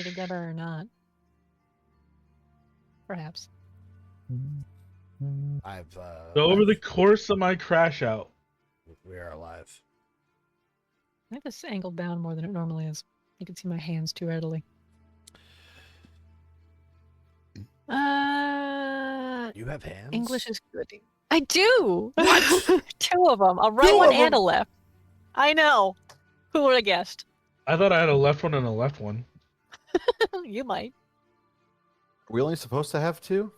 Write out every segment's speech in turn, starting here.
stay together or not. Perhaps. So over the course of my crash out, we are alive. I have this angled down more than it normally is. You can see my hands too readily. You have hands? English is good. I do! What? 2 of them. A right Two one of and a them? left. I know. Who would have guessed? I thought I had a left one and a left one. You might. Are we only supposed to have 2?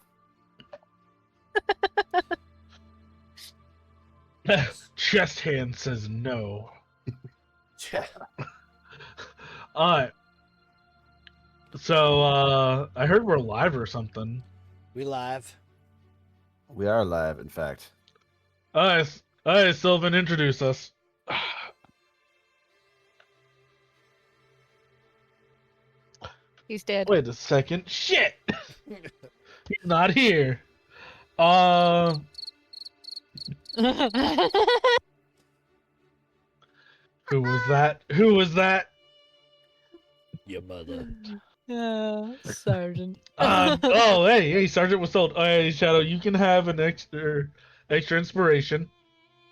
Chest hand says no. Yeah. Alright. So, I heard we're live or something. We live. We are live, in fact. Alright, Sylvan, introduce us. He's dead. Wait a second. Shit! He's not here. Who was that? Who was that? Your mother. Sergeant. Oh, hey, Sergeant was told. Hey, Shadow, you can have an extra inspiration.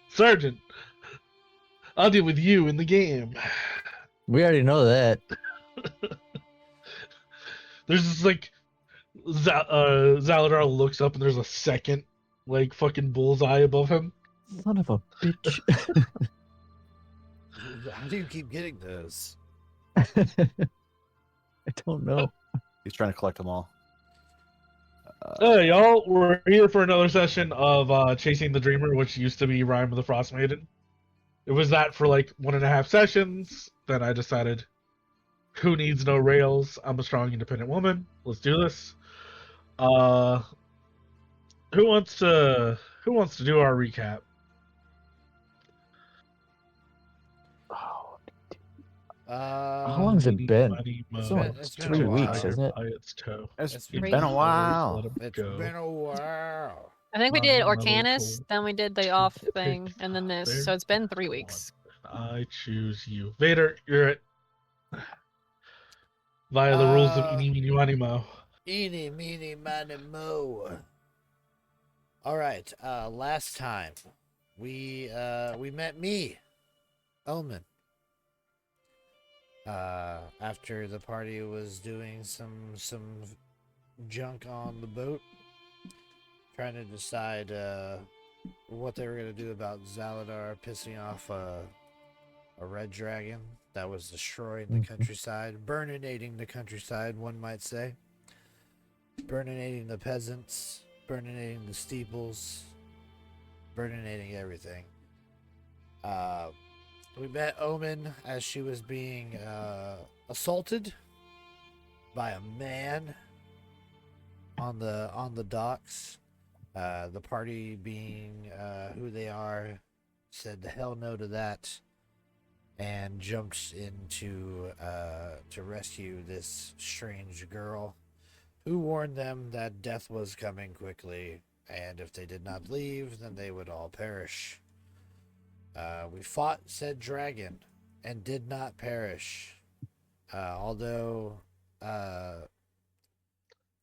Sergeant, I'll deal with you in the game. We already know that. There's this, like, Zaladar looks up and there's a second, like, fucking bullseye above him. Son of a bitch. How do you keep getting those? I don't know. He's trying to collect them all. Hey, y'all, we're here for another session of Chasing the Dreamer, which used to be Rhyme of the Frost Maiden. It was that for like 1.5 sessions. Then I decided, who needs no rails? I'm a strong, independent woman. Let's do this. Who wants to do our recap? How long's it been? It's only 3 weeks, isn't it? It's been been a while. It's been a while. I think we did Mother Orcanis, told- then we did the off thing, and then this. So it's been 3 weeks. I choose you. Vader, you're it. Via the rules of Eeny, Meeny, Miny, Mo. Eeny, meeny, miny, mo. All right. Last time we met me, Omen. After the party was doing some junk on the boat, trying to decide what they were gonna do about Zaladar pissing off a red dragon that was destroying the countryside, burninating the countryside, one might say. Burninating the peasants, burninating the steeples, burninating everything. We met Omen as she was being assaulted by a man on the docks. The party, being who they are, said the hell no to that, and jumped into to rescue this strange girl, who warned them that death was coming quickly, and if they did not leave, then they would all perish. We fought said dragon and did not perish. Although,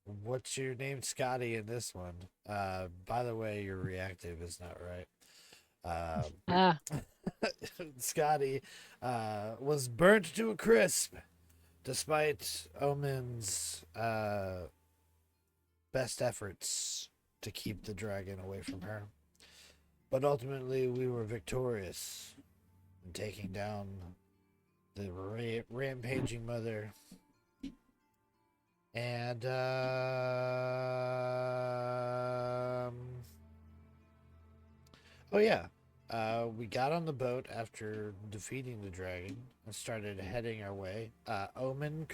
what's your name, Scotty, in this one? By the way, your reactive is not right. Scotty was burnt to a crisp, despite Omen's best efforts to keep the dragon away from her. But ultimately, we were victorious in taking down the rampaging mother. And, oh yeah, we got on the boat after defeating the dragon and started heading our way. Omen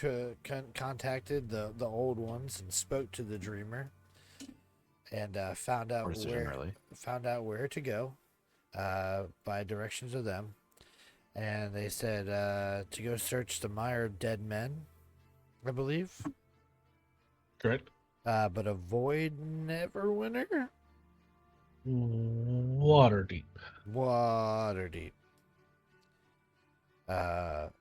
contacted the old ones and spoke to the dreamer. And found out where to go by directions of them. And they said to go search the mire of dead men, I believe. Correct. But avoid Neverwinter? Waterdeep. Waterdeep. To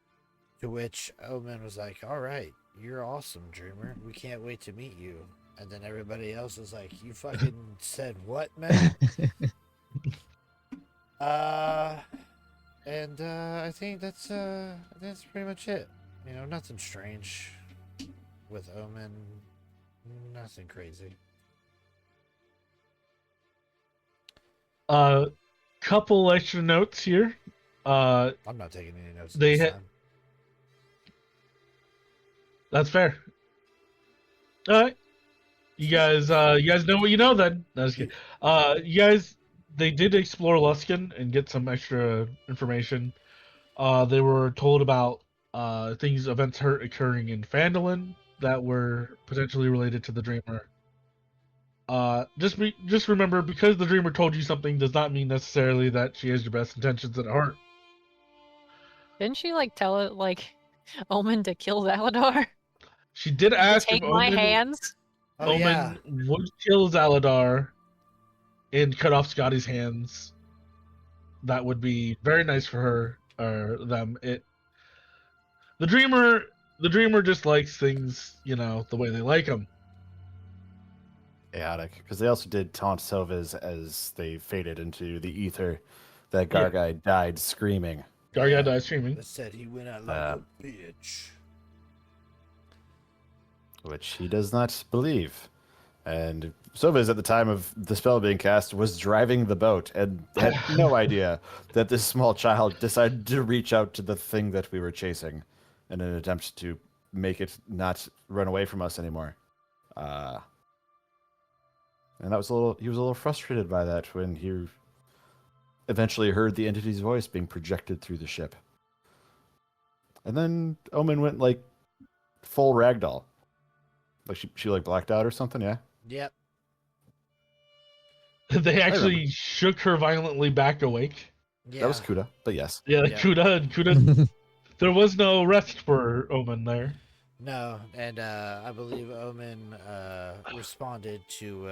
which Omen was like, all right, you're awesome, Dreamer. We can't wait to meet you. And then everybody else is like, you fucking said what, man? And I think that's pretty much it. You know, nothing strange with Omen. Nothing crazy. Couple extra notes here. I'm not taking any notes They this had. time. That's fair. All right. You guys know what you know then. No, just kidding. You guys, they did explore Luskan and get some extra information. They were told about events occurring in Phandalin that were potentially related to the Dreamer. Just remember, because the Dreamer told you something does not mean necessarily that she has your best intentions at heart. Didn't she like tell it like Omen to kill Zaladar? She did To ask if take my Omen hands. Oh yeah. would kill Zaladar and cut off Scotty's hands. That would be very nice for her or them. The dreamer just likes things, the way they like them. Chaotic, because they also did taunt Sylvis as they faded into the ether that Gargai died screaming. Gargai died screaming. They said he went out like a bitch. Which he does not believe. And Sylvis, at the time of the spell being cast, was driving the boat and had no idea that this small child decided to reach out to the thing that we were chasing in an attempt to make it not run away from us anymore. And he was a little frustrated by that when he eventually heard the entity's voice being projected through the ship. And then Omen went like full ragdoll. Like she like blacked out or something, yeah? Yep. They actually shook her violently back awake. Yeah. That was Kuda, but yes. Yeah, Yep. Kuda. There was no rest for Omen there. No, and I believe Omen responded to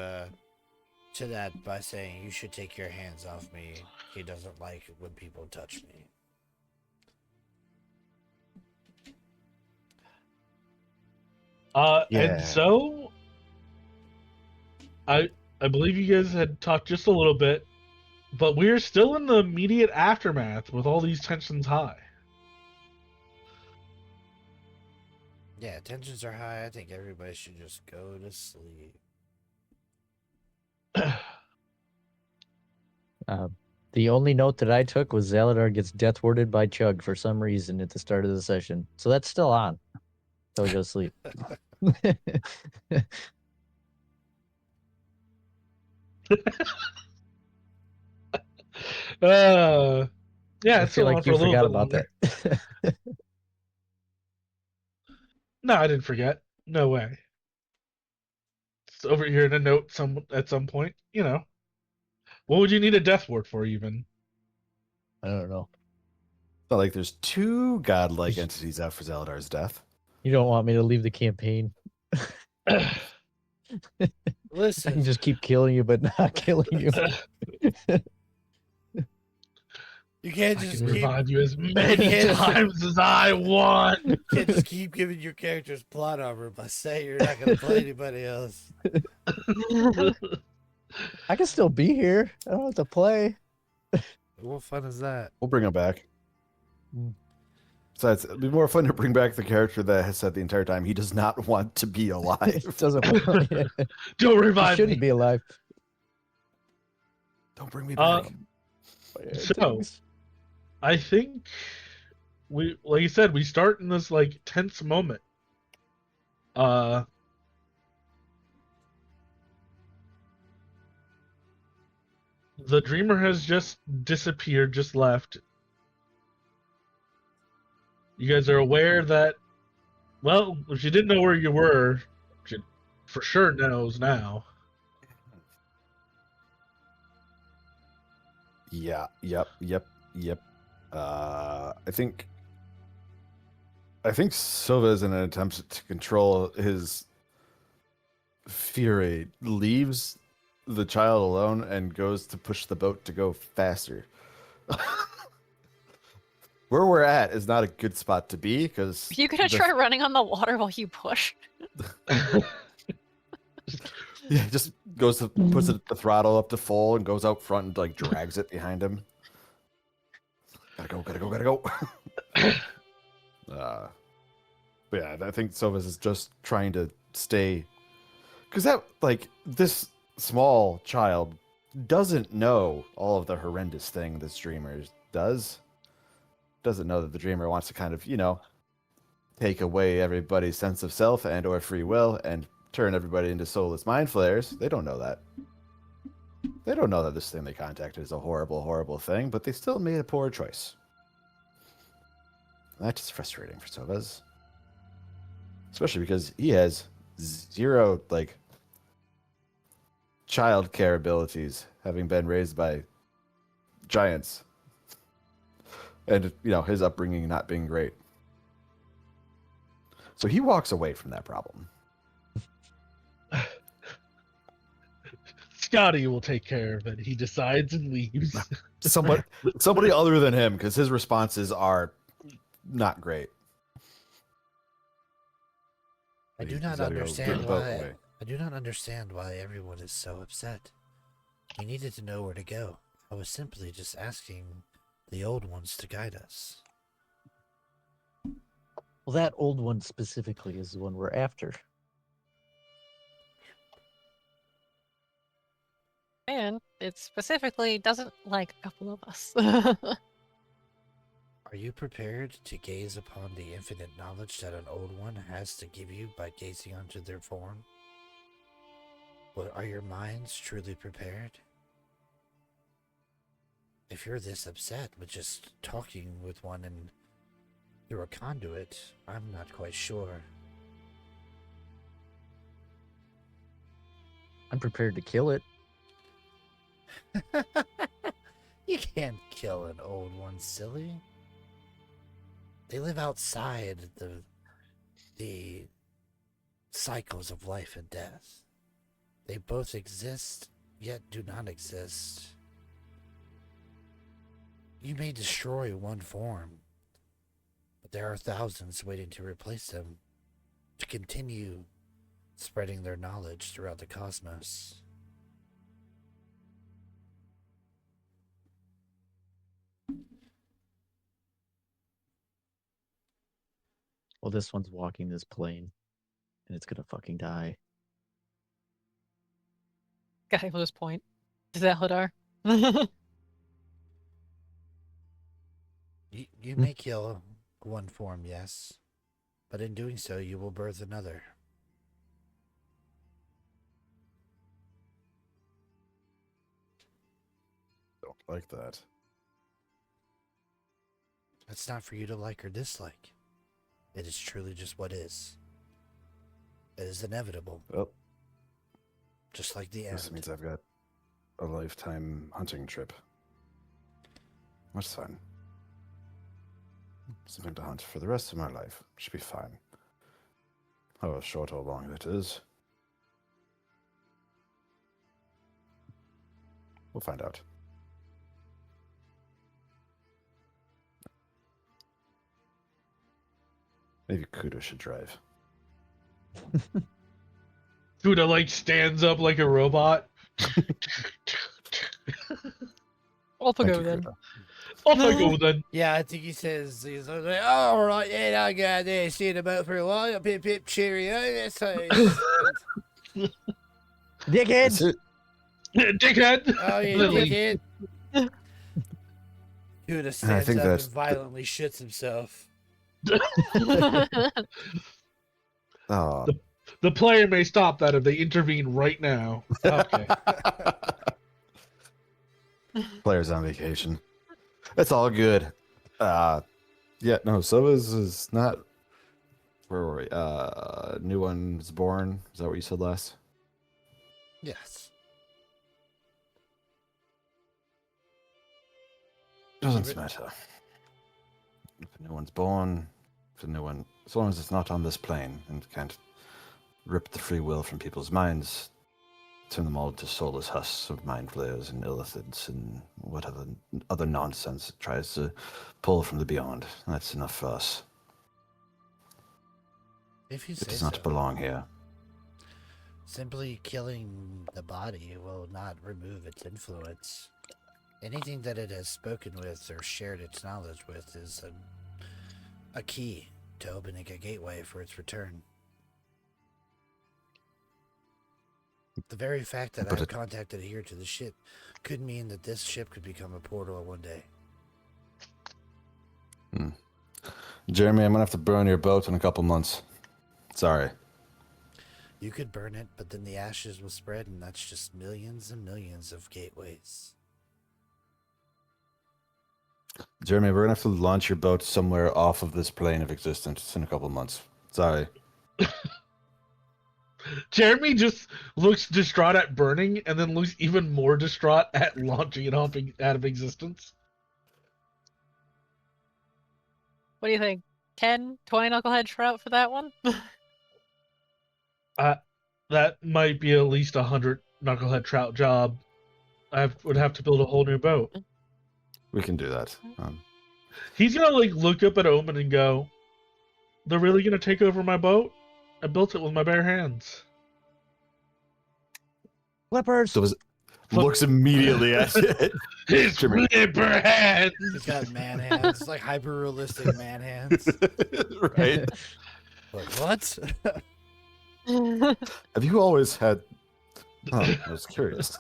that by saying, "You should take your hands off me. He doesn't like when people touch me." And so I believe you guys had talked just a little bit, but we're still in the immediate aftermath with all these tensions high. Yeah, tensions are high. I think everybody should just go to sleep. The only note that I took was Zaladar gets death warded by Chug for some reason at the start of the session. So that's still on. So we go to sleep. Yeah, I it's feel still on like for a you little forgot bit about longer. that. No, I didn't forget. No way. It's over here in a note at some point. What would you need a death ward for even? I don't know. It's not like there's two godlike entities out for Zaladar's death. You don't want me to leave the campaign. Listen, I can just keep killing you, but not killing you. You can't I just can keep revive you as many times as I want. You can't just keep giving your characters plot armor by saying you're not going to play anybody else. I can still be here. I don't have to play. What fun is that? We'll bring him back. Besides, it'd be more fun to bring back the character that has said the entire time he does not want to be alive. Doesn't want Don't revive shouldn't me. be alive. Don't bring me back. So, I think like you said, we start in this like tense moment. The Dreamer has just disappeared, just left. You guys are aware that, well, if you didn't know where you were, she for sure knows now. Yeah, yep. I think Silva is in an attempt to control his fury, leaves the child alone and goes to push the boat to go faster. where we're at is not a good spot to be because Are you gonna try running on the water while you push? Yeah, just goes to puts the throttle up to full and goes out front and like drags it behind him. Gotta go. But yeah, I think Sovas is just trying to stay, because that like this small child doesn't know all of the horrendous thing this dreamer doesn't know that the dreamer wants to kind of take away everybody's sense of self and or free will and turn everybody into soulless mind flayers. They don't know that. They don't know that this thing they contacted is a horrible, horrible thing, but they still made a poor choice. That's just frustrating for Sovas. Especially because he has zero, like, child care abilities, having been raised by giants. And, his upbringing not being great. So he walks away from that problem. Scotty will take care of it. He decides and leaves. Somebody other than him, because his responses are not great. I do not understand why everyone is so upset. He needed to know where to go. I was simply just asking the old ones to guide us. Well, that old one specifically is the one we're after. And it specifically doesn't like a couple of us. Are you prepared to gaze upon the infinite knowledge that an old one has to give you by gazing onto their form? But are your minds truly prepared? If you're this upset with just talking with one and through a conduit, I'm not quite sure. I'm prepared to kill it. You can't kill an old one, silly. They live outside the cycles of life and death. They both exist, yet do not exist. You may destroy one form, but there are thousands waiting to replace them, to continue spreading their knowledge throughout the cosmos. Well, this one's walking this plane, and it's gonna fucking die. Guy will just point to Zalhadar. You may kill one form, yes, but in doing so, you will birth another. Don't like that. That's not for you to like or dislike. It is truly just what is. It is inevitable. Well, just like the end. this means I've got a lifetime hunting trip. That's fine. Something to hunt for the rest of my life. Should be fine. However short or long that is. We'll find out. Maybe Kudo should drive. Kuda like stands up like a robot. Off I Thank go you, then. Kudo. Off I go then. Yeah, I think he's like, oh, all right, yeah, I got there, see you about for a while, pip, pip, cheerio, that's how Dickhead! That's it. Dickhead. oh, yeah, Lily. dickhead. Kuda stands think up that's and violently shits himself. Oh. The player may stop that if they intervene right now. Okay. Player's on vacation. It's all good. Yeah, no, Sova's is not. Where were we? New one's born. Is that what you said last? Yes. Doesn't matter. If a new one's born, if a new one, as long as it's not on this plane and can't rip the free will from people's minds, turn them all into soulless husks of mind flayers and illithids and whatever other nonsense it tries to pull from the beyond. That's enough for us. If you It say does so. not belong here. Simply killing the body will not remove its influence. Anything that it has spoken with or shared its knowledge with is a key to opening a gateway for its return. The very fact that I've contacted here to the ship could mean that this ship could become a portal one day. Jeremy, I'm going to have to burn your boat in a couple months. Sorry. You could burn it, but then the ashes will spread, and that's just millions and millions of gateways. Jeremy, we're going to have to launch your boat somewhere off of this plane of existence in a couple months. Sorry. Jeremy just looks distraught at burning, and then looks even more distraught at launching it off out of existence. What do you think? 10, 20 knucklehead trout for that one? That might be at least 100 knucklehead trout job. Would have to build a whole new boat. We can do that. He's gonna look up at Omen and go, "They're really gonna take over my boat? I built it with my bare hands." Flippers. So looks immediately at it. His flipper hands. He's got man hands, like hyper realistic man hands. Right? Like, what? Have you always had... Oh, I was curious.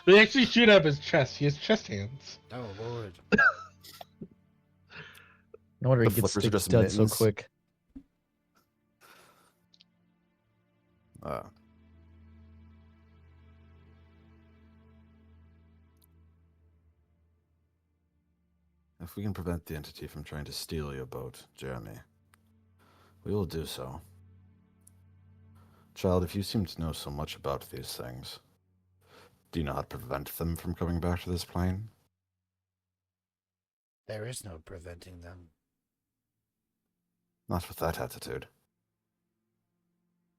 They actually shoot up his chest. He has chest hands. Oh, Lord. No wonder he The gets flippers are just stud so mittens. quick. If we can prevent the entity from trying to steal your boat, Jeremy, we will do so. Child, if you seem to know so much about these things, do you know how to prevent them from coming back to this plane? There is no preventing them. Not with that attitude.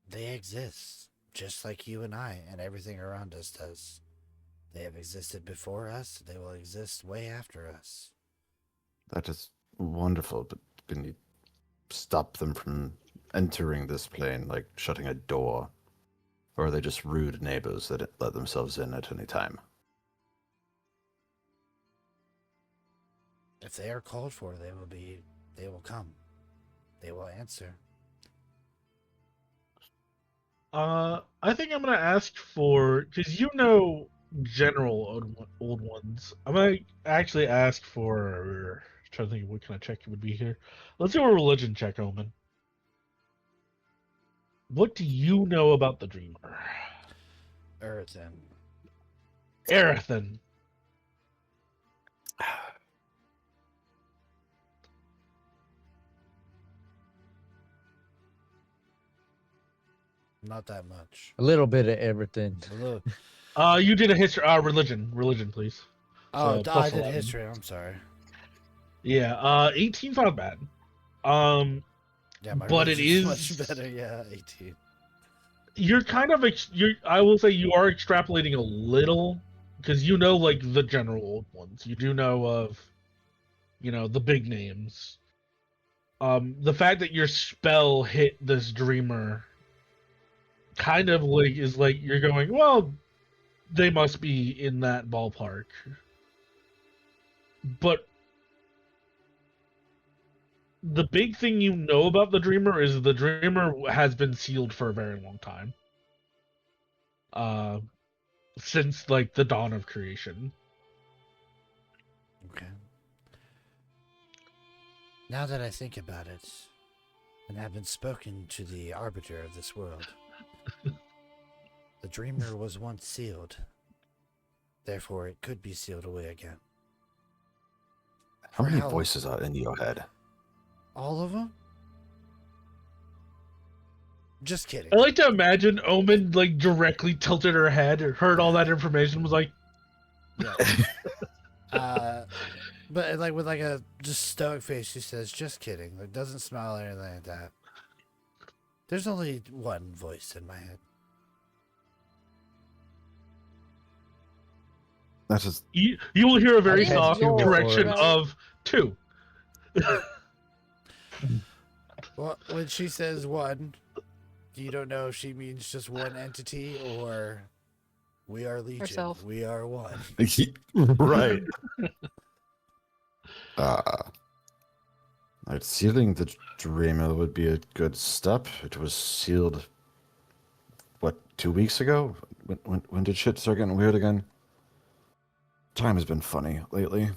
They exist, just like you and I, and everything around us does. They have existed before us, they will exist way after us. That is wonderful, but can you stop them from entering this plane, like shutting a door? Or are they just rude neighbors that let themselves in at any time? If they are called for, they will come. They will answer. I think I'm gonna ask for, because you know general old ones. I'm gonna actually ask for. Trying to think of what kind of check it would be here. Let's do a religion check, Omen. What do you know about the Dreamer? Erethan. Arathan. Not that much. A little bit of everything. Look. You did a history. Religion, please. Oh, So, I plus did 11. history. I'm sorry. Yeah. 18's not bad. Yeah, my But it religion's is much better. Yeah, 18. You're kind of I will say you are extrapolating a little, because you know the general old ones. You do know of the big names. The fact that your spell hit this dreamer kind of is you're going, well, they must be in that ballpark. But the big thing you know about the Dreamer is the Dreamer has been sealed for a very long time. Since the dawn of creation. Okay. Now that I think about it, and have been spoken to the arbiter of this world, the Dreamer was once sealed. Therefore, it could be sealed away again. How For many voices are in your head? All of them? Just kidding. I like to imagine Omen directly tilted her head, heard all that information, was like, Yeah. But with a just stoic face, she says, "Just kidding." Doesn't smile or anything like that. There's only one voice in my head. That is You will hear a very I've had soft two correction before. of 2. Well, when she says 1, you don't know if she means just one entity or we are legion. Herself. We are one. right. Sealing the dreamer would be a good step. It was sealed, what, 2 weeks ago? When did shit start getting weird again? Time has been funny lately.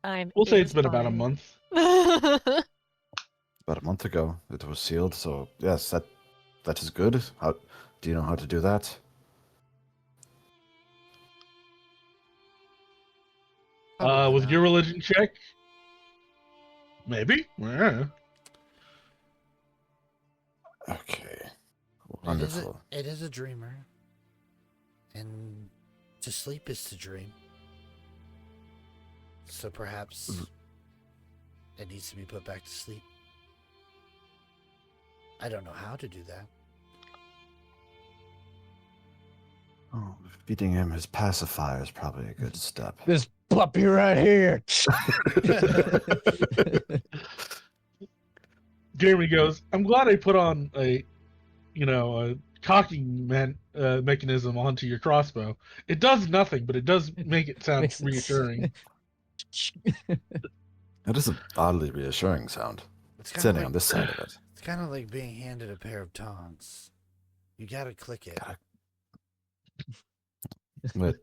We'll say it's been about a month. About a month ago it was sealed, so yes, that is good. How do you know how to do that? With your religion check? Maybe? Yeah. Okay. Wonderful. It is a dreamer. And to sleep is to dream. So perhaps it needs to be put back to sleep. I don't know how to do that. Oh, feeding him his pacifier is probably a good step. This puppy right here. Jeremy goes, I'm glad I put on a cocking mechanism onto your crossbow. It does nothing, but it does make it sound Makes it reassuring. That is an oddly reassuring sound. Sitting on this side of it. It's kind of like being handed a pair of tongs. You gotta click it. But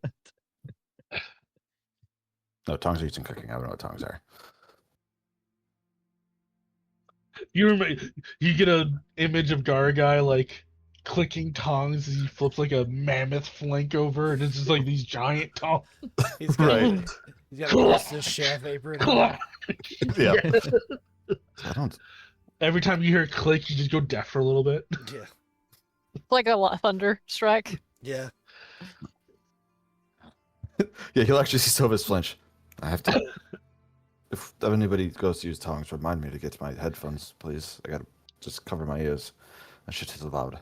no, tongs are used in cooking. I don't know what tongs are. You remember? You get an image of Garguy like clicking tongs as he flips like a mammoth flank over, and it's just like these giant tongs. He's got, Right. He's got a Christmas chef apron on. Yeah. I don't. Every time you hear a click, you just go deaf for a little bit. Yeah. Like a thunder strike. Yeah. Yeah, you'll actually see Silva's flinch. I have to. If anybody goes to use tongs, remind me to get my headphones, please. I gotta just cover my ears. That shit is loud.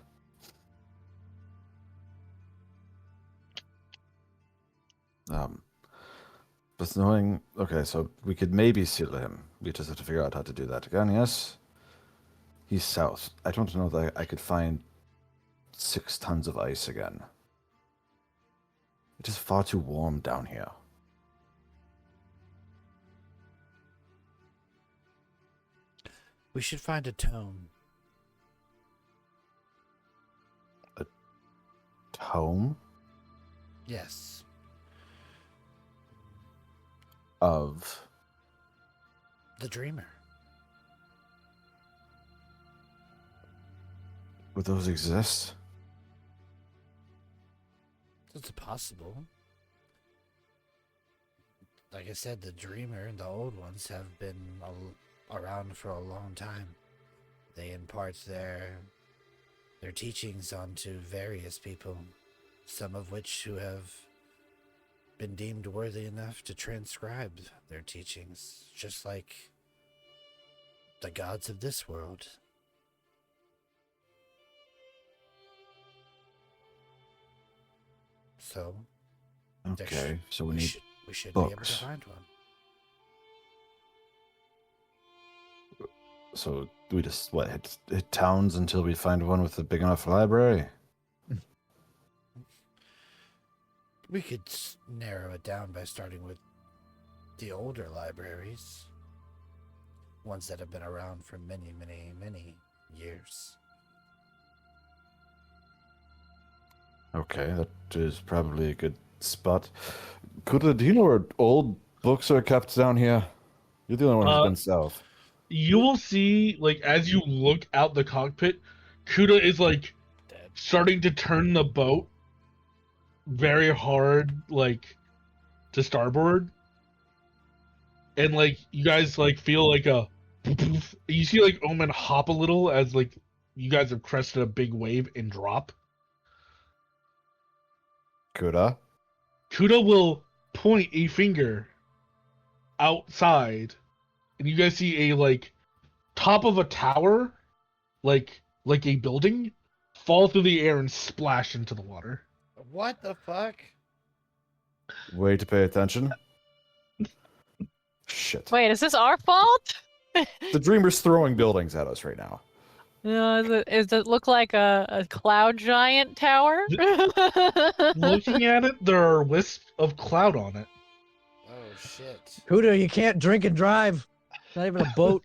But knowing, okay, so we could maybe seal him. We just have to figure out how to do that again. Yes. He's south. I don't know that I could find 6 tons of ice again. It is far too warm down here. We should find a tome. A tome? Yes. Of The dreamer. would those exist? It's possible. Like I said, the dreamer and the old ones have been around for a long time. They impart their teachings onto various people, some of which who have been deemed worthy enough to transcribe their teachings, just like the gods of this world. So, Okay, so we need we should be able to books. find one. So we just hit towns until we find one with a big enough library? We could narrow it down by starting with the older libraries, ones that have been around for many, many, many years. Okay, that is probably a good spot. Kuta, do you know where old books are kept down here? You're the only one who's been south. You will see, like, as you look out the cockpit, Kuda is like starting to turn the boat very hard, like, to starboard, and like you guys like feel like a you see like Omen hop a little as like you guys have crested a big wave and drop. Kuda? Kuda will point a finger outside, and you guys see a like top of a tower, like a building, fall through the air and splash into the water. What the fuck? Way to pay attention. Shit. Wait, is this our fault? The Dreamer's throwing buildings at us right now. Does it look like a cloud giant tower? Looking at it, there are wisps of cloud on it. Oh shit. Kudo, you can't drink and drive. Not even a boat.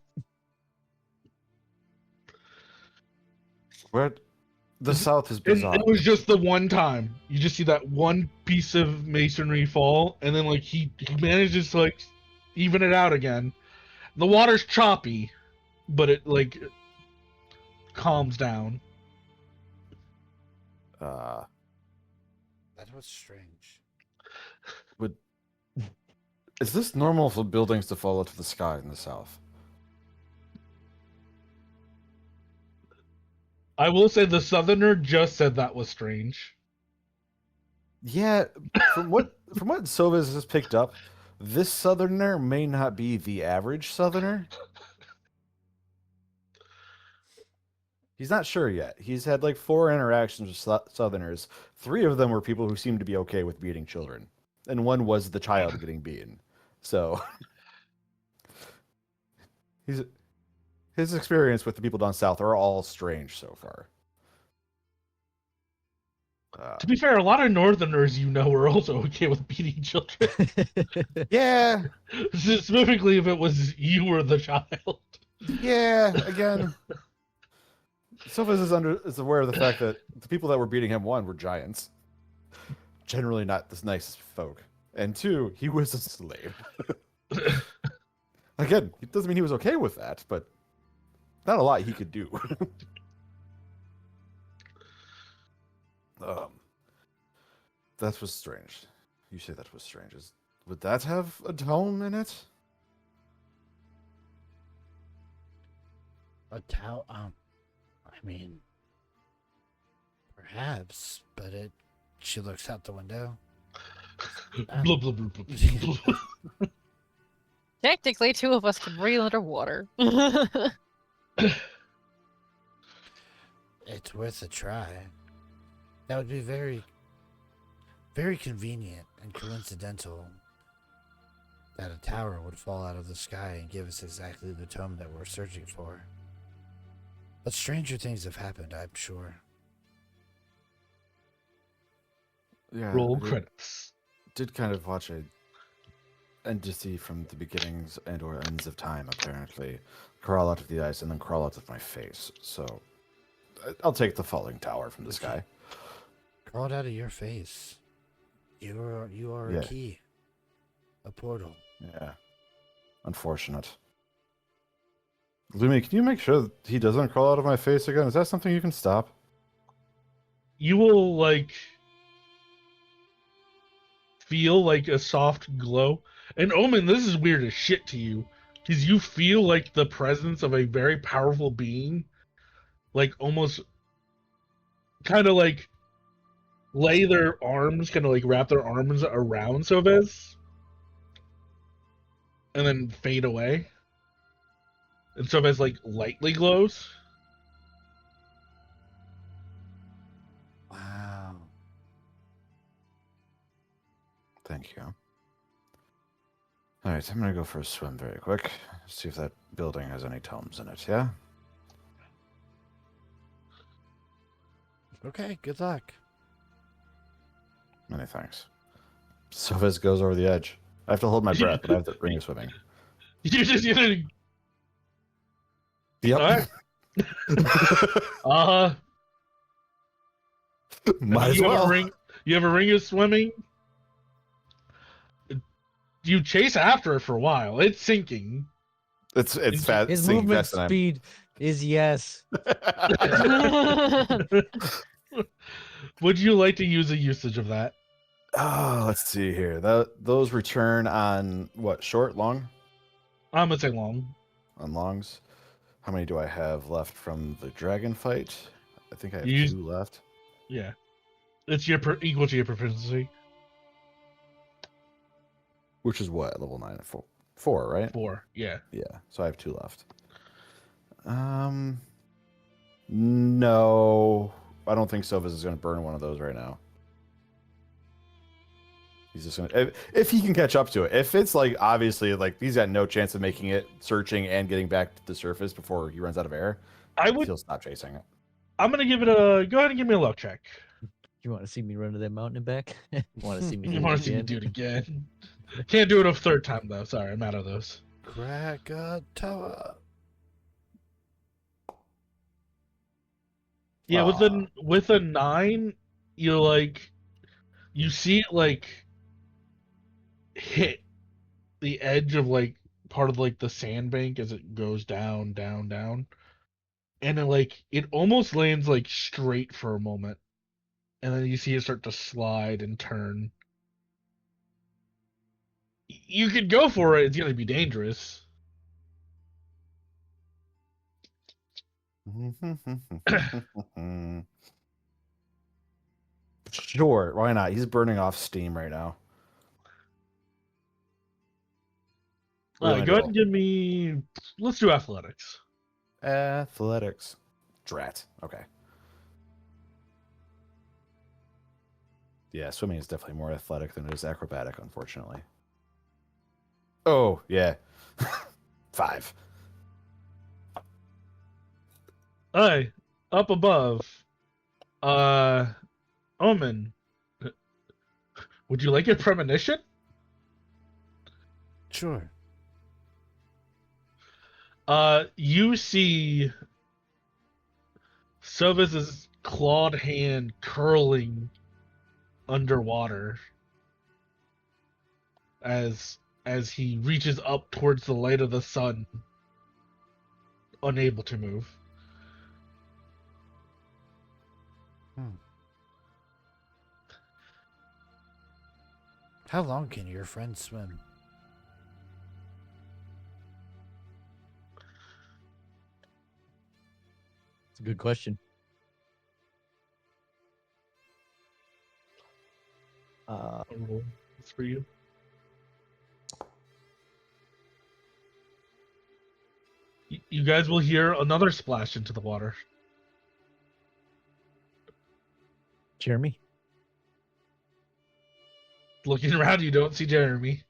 Where? The south is And bizarre. it was just the one time. You just see that one piece of masonry fall, and then like he manages to like even it out again. The water's choppy, but it like calms down. That was strange. Is this normal for buildings to fall out of the sky in the south? I will say the southerner just said that was strange. Yeah, from what Sovis has picked up, this southerner may not be the average southerner. He's not sure yet. He's had like 4 interactions with southerners. 3 of them were people who seemed to be okay with beating children, and 1 was the child getting beaten. So his experience with the people down south are all strange so far. To be fair, a lot of northerners are also okay with beating children. Yeah, Specifically if it was you or the child. yeah. Again, Sophus is aware of the fact that the people that were beating him, 1, were giants. Generally not the nicest folk. And 2, he was a slave. Again, it doesn't mean he was okay with that, but not a lot he could do. That was strange. You say that was strange. Would that have a dome in it? A tower. I mean, perhaps, but she looks out the window. Blah, blah, blah, blah, blah, blah. Technically, 2 of us can breathe underwater. It's worth a try. That would be very, very convenient and coincidental that a tower would fall out of the sky and give us exactly the tome that we're searching for. But stranger things have happened, I'm sure. Yeah. Roll I credits. did kind of watch a entity from the beginnings and or ends of time, apparently, crawl out of the ice and then crawl out of my face. So I'll take the falling tower from the sky. Crawled out of your face. You are Yeah. a key. A portal. Yeah. Unfortunate. Lumi, can you make sure that he doesn't crawl out of my face again? Is that something you can stop? You will like feel like a soft glow. And Omen, this is weird as shit to you. Because you feel like the presence of a very powerful being, like almost kind of like lay their arms, kind of like wrap their arms around Soves, and then fade away. And Soves like lightly glows. Wow. Thank you. All right, I'm going to go for a swim very quick. See if that building has any tomes in it, yeah? Okay, good luck. Many thanks. Sovis goes over the edge. I have to hold my breath, but I have to bring you swimming. You're just gonna. Yep. Alright. Might as You have well. a ring. You have a ring of swimming. You chase after it for a while. It's sinking. It's fast. His sinking movement fast and I'm- speed is yes. Would you like to use a usage of that? Oh, let's see here. Those return on what? Short, long? I'm gonna say long. On longs. How many do I have left from the dragon fight? I think I have You- 2 left. Yeah, it's your equal to your proficiency. Which is what? Level 9 and 4, right? 4. Yeah. Yeah. So I have 2 left. No. I don't think Sovis is going to burn one of those right now. He's just gonna if he can catch up to it. If it's like obviously like he's got no chance of making it, searching and getting back to the surface before he runs out of air, he'll stop chasing it. I'm gonna give it a. Go ahead and give me a luck check. You want to see me run to that mountain and back? Want to see me do You it want to see me again? do it again? Can't do it a third time though. Sorry, I'm out of those. Krakatoa. Yeah, with a 9, you see it like hit the edge of like part of like the sandbank as it goes down, down, down, and it almost lands like straight for a moment, and then you see it start to slide and turn. You could go for it. It's gonna be dangerous. Sure, why not? He's burning off steam right now. Go ahead and give me. Let's do athletics. Athletics. Drat. Okay. Yeah, swimming is definitely more athletic than it is acrobatic, unfortunately. Oh, yeah. 5. Hi, up above. Omen, would you like a premonition? Sure. You see Silvis's clawed hand curling underwater as he reaches up towards the light of the sun, unable to move. How long can your friend swim? It's a good question. It's for you. You guys will hear another splash into the water. Jeremy? Looking around, you don't see Jeremy.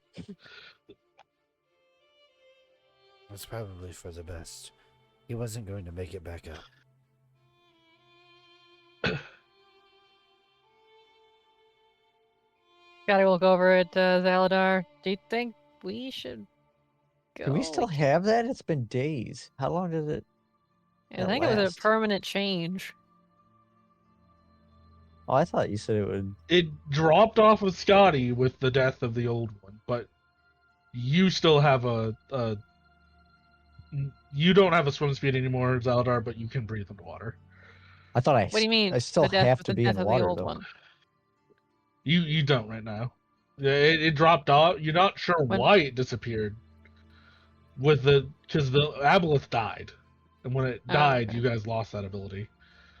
That's probably for the best. He wasn't going to make it back up. Gotta look over at Zaladar. Do you think we should go? Do we still have that? It's been days. How long did it? I think it was a permanent change. Oh, I thought you said it would. It dropped off of Scotty with the death of the old one, but you still have you don't have a swim speed anymore, Zaladar, but you can breathe underwater. I thought What do you mean? I still have to be in the water, though. One? You don't right now. It dropped off. You're not sure why it disappeared. Because the aboleth died, and when it died, you guys lost that ability.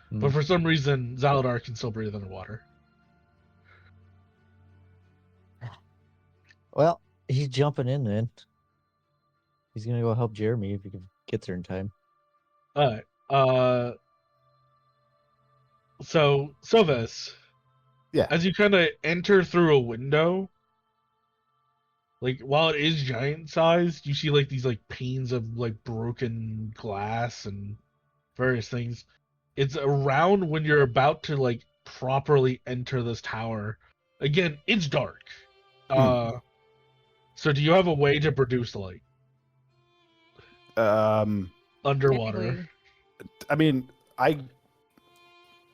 But for some reason, Zaladar can still breathe underwater. Well, he's jumping in then. He's gonna go help Jeremy if he can get there in time. All right. So Silvis, yeah, as you kind of enter through a window, like while it is giant sized, you see like these like panes of like broken glass and various things. It's around when you're about to like properly enter this tower. Again, it's dark. So do you have a way to produce light? Underwater. I mean,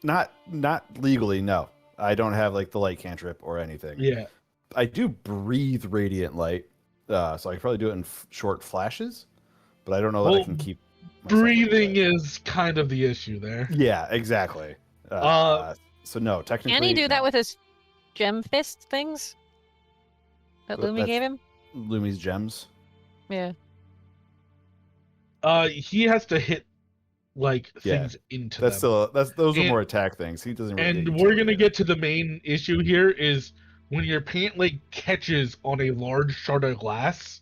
not legally, no. I don't have like the light cantrip or anything. Yeah. I do breathe radiant light, so I can probably do it in short flashes, but I don't know that I can keep. Breathing is kind of the issue there. Yeah, exactly. So no, technically. Can he do that with his gem fist things that Lumi gave him? Lumi's gems. Yeah. He has to hit things into them. Those are more attack things. He doesn't really. And we're gonna get to the main issue here is when your pant leg catches on a large shard of glass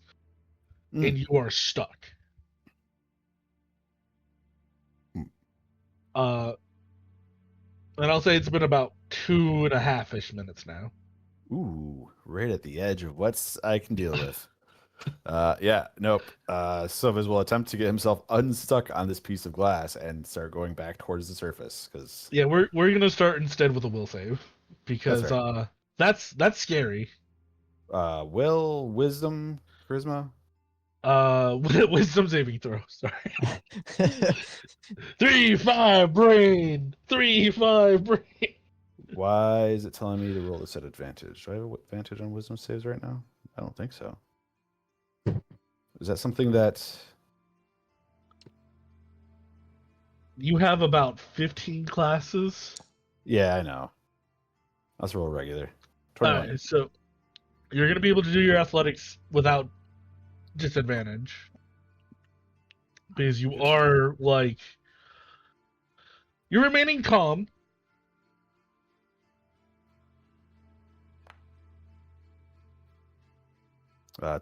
and you are stuck. And I'll say it's been about 2.5-ish minutes now. Ooh, right at the edge of what I can deal with. Yeah, nope. Silvers will attempt to get himself unstuck on this piece of glass and start going back towards the surface because Yeah, we're gonna start instead with a will save because right. that's scary. will, wisdom, charisma. Wisdom saving throw. Sorry. 3-5 brain. 3-5 brain. Why is it telling me to roll this at advantage? Do I have advantage on wisdom saves right now? I don't think so. Is that something that... You have about 15 classes. Yeah, I know. Let's roll regular. 21. Alright, so you're gonna be able to do your athletics without disadvantage. Because you are like you're remaining calm.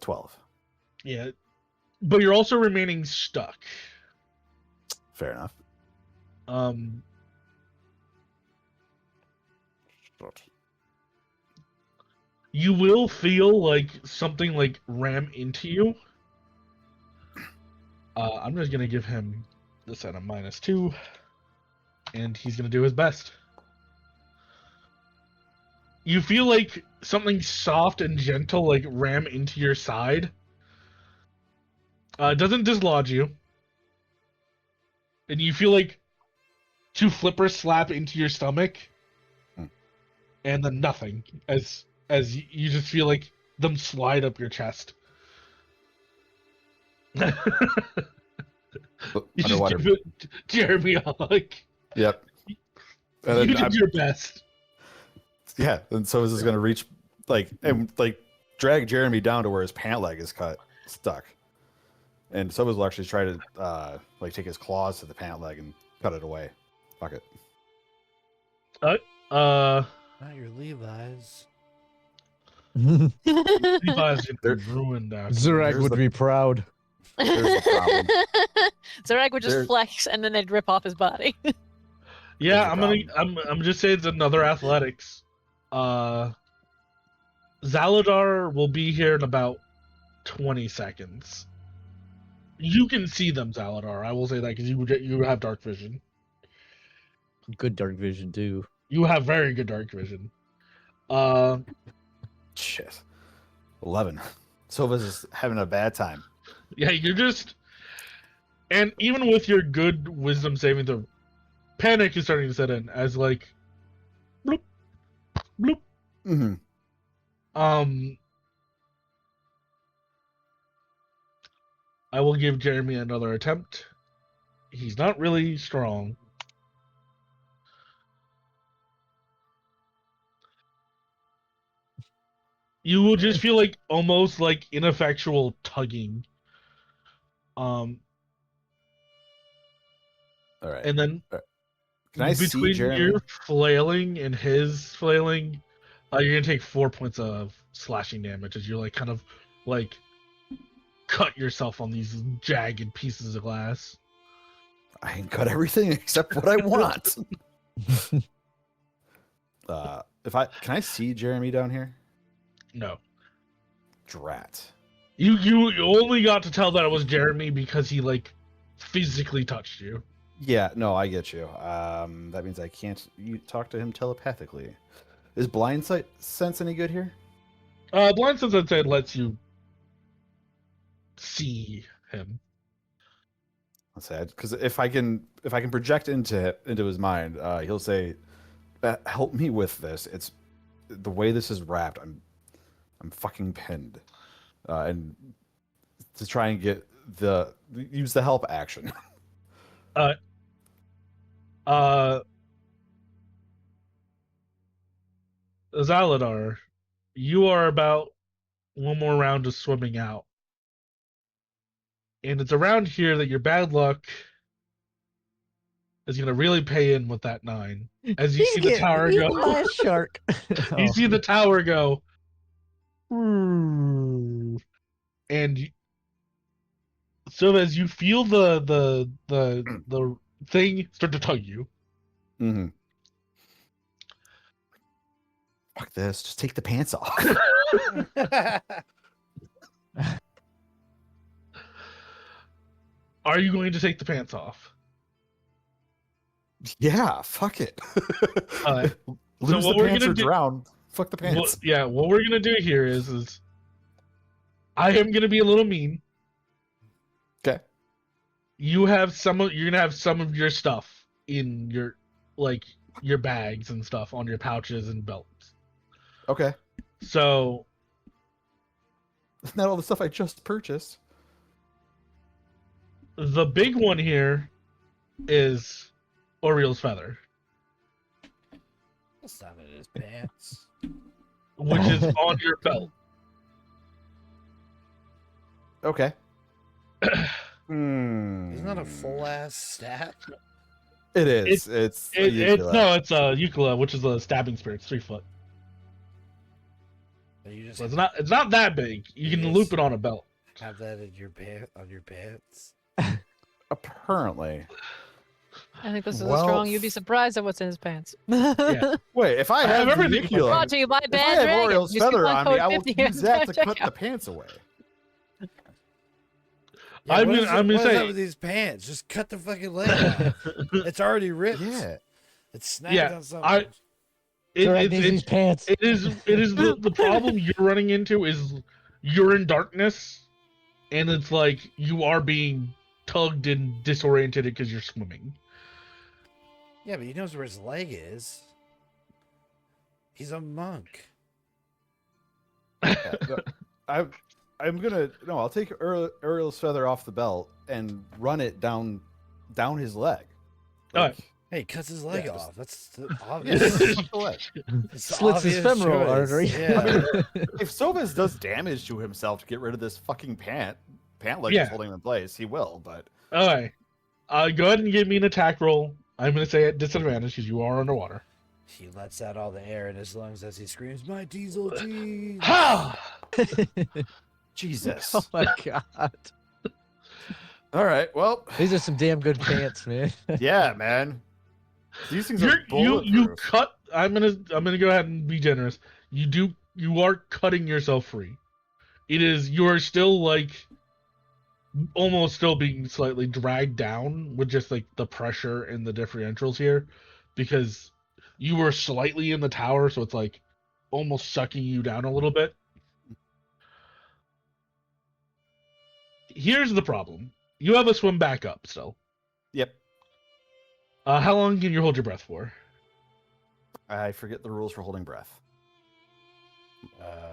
12. Yeah. But you're also remaining stuck. Fair enough. You will feel like something like ram into you. I'm just gonna give him this at a -2, and he's gonna do his best. You feel like something soft and gentle like ram into your side. It doesn't dislodge you, and you feel like 2 flippers slap into your stomach, and then nothing as you just feel like them slide up your chest. You just Underwater. give it Jeremy a hug. Yep. You did your best. Yeah, and so is this going to reach, and drag Jeremy down to where his pant leg is stuck. And Sobas will actually try to, take his claws to the pant leg and cut it away. Fuck it. Not your Levi's. Levi's gonna be ruined after. Zorak would be proud. There's the problem. Zorak would just flex and then they'd rip off his body. Yeah, I'm just saying it's another athletics. Zaladar will be here in about 20 seconds. You can see them, Zaladar. I will say that because you have dark vision. Good dark vision too. You have very good dark vision. Shit. 11. Silva's is having a bad time. Yeah, you're just... And even with your good wisdom saving throw, panic is starting to set in as like... Bloop. Bloop. Mm-hmm. I will give Jeremy another attempt. He's not really strong. You will just feel like almost like ineffectual tugging. All right. And then Can I see between Jeremy? your flailing and his flailing, you're gonna take 4 points of slashing damage as you're like kind of like cut yourself on these jagged pieces of glass. I can cut everything except what I want. Can I see Jeremy down here? No. Drat. You only got to tell that it was Jeremy because he like physically touched you. Yeah, no, I get you. That means I can't talk to him telepathically. Is blind sight sense any good here? Blind sense I'd say lets you see him. Let's say, because if I can project into his mind, he'll say, "Help me with this. It's the way this is wrapped. I'm fucking pinned," and to try and get use the help action. Zaladar, you are about one more round of swimming out. And it's around here that your bad luck is going to really pay in with that 9. As you see the tower go. By a shark. You see the tower go. And so as you feel the thing start to tug you. Mm-hmm. Fuck this. Just take the pants off. Are you going to take the pants off? Yeah, fuck it. Alright. Lose what the we're pants gonna or do- drown. Fuck the pants. What we're gonna do here is I am gonna be a little mean. Okay. You're gonna have some of your stuff in your your bags and stuff on your pouches and belts. Okay. So That's not all the stuff I just purchased. the big one here is Oriel's feather, That's not in his pants. which is on your belt. Okay. Isn't that a full ass stat? It is. It's a Euclid. It's a Euclid, which is a stabbing spear. It's 3 foot. You just So it's not that big. You can Yes. loop it on a belt. have that in your on your pants. Apparently. I think this is Well, a strong. You'd be surprised at what's in his pants. Yeah. Wait, if I have have the everything. Euclid, Brought to you by if I Bad have Dragon. Oriel's Use feather coupon on me, code I will 50 use that to at cut the checkout. pants away. Yeah, I'm what gonna- is it- I'm gonna what is say- up with these pants? Just cut the fucking leg off. It's already ripped. Yeah. It's snagged Yeah, on something. Direct these pants. It is the problem you're running into is you're in darkness, and it's like you are being tugged and disoriented because you're swimming. Yeah, but he knows where his leg is. He's a monk. Yeah, no, I'll take Uriel's feather off the belt and run it down his leg. Alright. Hey, he cuts his leg Yeah, off. That's the obvious. Fuck the leg. it's the Slits his obvious femoral choice. artery. Yeah. If Sovas does damage to himself to get rid of this fucking pant leg Yeah. that's holding him in place, he will, but Alright. Go ahead and give me an attack roll. I'm gonna say at disadvantage because you are underwater. He lets out all the air in his lungs as he screams, "My diesel jeans!" Ha! Jesus. Oh my god. All right, well, These are some damn good pants, man. yeah, man. These things are You bulletproof. cut. I'm gonna go ahead and be generous. You are cutting yourself free. You are still like almost still being slightly dragged down with just like the pressure and the differentials here, because you were slightly in the tower, so it's like almost sucking you down a little bit. Here's the problem: you have a swim back up still. Yep. How long can you hold your breath for? I forget the rules for holding breath.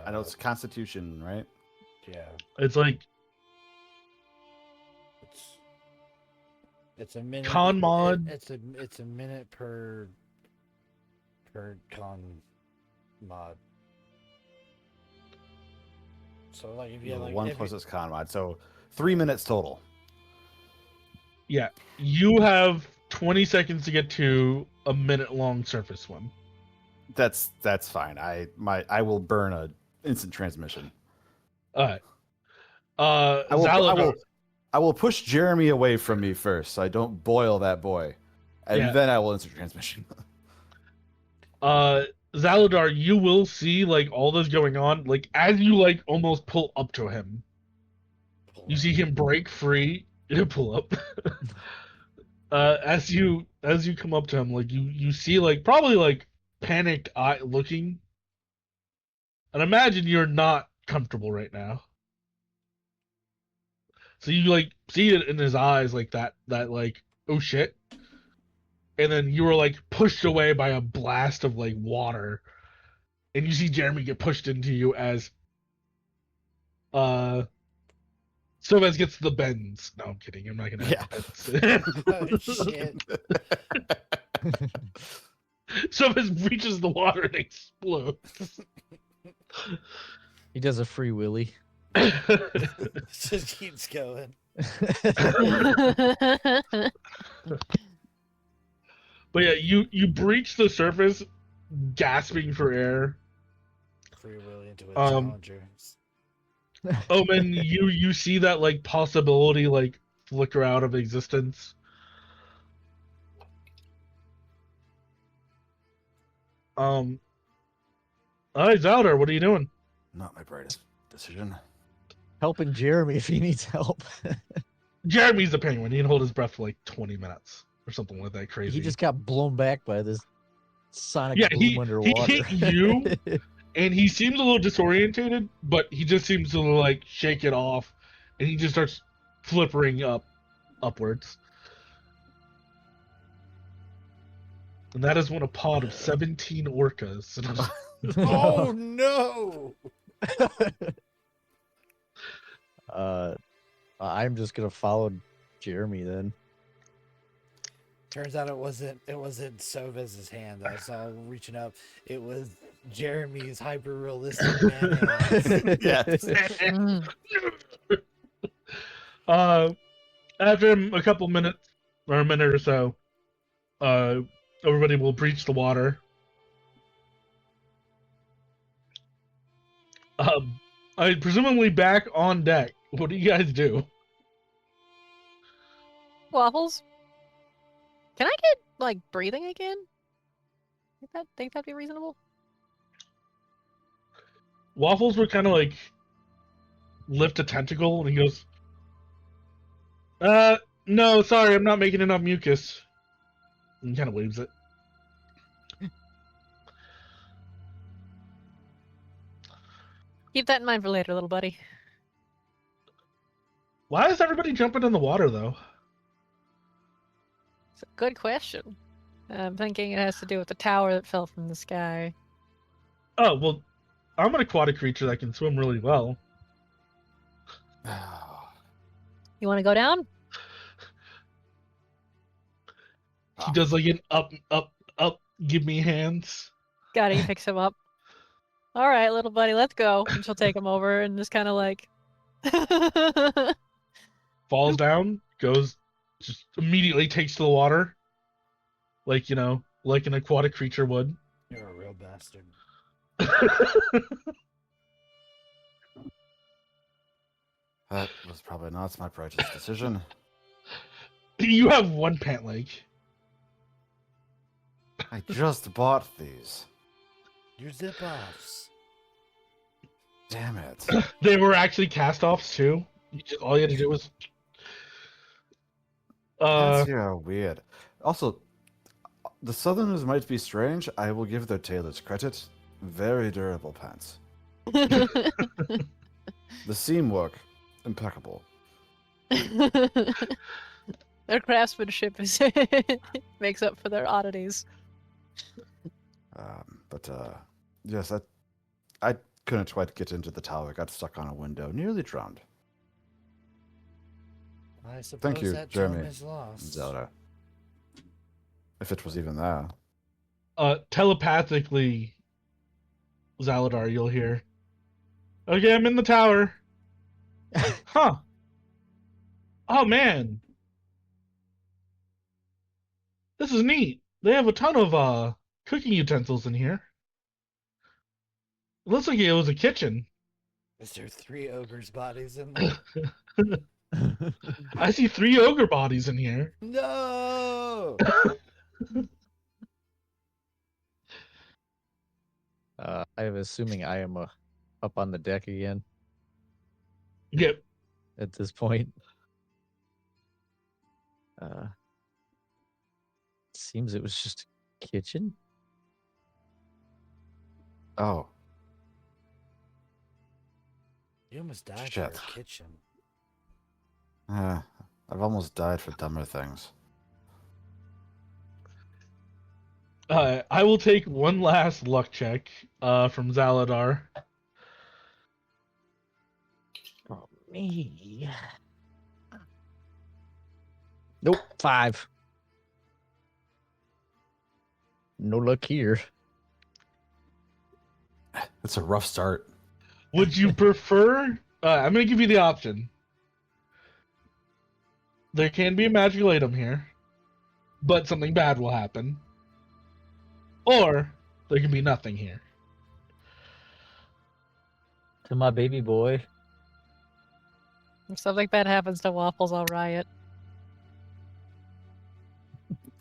I know it's Constitution, right? Yeah. It's like It's a minute. Con mod. It's a minute per con mod. So like if you have like one plus its con mod, so 3 minutes total. Yeah, you have 20 seconds to get to a minute-long surface swim. That's fine. I will burn a instant transmission. All right. I will push Jeremy away from me first, so I don't boil that boy, and Yeah. then I will instant transmission. Zaladar, you will see like all this going on. Like as you like almost pull up to him, you see him break free. Pull up. As you come up to him, like you see like probably like panicked eye looking, and imagine you're not comfortable right now. So you like see it in his eyes like that like oh shit, and then you were like pushed away by a blast of like water, and you see Jeremy get pushed into you as Silvez gets the bends. No, I'm kidding. I'm not gonna have bends. Oh shit! Silvez reaches the water and explodes. He does a free willy. Just keeps going. But yeah, you breach the surface, gasping for air. Free Willy into a Um, challenger. Oh, and you see that like possibility like flicker out of existence. Hi, Zaldar, what are you doing? Not my brightest decision. Helping Jeremy if he needs help. Jeremy's the penguin. He can hold his breath for like 20 minutes or something like that crazy. He just got blown back by this sonic Yeah, boom he underwater. hit you, and he seems a little disorientated, but he just seems to like shake it off, and he just starts flippering upwards. And that is when a pod of 17 orcas. Oh no! I'm just gonna follow Jeremy then. Turns out it wasn't Sovez's hand that I saw reaching up. It was Jeremy's hyper realistic man hands. Yes. After a couple minutes or a minute or so, everybody will breach the water. Presumably back on deck. What do you guys do? Waffles? Can I get, like, breathing again? Think that'd be reasonable? Waffles would kind of like lift a tentacle, and he goes, no, sorry, I'm not making enough mucus. And he kind of waves it. Keep that in mind for later, little buddy. Why is everybody jumping in the water, though? It's a good question. I'm thinking it has to do with the tower that fell from the sky. Oh, well, I'm an aquatic creature that can swim really well. You want to go down? He does like an up, give me hands. Got it, he picks him up. All right, little buddy, let's go. And she'll take him over and just kind of like... Falls down, goes, just immediately takes to the water. Like, like an aquatic creature would. You're a real bastard. That was probably not my brightest decision. You have one pant leg. I just bought these. Your zip-offs. Damn it. They were actually cast-offs, too. All you had to do was... Cats here are weird. Also, the Southerners might be strange. I will give their tailors credit. Very durable pants. The seam work, impeccable. Their craftsmanship is makes up for their oddities. Yes, I couldn't quite get into the tower. Got stuck on a window. Nearly drowned. I suppose Thank you, that Jeremy. gem is lost. Zelda. If it was even there. Telepathically, Zaladar, you'll hear, okay, I'm in the tower. Huh. Oh, man. This is neat. They have a ton of, cooking utensils in here. It looks like it was a kitchen. Is there 3 ogres' bodies in there? I see 3 ogre bodies in here. No! I'm assuming I am up on the deck again Yep. at this point. Seems it was just a kitchen. Oh, You almost died Shit. for a kitchen. I've almost died for dumber things. I will take one last luck check from Zaladar. Oh, me. Nope, 5. No luck here. It's a rough start. Would you prefer... I'm going to give you the option. There can be a magical item here, but something bad will happen. Or there can be nothing here. To my baby boy. If something bad happens to Waffles, I'll riot.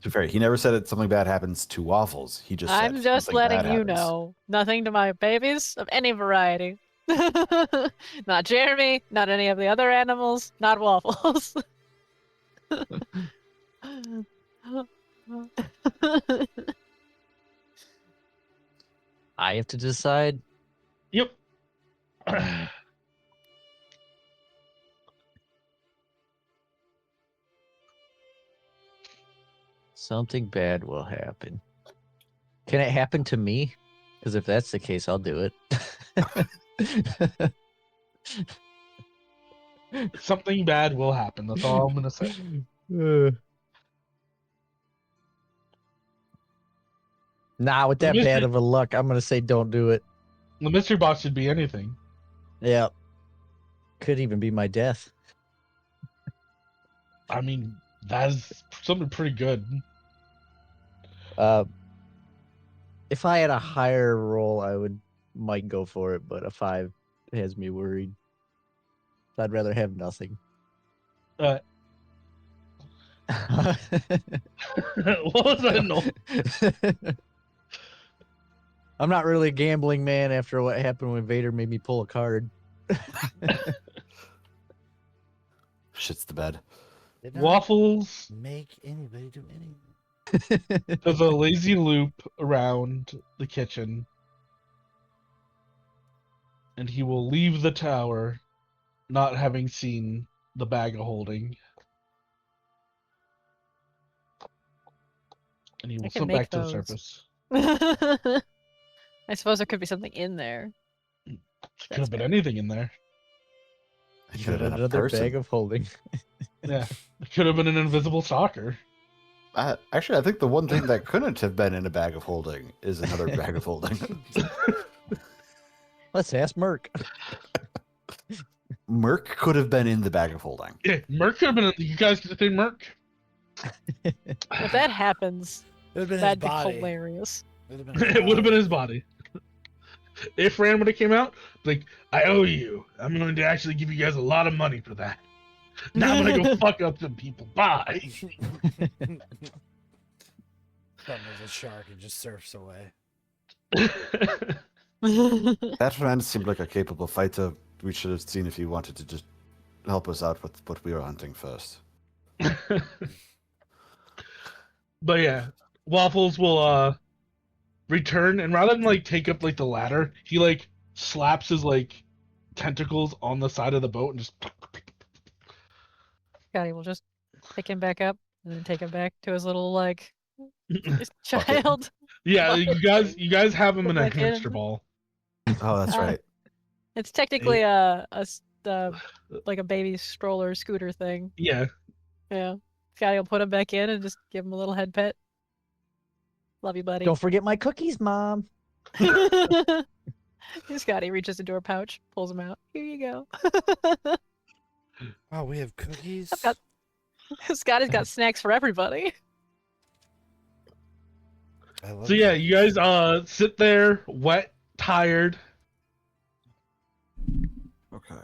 be fair, he never said that something bad happens to Waffles. He just I'm said just something letting bad you happens. know. Nothing to my babies of any variety. Not Jeremy, not any of the other animals, not Waffles. I have to decide. Yep. Something bad will happen. Can it happen to me? Because if that's the case, I'll do it. Something bad will happen. That's all I'm gonna say. Nah, with The that bad mystery, of a luck, I'm gonna say don't do it. the mystery box should be anything. Yeah. Could even be my death. I mean, that's something pretty good. If I had a higher roll, I might go for it, but a 5 has me worried. I'd rather have nothing. What was that? No. I'm not really a gambling man after what happened when Vader made me pull a card. Shits the bed. Did not Waffles make anybody do anything. does a lazy loop around the kitchen, and he will leave the tower, not having seen the bag of holding. And he I will can swim make back to the those. surface. I suppose there could be something in there. Could That's have been fair. anything in there. It could have been a Another person. bag of holding. Yeah. It could have been an invisible stalker. Actually, I think the one thing that couldn't have been in a bag of holding is another bag of holding. Let's ask Merc. Merc could have been in the bag of holding. Yeah, Merc could have been. You guys could think Merc. If that happens, It would have been that'd his be body. hilarious. It would have been, It would have been his body. If Rand would have came out, like, I owe you. I'm going to actually give you guys a lot of money for that. Now I'm going to go fuck up some people. Bye. Something as a shark and just surfs away. That man seemed like a capable fighter. We should have seen if he wanted to just help us out with what we were hunting first. But yeah, Waffles will return, and rather than like take up like the ladder, he like slaps his like tentacles on the side of the boat and just Scotty will just pick him back up and then take him back to his little like his Bucket. child. yeah, Bucket. you guys have him in a Back in. hamster ball. Oh, that's Ah. right. It's technically like a baby stroller scooter thing. Yeah. Yeah. Scotty will put him back in and just give him a little head pet. Love you, buddy. Don't forget my cookies, Mom. Scotty reaches into her pouch, pulls them out. Here you go. Oh, we have cookies. I've got- Scotty's got snacks for everybody. I love So yeah, cookies. you guys sit there, wet, tired. Okay.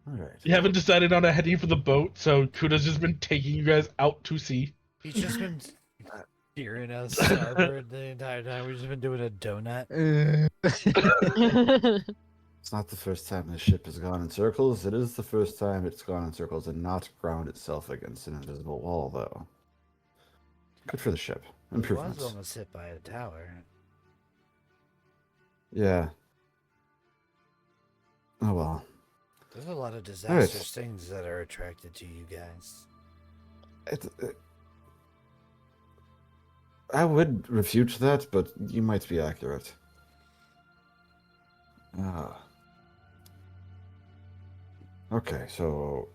All right. You haven't decided on a heading for the boat, so Kuda's just been taking you guys out to sea. He's just been steering us starboard the entire time. We've just been doing a donut. It's not the first time this ship has gone in circles. It is the first time it's gone in circles and not ground itself against an invisible wall, though. Good for the ship. It was Improvements. almost hit by a tower. Yeah. Oh well. There's a lot of disastrous things that are attracted to you guys. I would refute that, but you might be accurate. Okay, so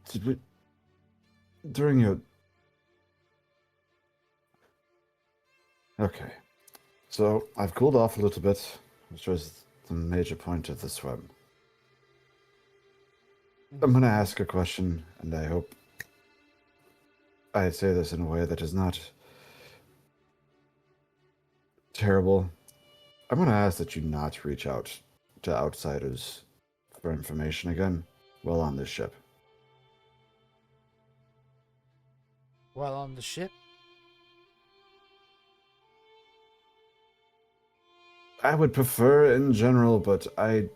did we during your Okay. So I've cooled off a little bit, which was the major point of the swim. I'm gonna ask a question, and I hope I say this in a way that is not terrible. I'm gonna ask that you not reach out to outsiders for information again while on this ship. while on the ship? I would prefer in general, but I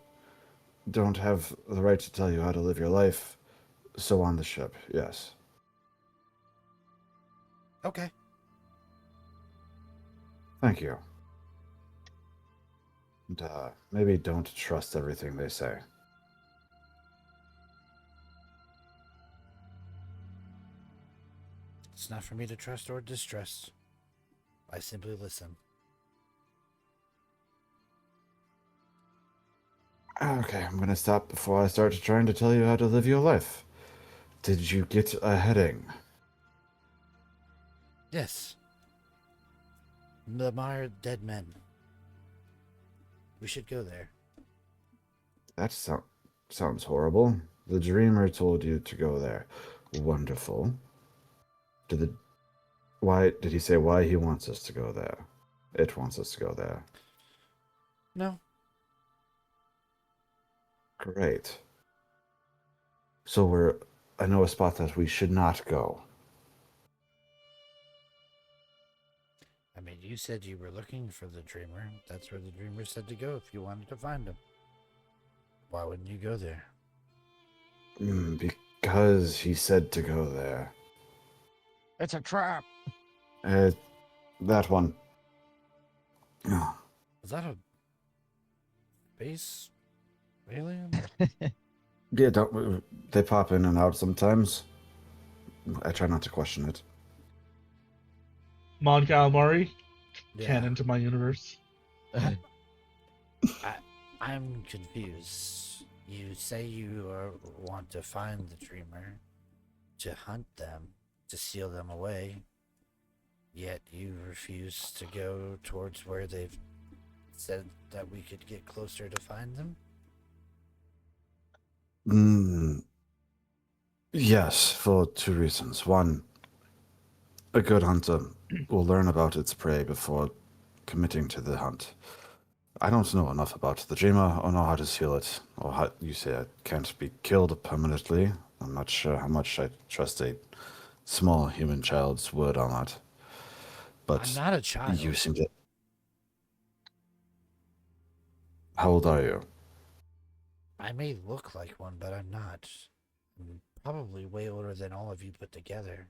don't have the right to tell you how to live your life. So on the ship, yes. Okay. Thank you. And, maybe don't trust everything they say. It's not for me to trust or distrust. I simply listen. Okay, I'm gonna stop before I start trying to tell you how to live your life. Did you get a heading? Yes. The Mire Dead Men. We should go there. That sounds horrible. The dreamer told you to go there. Wonderful. Why did he say why he wants us to go there? It wants us to go there. No. Great. So I know a spot that we should not go. I mean, you said you were looking for the dreamer. That's where the dreamer said to go if you wanted to find him. Why wouldn't you go there? Because he said to go there. It's a trap. That one. Oh, Was that a space alien? yeah, they pop in and out sometimes. I try not to question it. Mon Calamari, Yeah. canon to my universe. I'm confused. You say you want to find the dreamer, to hunt them, to seal them away, yet you refuse to go towards where they've said that we could get closer to find them? Yes, for two reasons. One, a good hunter will learn about its prey before committing to the hunt. I don't know enough about the dreamer or know how to seal it, or how you say it can't be killed permanently. I'm not sure how much I trust a small human child's word on that. But I'm not a child. you seem to... How old are you? I may look like one, but I'm not. I'm probably way older than all of you put together.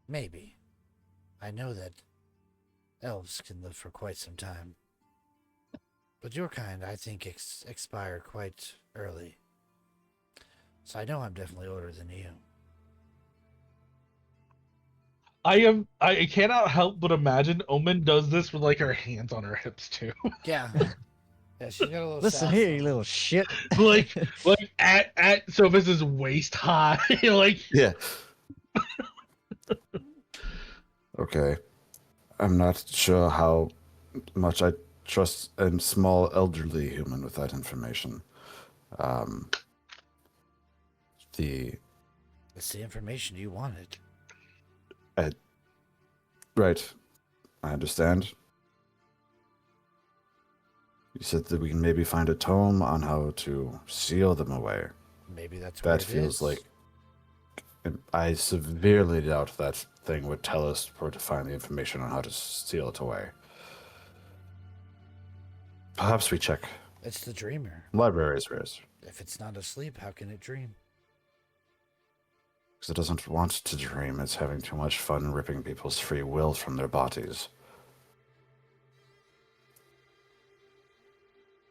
Maybe. I know that elves can live for quite some time. But your kind, I think, expire quite early. So I know I'm definitely older than you. I cannot help but imagine Omen does this with like her hands on her hips too. Yeah. Yeah, she's got a little Listen sass here, on you her. little shit. like at Sophus's waist high. Like Yeah. Okay. I'm not sure how much I trust a small elderly human with that information. It's the information you wanted. Right. I understand. You said that we can maybe find a tome on how to seal them away. Maybe that's where That it feels is. like... I severely doubt that thing would tell us where to find the information on how to seal it away. Perhaps we check It's the dreamer. libraries first. If it's not asleep, how can it dream? Because it doesn't want to dream. It's having too much fun ripping people's free will from their bodies.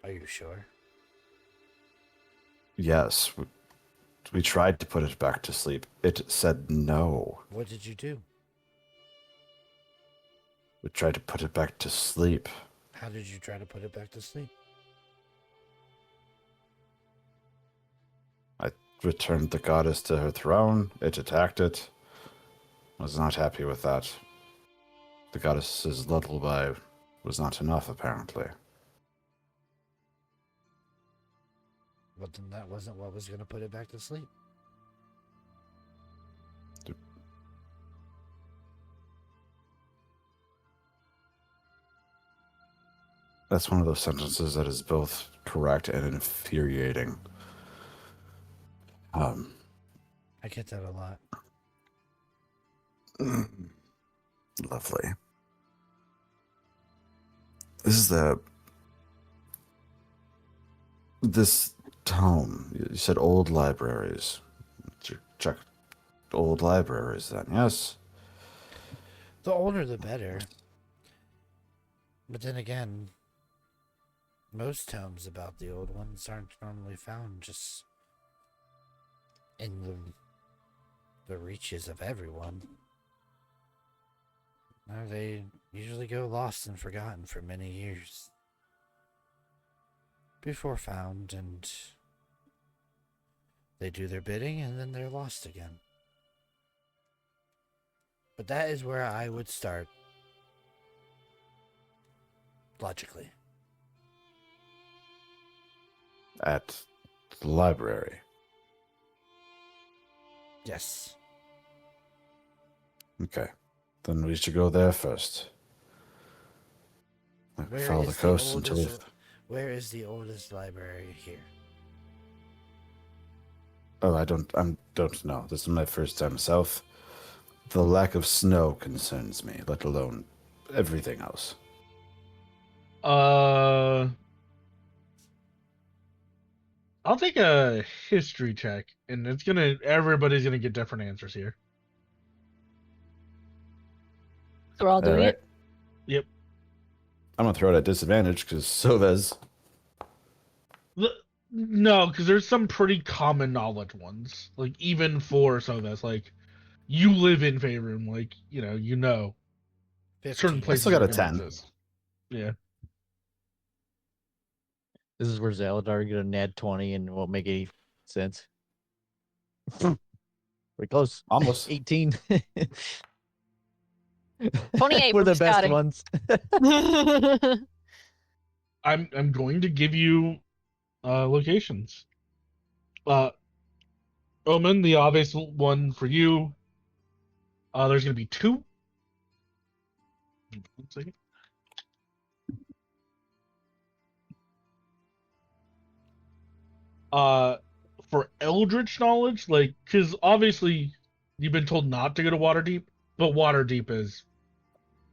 Are you sure? Yes. We tried to put it back to sleep. It said no. What did you do? We tried to put it back to sleep. How did you try to put it back to sleep? I returned the goddess to her throne. It attacked it. Was not happy with that. The goddess's lullaby was not enough, apparently. But then that wasn't what was going to put it back to sleep. That's one of those sentences that is both correct and infuriating. I get that a lot. Lovely. This is this tome. You said old libraries. Check old libraries then, yes? The older the better. But then again, most tomes about the old ones aren't normally found just in the reaches of everyone. No, they usually go lost and forgotten for many years before found, and they do their bidding and then they're lost again. But that is where I would start, logically. At the library. Yes. Okay. Then we should go there first. Follow the coast until we... Where is the oldest library here? Oh, I don't know. This is my first time south. The lack of snow concerns me, let alone everything else. I'll take a history check, and everybody's gonna get different answers here. So we're all doing it? Yep. I'm gonna throw it at disadvantage because Sovez. No, because there's some pretty common knowledge ones. Like, even for Sovez, like, you live in Faerun, like, you know 15. certain places I still got a are gonna 10. exist. Yeah. This is where Zaladar get a nat 20 and won't make any sense. Pretty close. Almost. 18. 28 We're from the best scouting. ones. I'm going to give you locations. Omen, the obvious one for you. There's gonna be 2. 1 second. For Eldritch knowledge, like, because obviously you've been told not to go to Waterdeep, but Waterdeep is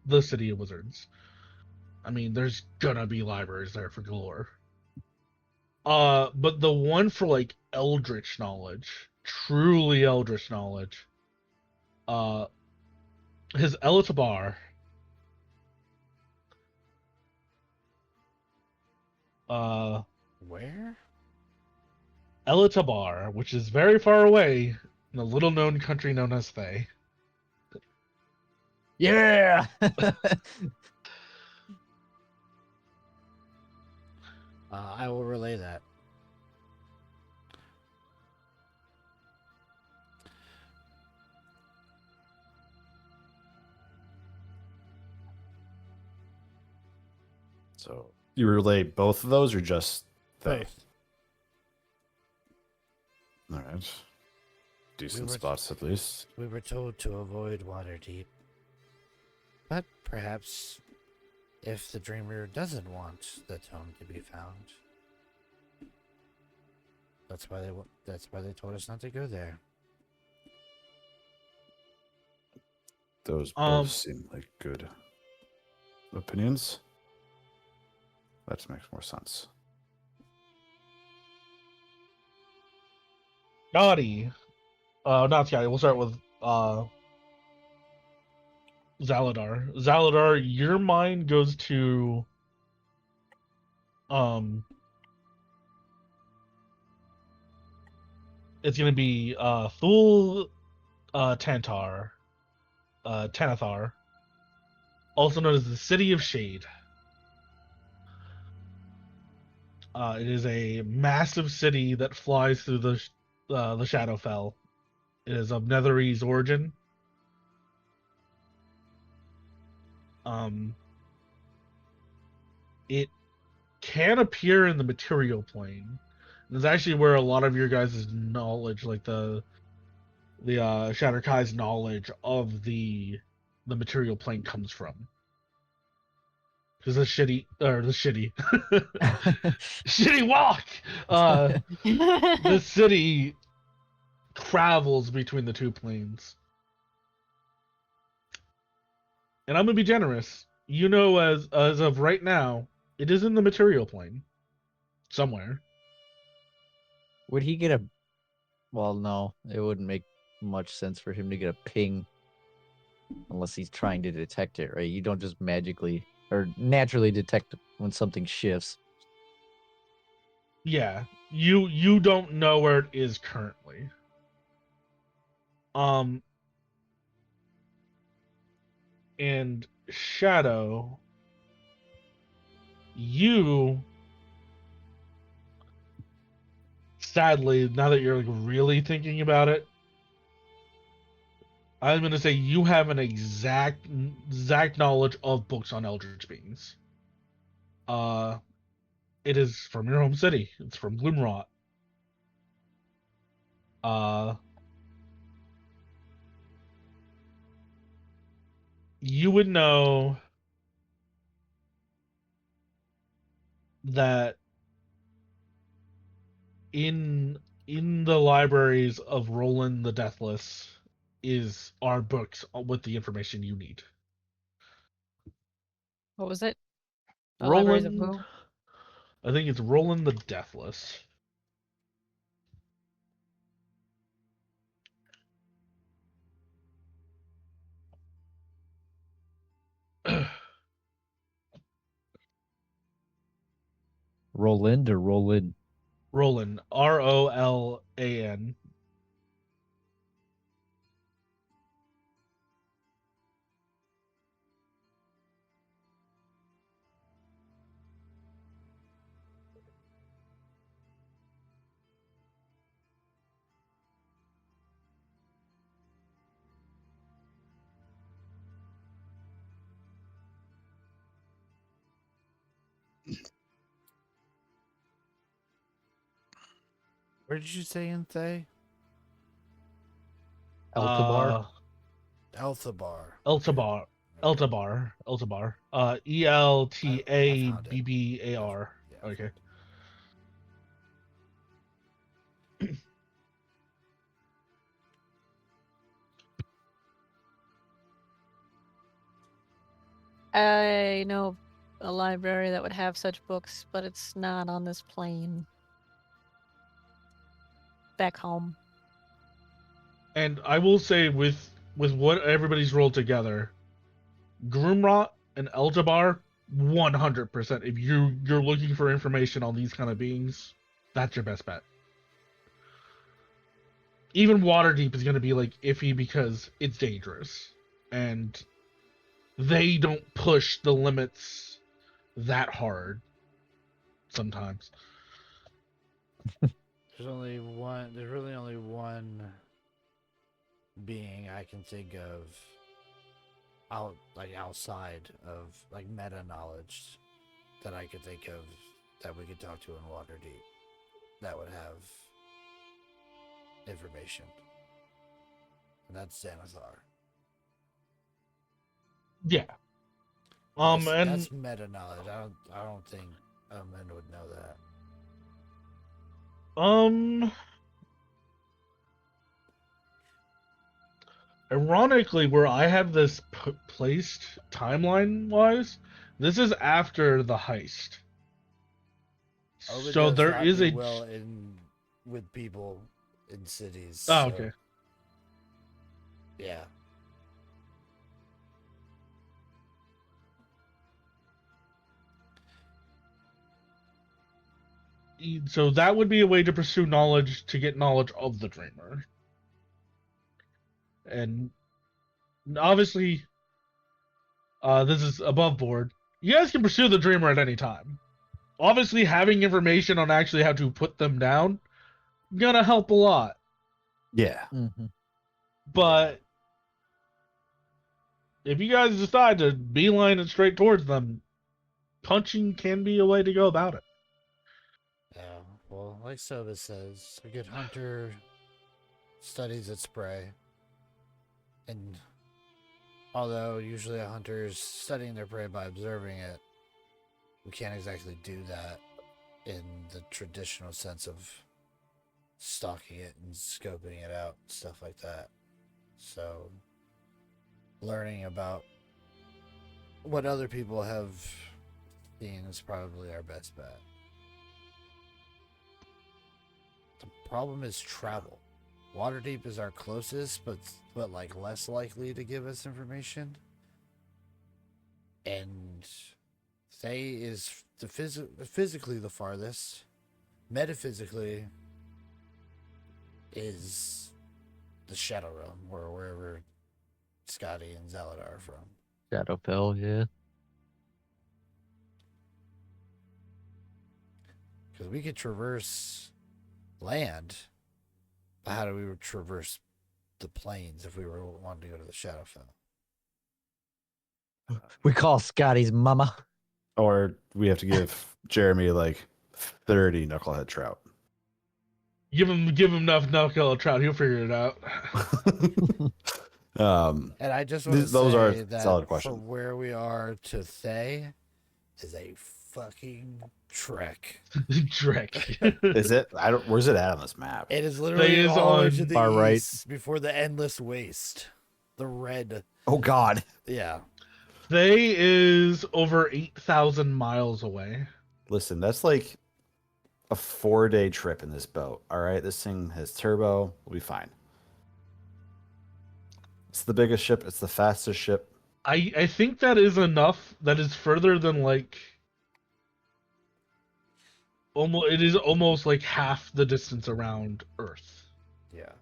the city of wizards. I mean, there's gonna be libraries there for galore. But the one for like Eldritch knowledge, truly Eldritch knowledge, his Elitabar. Where? Elitabar, which is very far away in a little known country known as Thay. Yeah. I will relay that. So you relay both of those or just they? Both. All right. Decent We were- spots at least. We were told to avoid Waterdeep. But perhaps if the dreamer doesn't want the tome to be found, that's why they told us not to go there. Those both seem like good opinions. That makes more sense. Scotty. Not Scotty. We'll start with Zaladar. Zaladar, your mind goes to it's gonna be Thul Tantar. Tanathar. Also known as the City of Shade. It is a massive city that flies through the Shadowfell. It is of Netherese origin. It can appear in the material plane. It's actually where a lot of your guys' knowledge, like the Shatterkai's knowledge of the material plane comes from. Because the shitty shitty walk. The city travels between the two planes. And I'm gonna be generous. You know, as of right now, it is in the material plane, somewhere. Would he get a? Well, no, it wouldn't make much sense for him to get a ping unless he's trying to detect it, right? You don't just magically or naturally detect when something shifts. Yeah, you don't know where it is currently. Um, and Shadow, you sadly, now that you're like really thinking about it, I'm gonna say you have an exact knowledge of books on Eldritch beings. Uh, it is from your home city. It's from Gloomrot. Uh, you would know that in the libraries of Roland the Deathless are books with the information you need. What was it? The libraries of Roland, who? I think it's Roland the Deathless. Roland or Roland? Roland, Rolan. Where did you say Inthe? Eltabar? Elthabar. Eltabar. Okay. Eltabar. I found it. Eltabbar. Yeah. I Okay. found I know a library that would have such books, but it's not on this plane. Back home. And I will say with what everybody's rolled together, Groomrot and Eltabar, 100%. If you're looking for information on these kind of beings, that's your best bet. Even Waterdeep is going to be like iffy because it's dangerous, and they don't push the limits that hard sometimes. There's really only one being I can think of outside of like meta knowledge that I could think of that we could talk to in Waterdeep that would have information. And that's Xanathar. Yeah. That's And meta knowledge. I don't think men would know that. um ironically, where I have this placed timeline wise, this is after the heist. Ovid So does there not is do a. well in with people in cities. Oh, So, okay. yeah. So that would be a way to pursue knowledge to get knowledge of the dreamer. And obviously, this is above board. You guys can pursue the dreamer at any time. Obviously, having information on actually how to put them down gonna help a lot. Yeah. Mm-hmm. But if you guys decide to beeline it straight towards them, punching can be a way to go about it. Yeah. Well, like Soba says, a good hunter studies its prey. And although usually a hunter is studying their prey by observing it, we can't exactly do that in the traditional sense of stalking it and scoping it out, stuff like that. So, learning about what other people have seen is probably our best bet. The problem is travel. Waterdeep is our closest, but like less likely to give us information. And Thay is physically the farthest. Metaphysically is the Shadow Realm, or wherever Scotty and Zaladar are from. Shadowfell, yeah. Because we could traverse land, but how do we traverse the plains if we were wanting to go to the Shadowfell? We call Scotty's mama. Or we have to give Jeremy like 30 knucklehead trout. Give him enough knuckle trout. He'll figure it out. And I just want to those say are that solid for questions. where we are to Thay is a fucking trek. Trek. Is it? Where's it at on this map? It is literally is all the way on to the far right. east before the endless waste. The red. Oh God. Yeah. They is over 8,000 miles away. Listen, that's like a 4-day trip in this boat. All right, this thing has turbo. We'll be fine. It's the biggest ship. It's the fastest ship. I think that is enough. That is further than like almost. It is almost like half the distance around Earth. Yeah.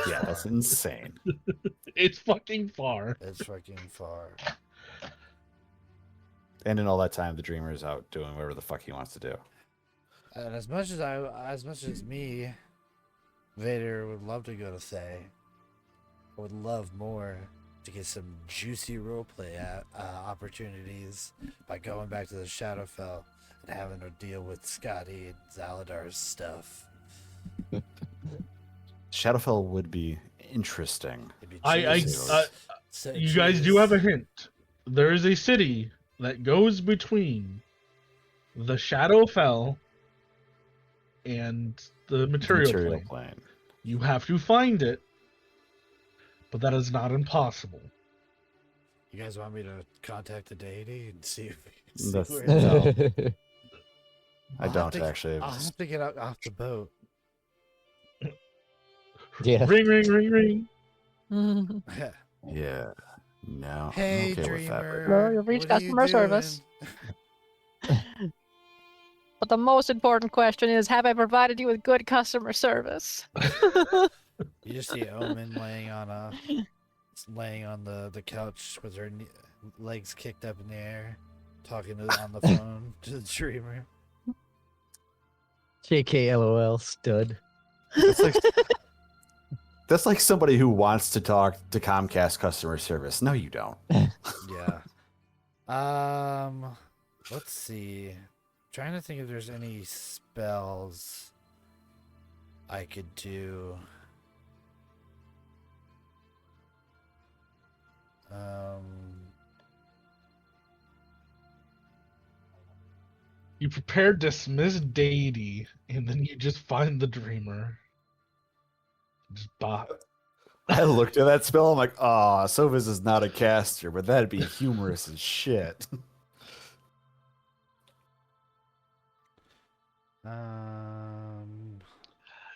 Yeah, that's insane. It's fucking far. It's fucking far. And in all that time, the Dreamer is out doing whatever the fuck he wants to do. And as much as me, Vader would love to go to Thay. I would love more to get some juicy roleplay opportunities by going back to the Shadowfell and having to deal with Scotty and Zaladar's stuff. Shadowfell would be interesting. It'd be I juicy. you guys do have a hint. There is a city that goes between the Shadowfell and the material plane. plane. You have to find it, but that is not impossible. You guys want me to contact the deity and see if we can see That's- where no. I I'll have don't to- actually. I'll have to get out off the boat. Yeah. Ring, ring, ring, ring. Yeah. No. Hey, I'm okay with that. dreamer. Well, you've reached what are you customer service. doing? But the most important question is, have I provided you with good customer service? You just see Omen laying on the couch with her legs kicked up in the air, talking on the phone to the dreamer. JK LOL stud. That's like somebody who wants to talk to Comcast customer service. No, you don't. Yeah. Let's see. Trying to think if there's any spells I could do. You prepare dismiss deity, and then you just find the dreamer. Just bot. I looked at that spell. I'm like, oh, Sovis is not a caster, but that'd be humorous as shit.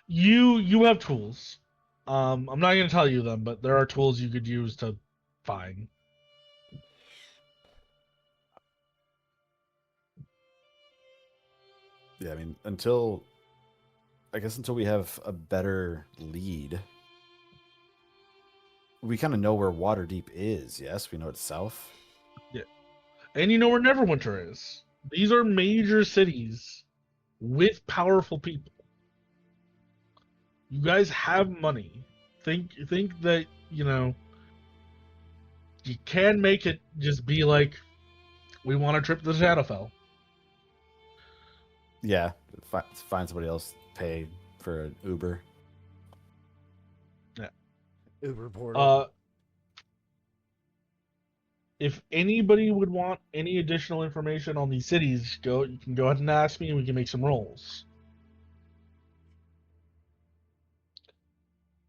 You have tools. I'm not gonna tell you them, but there are tools you could use to find. Yeah, I mean, until we have a better lead, we kind of know where Waterdeep is. Yes, we know it's south. Yeah, and you know where Neverwinter is. These are major cities with powerful people. You guys have money. Think that you can make it. Just be like, we want a trip to the Shadowfell. Yeah, find somebody else, pay for an Uber. Uber portal. If anybody would want any additional information on these cities, you can go ahead and ask me, and we can make some rolls.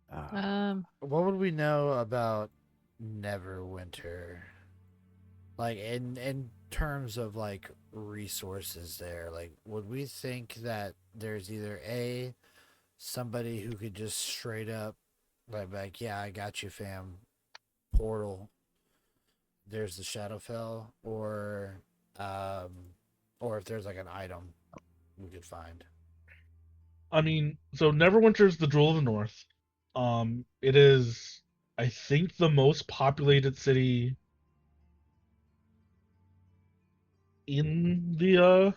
What would we know about Neverwinter? Like in terms of like resources there, like would we think that there's either A, somebody who could just straight up like yeah, I got you fam, portal, there's the Shadowfell, um or if there's like an item we could find. I mean, so Neverwinter's the Jewel of the North. It is, I think, the most populated city in the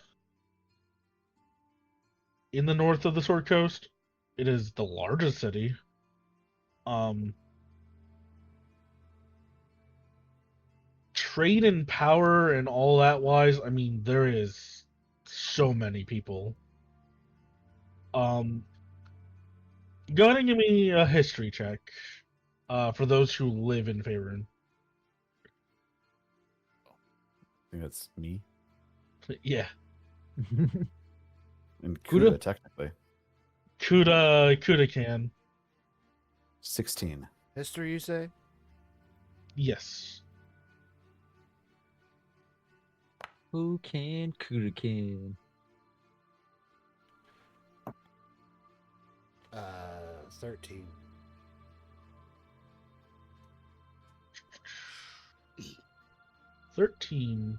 north of the Sword Coast. It is the largest city. Um, Trade and power and all that wise, I mean, there is so many people. Um, Go ahead and give me a history check. For those who live in Faerun. I think that's me Yeah, and Kuda? Kuda technically. Kuda can. 16. History, you say? Yes. Who can? Kuda can. 13. 13.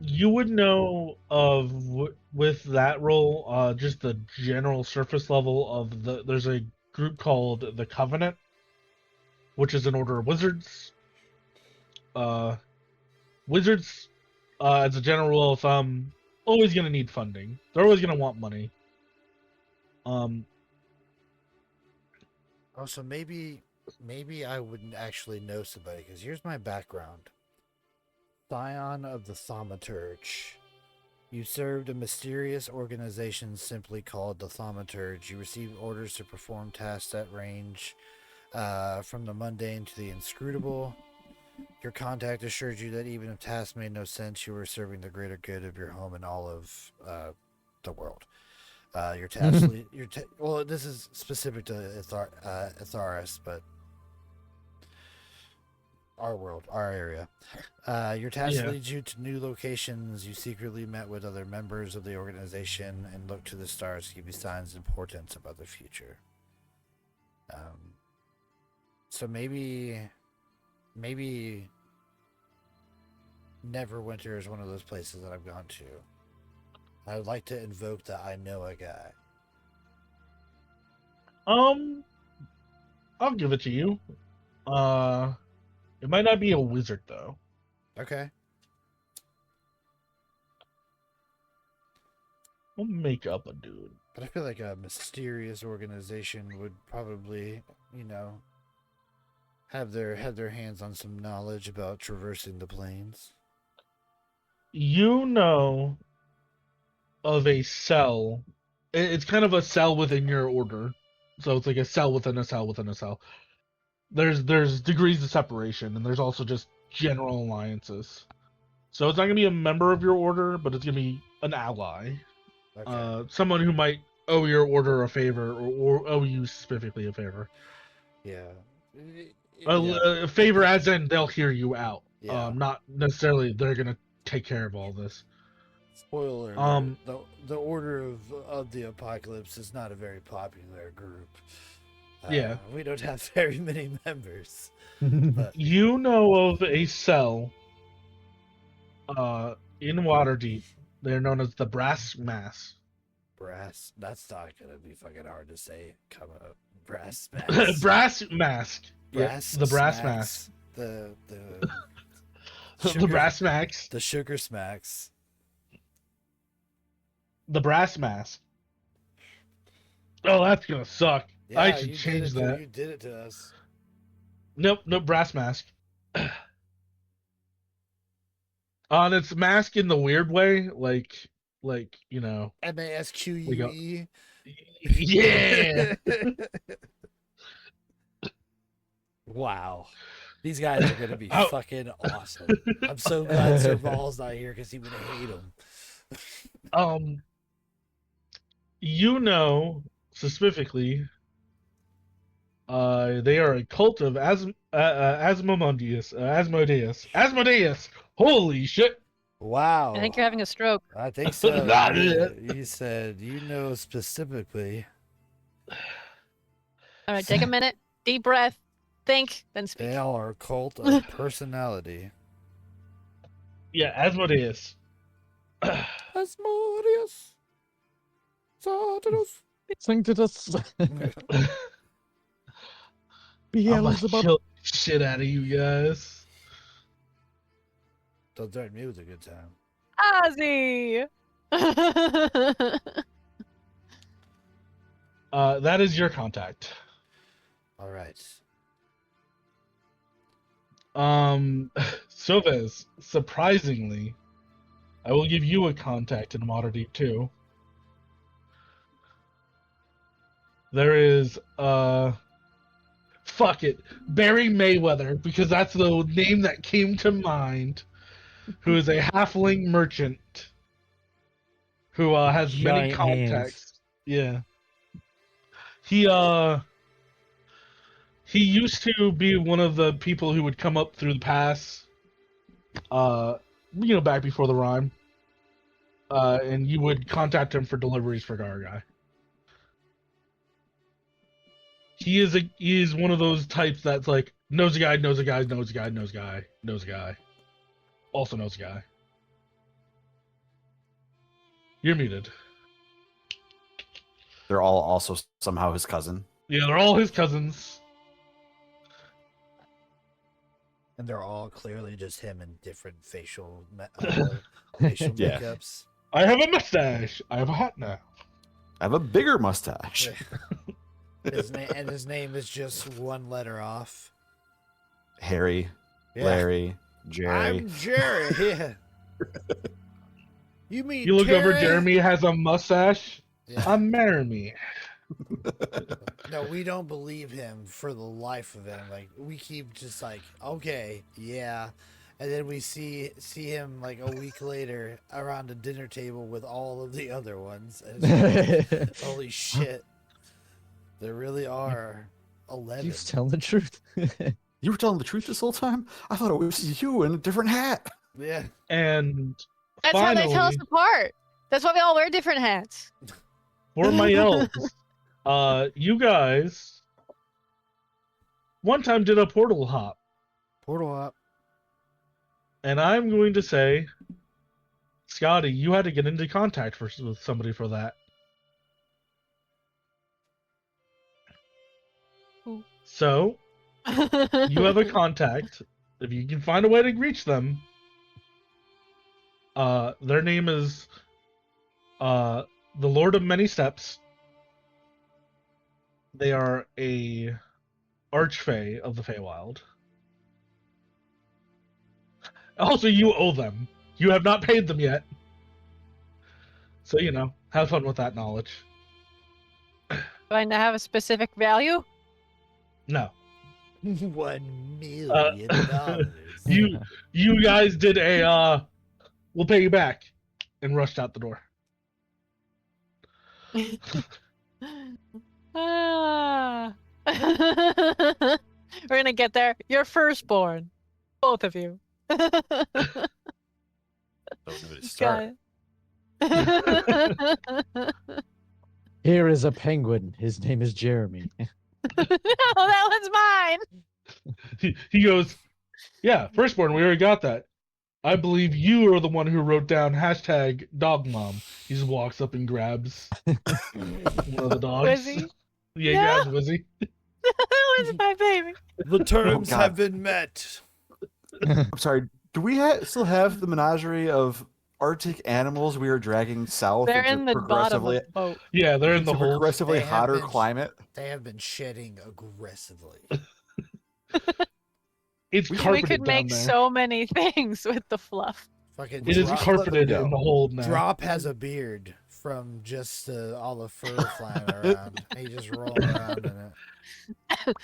You would know of with that role, just the general surface level of there's a group called the Covenant, which is an order of wizards. Uh, Wizards, as a general rule of thumb, always gonna need funding. They're always gonna want money. Um, Oh, so maybe I wouldn't actually know somebody because here's my background. Scion of the Thaumaturge. You served a mysterious organization simply called the Thaumaturge. You received orders to perform tasks at range, from the mundane to the inscrutable. Your contact assured you that even if tasks made no sense, you were serving the greater good of your home and all of the world. Your task, well, this is specific to Itharis, but our world, our area. Your task yeah. leads you to new locations. You secretly met with other members of the organization and look to the stars to give you signs and portents about the future. So maybe Neverwinter is one of those places that I've gone to. I would like to invoke that I know a guy. I'll give it to you. It might not be a wizard though. Okay. We'll make up a dude. But I feel like a mysterious organization would probably, have their hands on some knowledge about traversing the plains. You know of a cell. It's kind of a cell within your order, so it's like a cell within a cell within a cell. There's degrees of separation, and there's also just general alliances. So it's not gonna be a member of your order, but it's gonna be an ally. Okay. Someone who might owe your order a favor, or owe you specifically a favor. Yeah. A favor as in they'll hear you out. Yeah. Not necessarily they're gonna take care of all this. Spoiler alert, the Order of the Apocalypse is not a very popular group. Yeah. We don't have very many members. But You know of a cell in Waterdeep. They're known as the Brass Mass. brass, that's not gonna be fucking hard to say. Come up. Brass mask. Brass Mask. Brass The Brass smacks. Mask. The The Brass Max. The sugar smacks. The Brass Mask. Oh, that's gonna suck. Yeah, I should you change did it that. You did it to us. Nope, Brass Mask. On its mask in the weird way, like MASQUE. Yeah. Wow. These guys are gonna be fucking awesome. I'm so glad Sir Ball's not here because he would hate him. Specifically, They are a cult of Asmodeus. Holy shit! Wow. I think you're having a stroke. I think so. Not You, it. you said you know specifically. All right, take a minute, deep breath, think, then speak. They are a cult of personality. Yeah, Asmodeus. Asmodeus. Saturus. Sing to us. I'm gonna Beelzebub. kill the shit out of you guys. Don't threaten me with a good time. Ozzy! That is your contact. All right. Sylvez, surprisingly, I will give you a contact in Waterdeep too. There is fuck it, Barry Mayweather, because that's the name that came to mind, who is a halfling merchant who has many Giant contacts. Yeah. He used to be one of the people who would come up through the pass, back before the rhyme. And you would contact him for deliveries for Garguy. He is one of those types that's like knows a guy, knows a guy, knows a guy, knows a guy, knows a guy, also knows a guy. You're muted. They're all also somehow his cousin. Yeah, they're all his cousins. And they're all clearly just him in different facial facial Yeah. makeups. I have a mustache. I have a hat now. I have a bigger mustache. His name is just one letter off. Harry, Yeah. Larry, Jerry. I'm Jerry. Yeah. You mean You look over, Terry? Jeremy has a mustache. Yeah. I'm Maremy. No, we don't believe him for the life of him. Like we keep just like, okay, yeah, and then we see him like a week later around a dinner table with all of the other ones. And it's like, holy shit, there really are 11. You telling the truth. You were telling the truth this whole time? I thought it was you in a different hat. Yeah. And That's finally, how they tell us apart. That's why we all wear different hats. for my elves, you guys one time did a portal hop. Portal hop. And I'm going to say, Scotty, you had to get into contact with somebody for that. Who? So, you have a contact. If you can find a way to reach them, their name is the Lord of Many Steps. They are a archfey of the Feywild. Also, you owe them. You have not paid them yet. So, have fun with that knowledge. Do I have a specific value? No. $1 million. You guys did a, we'll pay you back, and rushed out the door. We're gonna get there. You're firstborn. Both of you. Don't know where to start. Here is a penguin. His name is Jeremy. No, that one's mine. He goes, yeah, firstborn, we already got that. I believe you are the one who wrote down #dogmom. He just walks up and grabs one of the dogs. Wizzy? Yeah, he No. grabs Wizzy. That was my baby. The terms God. have been met. I'm sorry. Do we still have the menagerie of Arctic animals we are dragging south They're into in the bottom progressively, of the boat. Yeah, they're in into the hold. progressively They have hotter been- climate? They have been shedding aggressively. It's We carpeted could down make there. so many things with the fluff. Fucking It is Drop, carpeted go. in the hold now. Drop has a beard from just all the fur flying around. He just rolling around in it.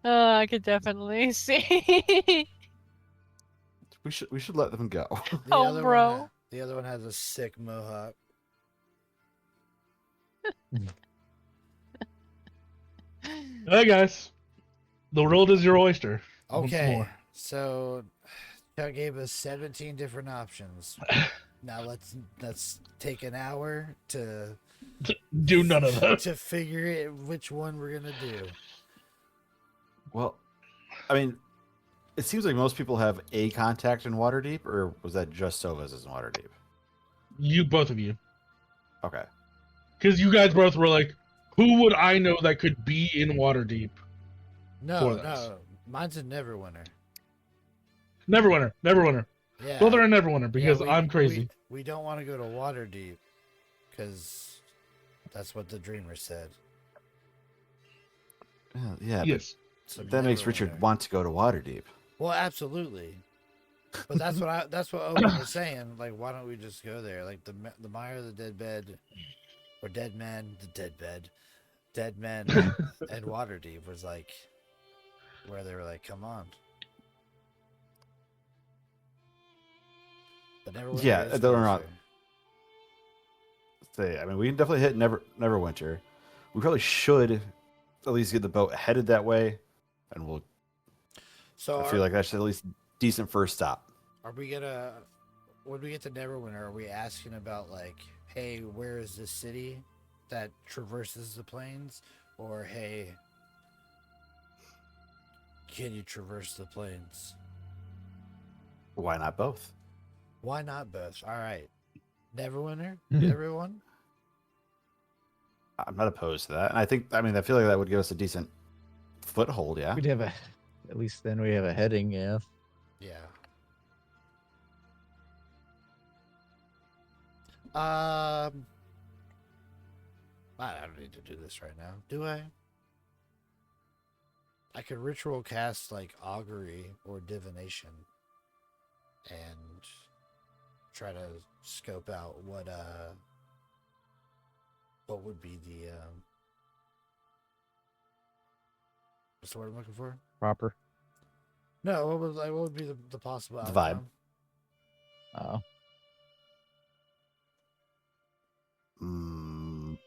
Oh, I could definitely see. We should let them go. The Oh, other bro. One, the other one has a sick mohawk. Hey guys, the world is your oyster. Once Okay, more. so Chuck gave us 17 different options. Now let's take an hour to Do none of them. to figure it which one we're gonna do. Well, I mean, it seems like most people have a contact in Waterdeep, or was that just Sova's in Waterdeep? You, both of you. Okay. Because you guys both were like, who would I know that could be in Waterdeep? No, this. no, mine's a Neverwinter. Neverwinter. Neverwinter. Yeah, Both are a Neverwinter because yeah, I'm crazy. We don't want to go to Waterdeep because that's what the dreamer said. Yeah, Yes. So but that makes Richard Neverwinter. want to go to Waterdeep. Well, absolutely. But that's what Owen was saying. Like, why don't we just go there? Like the Mire of the Dead Bed, or Dead Man, the Dead Bed, Dead Men, and Waterdeep was like where they were like, come on. But Neverwinter Yeah, is they're not. closer. Say, I mean, we can definitely hit Neverwinter. We probably should at least get the boat headed that way, and we'll. So I feel like that's at least decent first stop. are we gonna, when we get to Neverwinter, are we asking about like, hey, where is this city that traverses the plains, or hey, can you traverse the plains? Why not both? Why not both? All right, Neverwinter, Mhm. everyone. I'm not opposed to that, and I feel like that would give us a decent foothold. Yeah. We'd have at least then we have a heading, yeah. Yeah. I don't need to do this right now, do I? I could ritual cast like augury or divination and try to scope out what would be the what's the word I'm looking for? Proper. No, what would be the possible The vibe. outcome? Oh.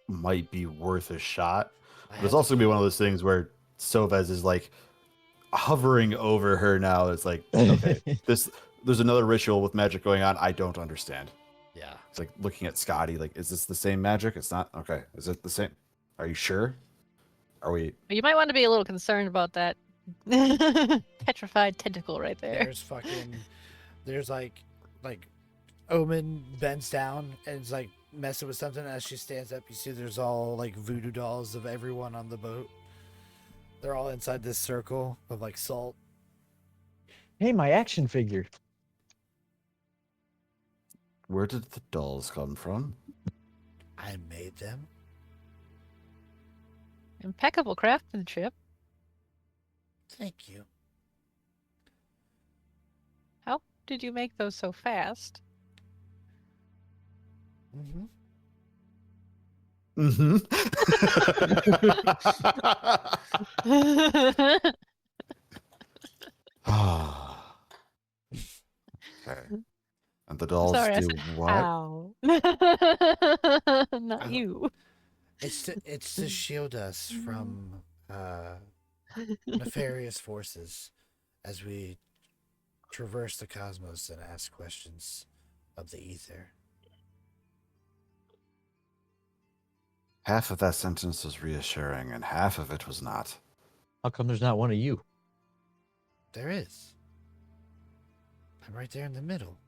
Might be worth a shot. I But have it's to also gonna be keep- one of those things where Sovez is like hovering over her now. It's like, okay, there's another ritual with magic going on. I don't understand. Yeah. It's like looking at Scotty, like, is this the same magic? It's not. Okay, is it the same? Are you sure? Are we? You might want to be a little concerned about that petrified tentacle right there. There's like Omen bends down and is like messing with something. As she stands up, you see there's all like voodoo dolls of everyone on the boat. They're all inside this circle of like salt. Hey, my action figure. Where did the dolls come from? I made them. Impeccable craftsmanship. Thank you. How did you make those so fast? Mm-hmm. And the dolls Sorry, I do said what? how? Not you. It's to shield us from nefarious forces as we traverse the cosmos and ask questions of the ether. Half of that sentence was reassuring, and half of it was not. How come there's not one of you? There is. I'm right there in the middle.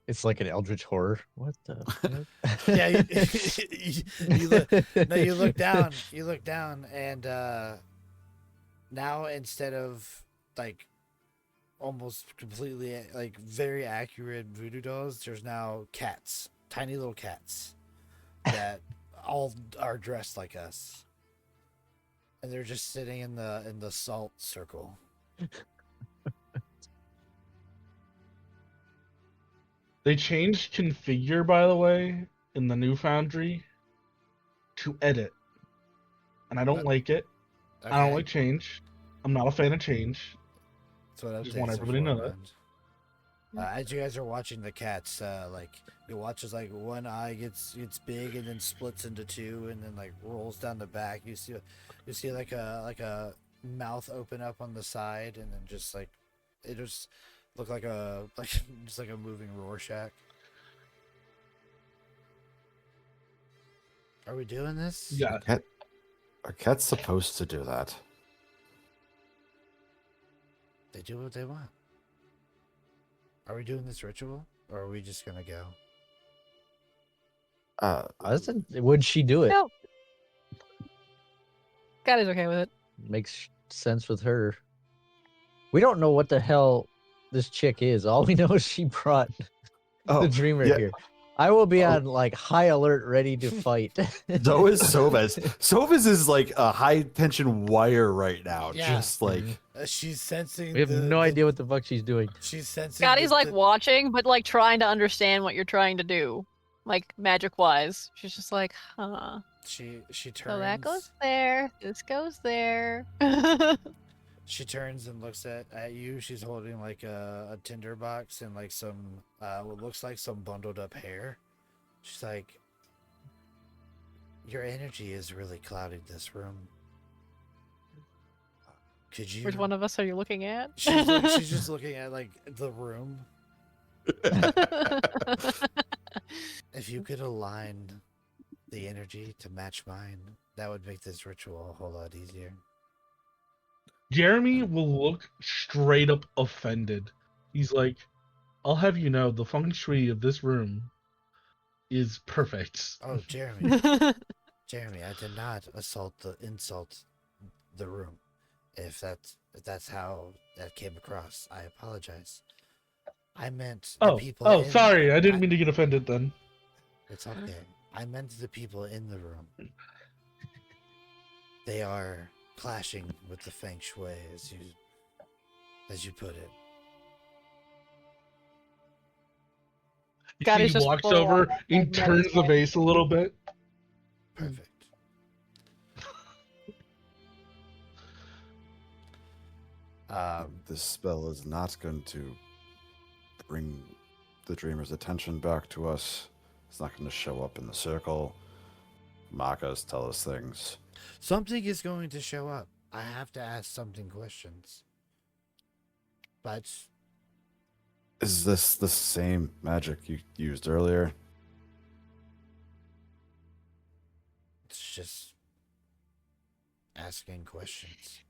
It's like an eldritch horror. What the fuck? Yeah, you look down. You look down, and now instead of like almost completely like very accurate voodoo dolls, there's now cats, tiny little cats that all are dressed like us, and they're just sitting in the salt circle. They changed configure, by the way, in the new Foundry to edit. And I don't like it. I don't Okay. like change. I'm not a fan of change. That's what Just want everybody to know that. As you guys are watching the cats, like you watch as like one eye gets big and then splits into two and then like rolls down the back. You see like a mouth open up on the side and then just like it just look like a just like a moving Rorschach. Are we doing this? Yeah. Are cats supposed to do that? They do what they want. Are we doing this ritual or are we just gonna go? Would she do it? No. Scotty's okay with it. Makes sense with her. We don't know what the hell this chick is. All we know is she brought the dreamer yeah. here. I will be on like high alert, ready to fight. So is Soves. Soves is like a high tension wire right now. Yeah. Just like She's sensing. We have no idea what the fuck she's doing. She's sensing. Scotty's like watching, but like trying to understand what you're trying to do, like magic wise. She's just like, huh. She turns. So that goes there. This goes there. She turns and looks at you. She's holding like a tinder box and like some what looks like some bundled up hair. She's like, your energy has really clouded this room. Could you? Which one of us are you looking at? She's just looking at like the room. If you could align the energy to match mine, that would make this ritual a whole lot easier. Jeremy will look straight up offended. He's like, I'll have you know, the feng shui of this room is perfect. Oh, Jeremy. Jeremy, I did not insult the room. If that's how that came across, I apologize. I meant the people. Sorry, I didn't mean to get offended then. It's okay. I meant the people in the room. They are clashing with the feng shui, as you put it. Scotty's He just walks full over on and turns the vase a little bit. Perfect. this spell is not going to bring the dreamer's attention back to us. It's not going to show up in the circle. Mock us, tell us things. Something is going to show up. I have to ask something questions. But Is this the same magic you used earlier? it's just asking questions.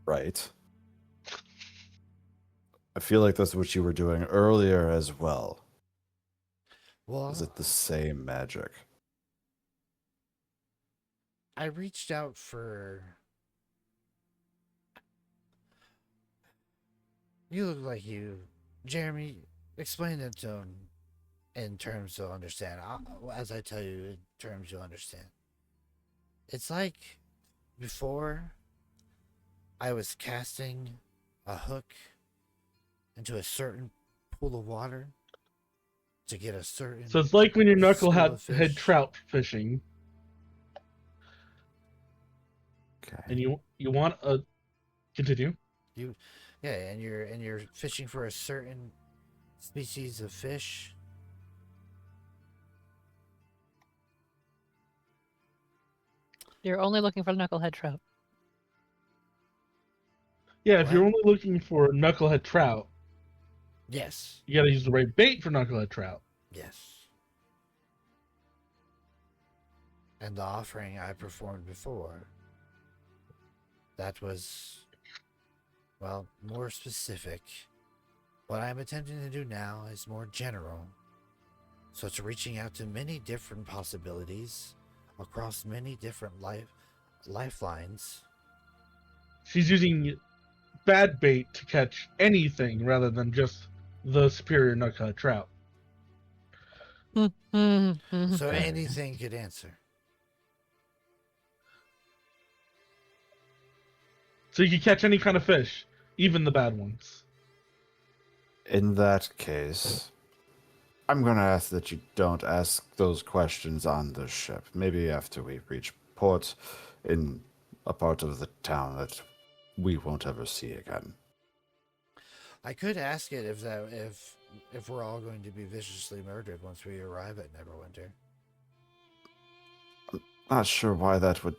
Right. I feel like that's what you were doing earlier as well. Well, Is it the same magic? I reached out for. You look like you, Jeremy. Explain it to him in terms you'll understand. As I tell you, in terms you'll understand. It's like before I was casting a hook into a certain pool of water to get a certain. So it's like when you're School of knucklehead fish. trout fishing, Okay. and you want a continue. Yeah, and you're fishing for a certain species of fish. You're only looking for knucklehead trout. Yeah, if you're What? only looking for knucklehead trout, Yes. you gotta use the right bait for knucklehead trout. Yes. And the offering I performed before, that was, well, more specific. What I'm attempting to do now is more general. So it's reaching out to many different possibilities across many different lifelines. She's using bad bait to catch anything rather than just the superior knucklehead trout. So anything could answer. So you can catch any kind of fish, even the bad ones. In that case, I'm going to ask that you don't ask those questions on the ship. Maybe after we reach port in a part of the town that we won't ever see again. I could ask it if we're all going to be viciously murdered once we arrive at Neverwinter. Not sure why that would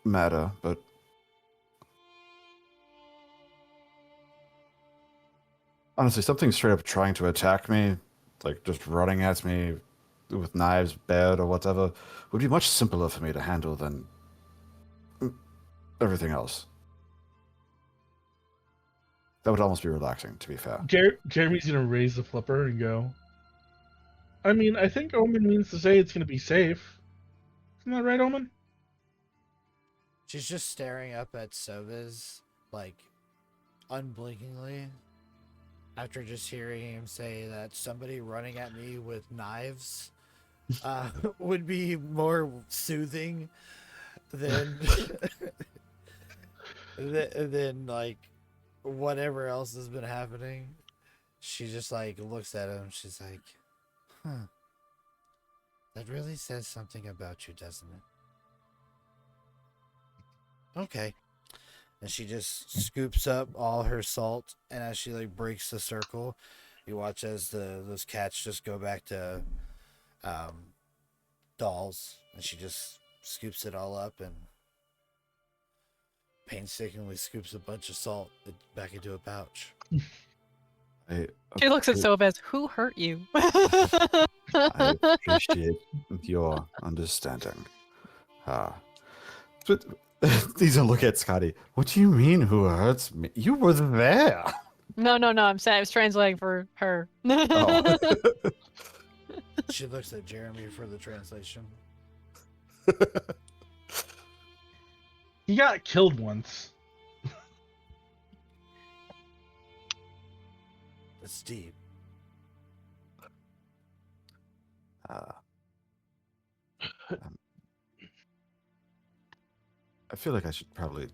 matter, but honestly, something straight up trying to attack me, like just running at me with knives, bared, or whatever, would be much simpler for me to handle than everything else. That would almost be relaxing, to be fair. Jeremy's gonna raise the flipper and go. I mean, I think Omen means to say it's gonna be safe. Isn't that right, Omen? She's just staring up at Soviz, like, unblinkingly, after just hearing him say that somebody running at me with knives would be more soothing than than like whatever else has been happening. She just like looks at him. She's like, "Huh, that really says something about you, doesn't it?" Okay. And she just scoops up all her salt, and as she like breaks the circle, you watch as those cats just go back to dolls, and she just scoops it all up and painstakingly scoops a bunch of salt back into a pouch. She looks at Sobez. Who hurt you? I appreciate your understanding. But these are look at Scotty. What do you mean, who hurts me? You were there. No. I'm saying I was translating for her. Oh. She looks at Jeremy for the translation. He got killed once. It's deep. I feel like I should probably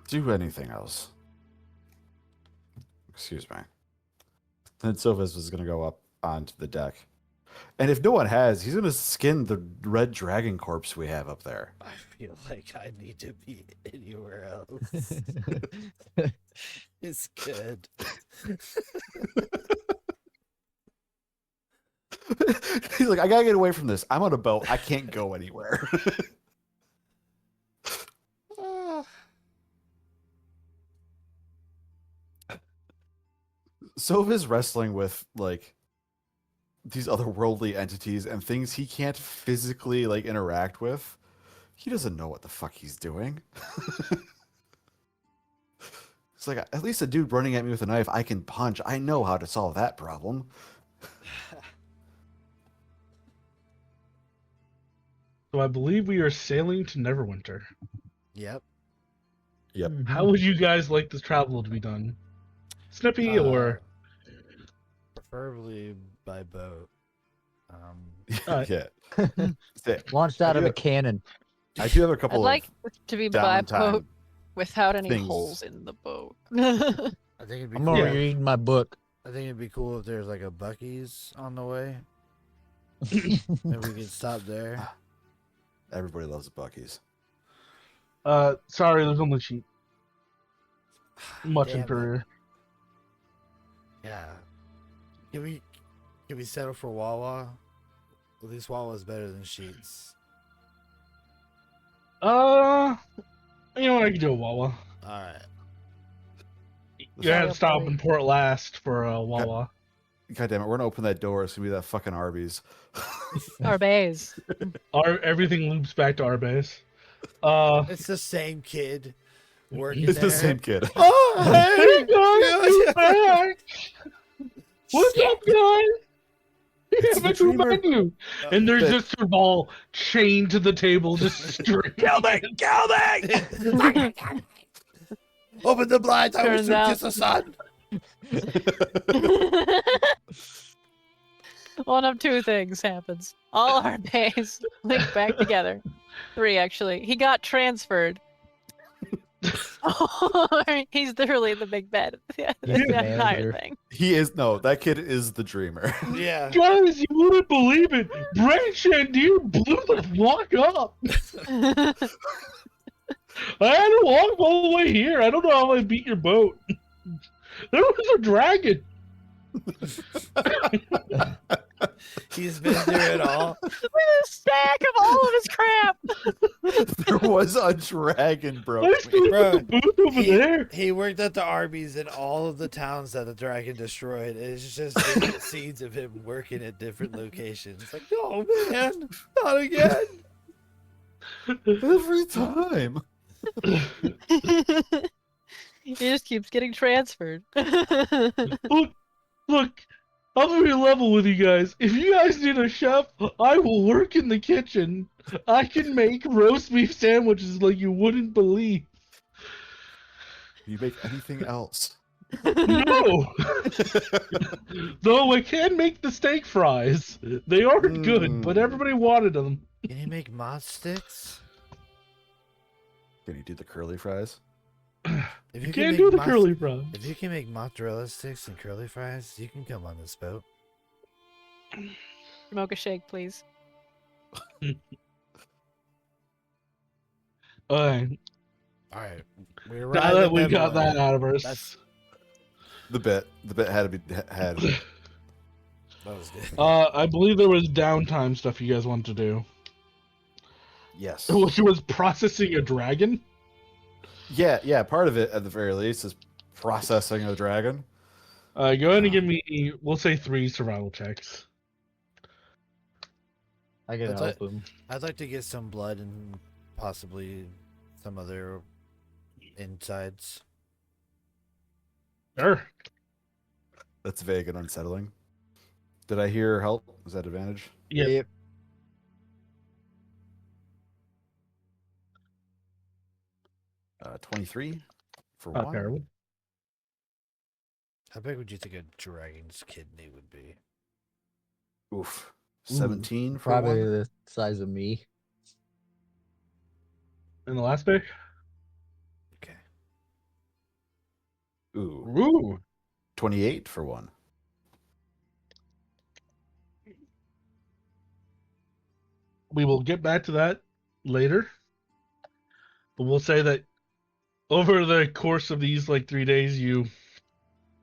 do anything else. Excuse me. Then Silvas was going to go up onto the deck. And if no one has, he's going to skin the red dragon corpse we have up there. I feel like I need to be anywhere else. It's good. He's like, I got to get away from this. I'm on a boat. I can't go anywhere. Sova's wrestling with like these otherworldly entities and things he can't physically like interact with. He doesn't know what the fuck he's doing. It's like, at least a dude running at me with a knife I can punch. I know how to solve that problem. So I believe we are sailing to Neverwinter. Yep. Yep. How would you guys like this travel to be done? Snippy or? Preferably by boat. Yeah. Launched out of a cannon. I do have a I'd couple like of it to be by downtime boat without any things. holes in the boat. I think it'd be I'm cool. over here reading my book. I think it'd be cool if there's like a Buc-ee's on the way. And we could stop there. Everybody loves the Buc-ee's. Sorry, there's only cheap. Much Damn it. inferior. Yeah. Can we settle for Wawa? At least Wawa's better than Sheets. You know what? I can do a Wawa. Alright. You had to stop in Port Last for a Wawa. God damn it, we're gonna open that door. It's gonna be that fucking Arby's. Our bays. Everything loops back to our base. It's the same kid working It's there. the same kid. Oh, hey guys, you back? What's up, guys? Yeah, meant to remind you. And there's just a ball chained to the table, just straight. Kill me! Open the blinds, I wish Turns to out- kiss the sun! One of two things happens. All our bays link back together. 3, actually. He got transferred. He's literally the big bad at the end of He's the the entire manager. thing. He is that kid is the dreamer. Yeah. Guys, you wouldn't believe it. Brent Shandir blew the block up. I had to walk all the way here. I don't know how I beat your boat. There was a dragon. He's been through it all. Look at this stack of all of his crap. There was a dragon, bro. I still Bro, got the booth over there. He worked at the Arby's in all of the towns that the dragon destroyed. It's just different scenes of him working at different locations. It's like, no, man, not again. Every time. He just keeps getting transferred. Look, I'll be level with you guys. If you guys need a chef, I will work in the kitchen. I can make roast beef sandwiches like you wouldn't believe. You make anything else? No! Though I can make the steak fries. They aren't good, but everybody wanted them. Can you make mod sticks? Can you do the curly fries? If You can can't make do the curly fries. If you can make mozzarella sticks and curly fries, you can come on this boat. Mocha shake, please. Alright, All right, we're now that we got that out of us. That's- The bit had to be had. That was good. I believe there was downtime stuff you guys wanted to do. Yes. Which was processing a dragon. Yeah. Part of it, at the very least, is processing a dragon. Go ahead and give me, we'll say 3 survival checks. I can That's help him. I'd like to get some blood and possibly some other insides. Sure. That's vague and unsettling. Did I hear help? Was that advantage? Yep. 23 for Not one. terrible. How big would you think a dragon's kidney would be? Oof. 17 for Probably one. the size of me. And the last pick? Okay. Ooh. Ooh. 28 for one. We will get back to that later. But we'll say that over the course of these 3 days, you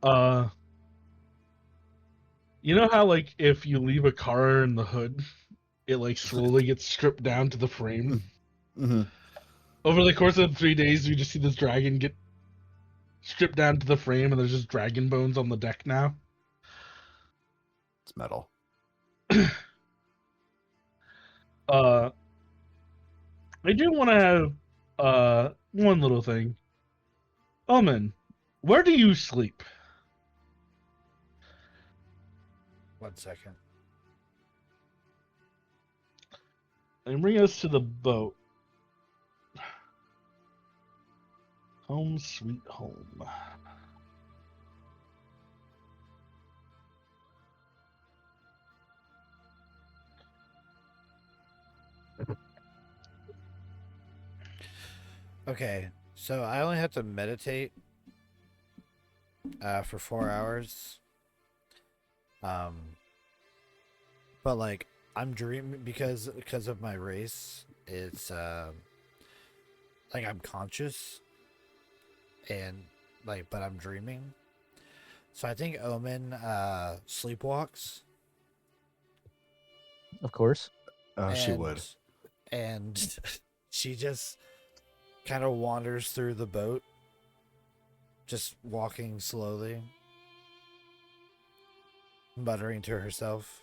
know how if you leave a car in the hood, it slowly gets stripped down to the frame. Mm-hmm. Over the course of 3 days, you just see this dragon get stripped down to the frame, and there's just dragon bones on the deck now. It's metal. I do want to have one little thing. Omen, where do you sleep? 1 second. And bring us to the boat. Home sweet home. Okay, so I only have to meditate for 4 hours. But I'm dreaming because of my race. It's I'm conscious and but I'm dreaming. So I think Omen sleepwalks. Of course. Oh, she would. And she just kind of wanders through the boat, just walking slowly, muttering to herself.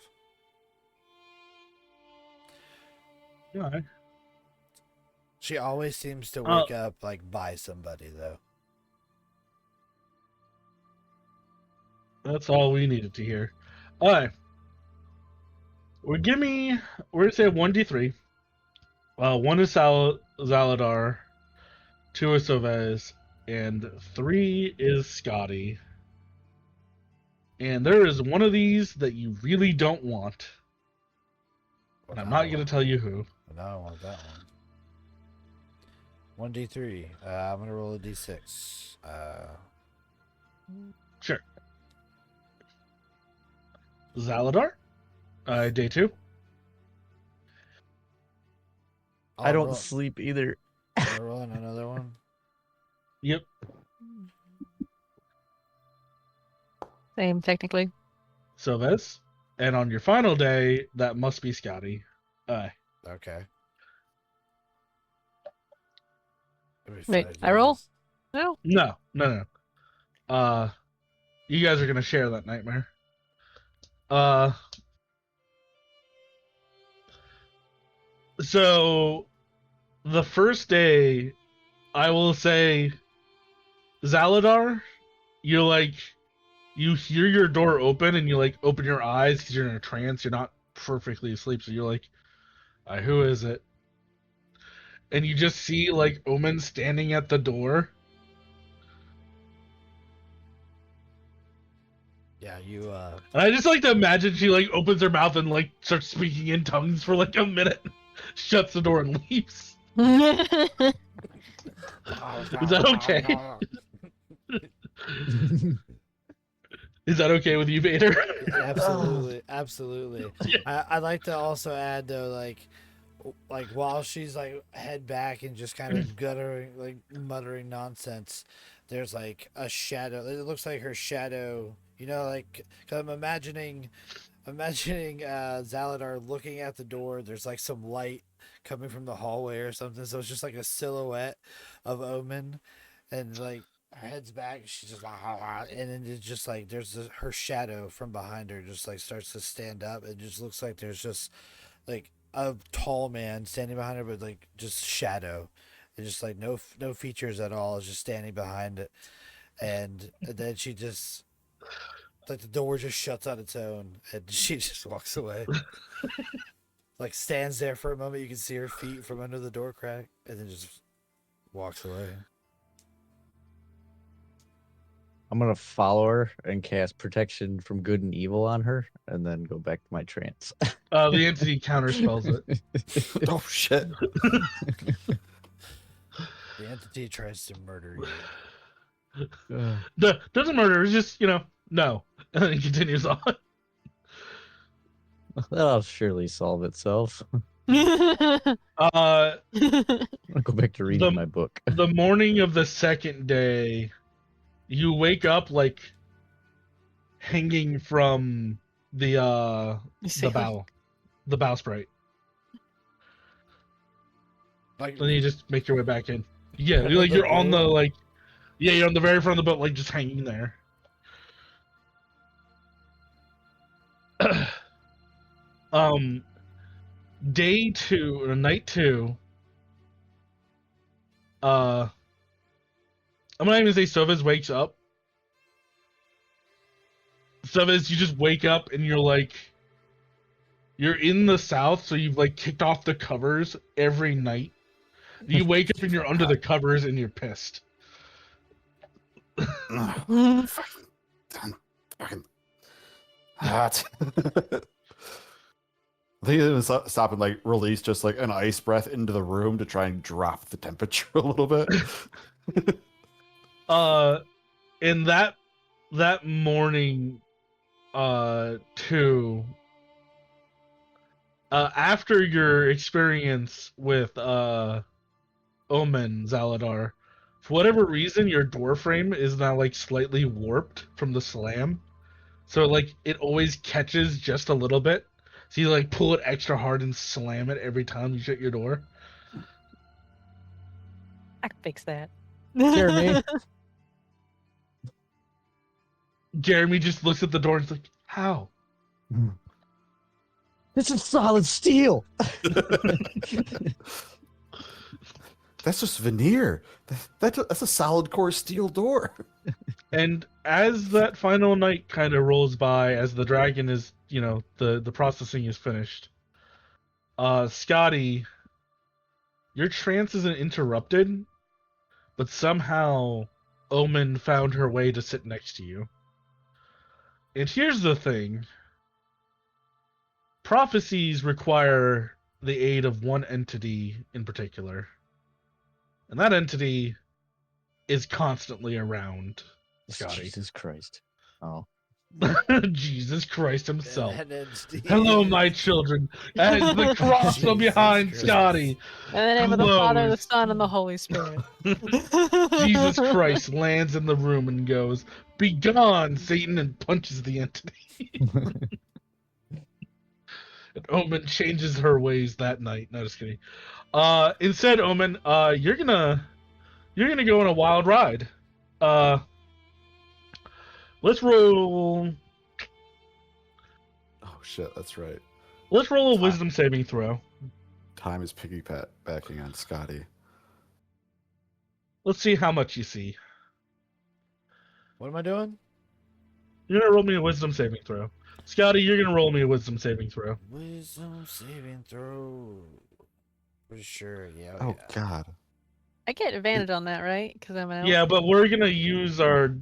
Yeah. She always seems to wake up by somebody though. That's all we needed to hear. Alright. We're gonna say 1d3. 1 is Zaladar, 2 is Sovez, and 3 is Scotty. And there is one of these that you really don't want. And I'm not gonna tell you who. No, I want that one. 1d3. I'm gonna roll a d6. Sure. Zaladar, day 2. I don't roll- sleep either. We're rolling another one. Yep. Same, technically. Silves. And on your final day, that must be Scotty. Okay. Let me Wait, find I roll? this. No. No. You guys are gonna share that nightmare. So the first day, I will say, Zaladar, you're like, you hear your door open and you like open your eyes because you're in a trance. You're not perfectly asleep, so you're like, who is it? And you just see like Omen standing at the door. Yeah, you And I just like to imagine she like opens her mouth and like starts speaking in tongues for like a minute, shuts the door and leaves. Is that okay? Is that okay with you, Vader? Absolutely. I'd like to also add though, like while she's like head back and just kind of muttering nonsense, there's like a shadow. It looks like her shadow. You know, like 'cause I'm imagining Zaladar looking at the door. There's like some light coming from the hallway or something. So it's just like a silhouette of Omen, and like her head's back. She's just and then it's just like her shadow from behind her just like starts to stand up. It just looks like there's just like a tall man standing behind her, but like just shadow. It's just like no features at all. It's just standing behind it, and then she just like the door just shuts on its own, and she just walks away. Like stands there for a moment. You can see her feet from under the door crack, and then just walks away. I'm gonna follow her and cast protection from good and evil on her, and then go back to my trance. The entity counterspells it. Oh shit! The entity tries to murder you. Doesn't murder. It's just no, and then he continues on. That'll surely solve itself. Uh, I'll go back to reading my book. The morning of the second day, you wake up like hanging from the bowsprit. Like, Then you just make your way back in. Yeah, front of the you're on the boat? you're on the very front of the boat, like just hanging there. Day 2 or night 2. I'm not even say Sovez wakes up. Sovez, you just wake up and you're in the south, so you've like kicked off the covers every night. You wake up and you're under the covers and you're pissed. Fucking hot. I think they stop and like release just like an ice breath into the room to try and drop the temperature a little bit. In that morning, too. After your experience with Omen Zaladar, for whatever reason, your door frame is now like slightly warped from the slam, so like it always catches just a little bit. So you like pull it extra hard and slam it every time you shut your door. I can fix that. Jeremy. Jeremy just looks at the door and is like, "How?" It's a solid steel. That's just veneer. That's a solid core steel door. And as that final night kind of rolls by, as the dragon is, the processing is finished, Scotty, your trance isn't interrupted, but somehow Omen found her way to sit next to you. And here's the thing. Prophecies require the aid of one entity in particular. And that entity is constantly around Scotty. Jesus Christ. Oh. Jesus Christ himself. That entity Hello, is- my children. As the cross from Jesus behind Christ. Scotty In the name of the Father, the glows. Son, and the Holy Spirit. Jesus Christ lands in the room and goes, "Begone, Satan," and punches the entity. And Omen changes her ways that night. No, just kidding. Instead, Omen, you're gonna go on a wild ride. Uh, let's roll. Oh shit, that's right. Let's roll a wisdom saving throw. Time is piggybacking on Scotty. Let's see how much you see. What am I doing? You're gonna roll me a wisdom saving throw. Scotty, you're gonna roll me a wisdom saving throw. Wisdom saving throw. For sure, yeah. Oh yeah. god. I get advantage on that, right? Because I'm an elf Yeah, but we're gonna use our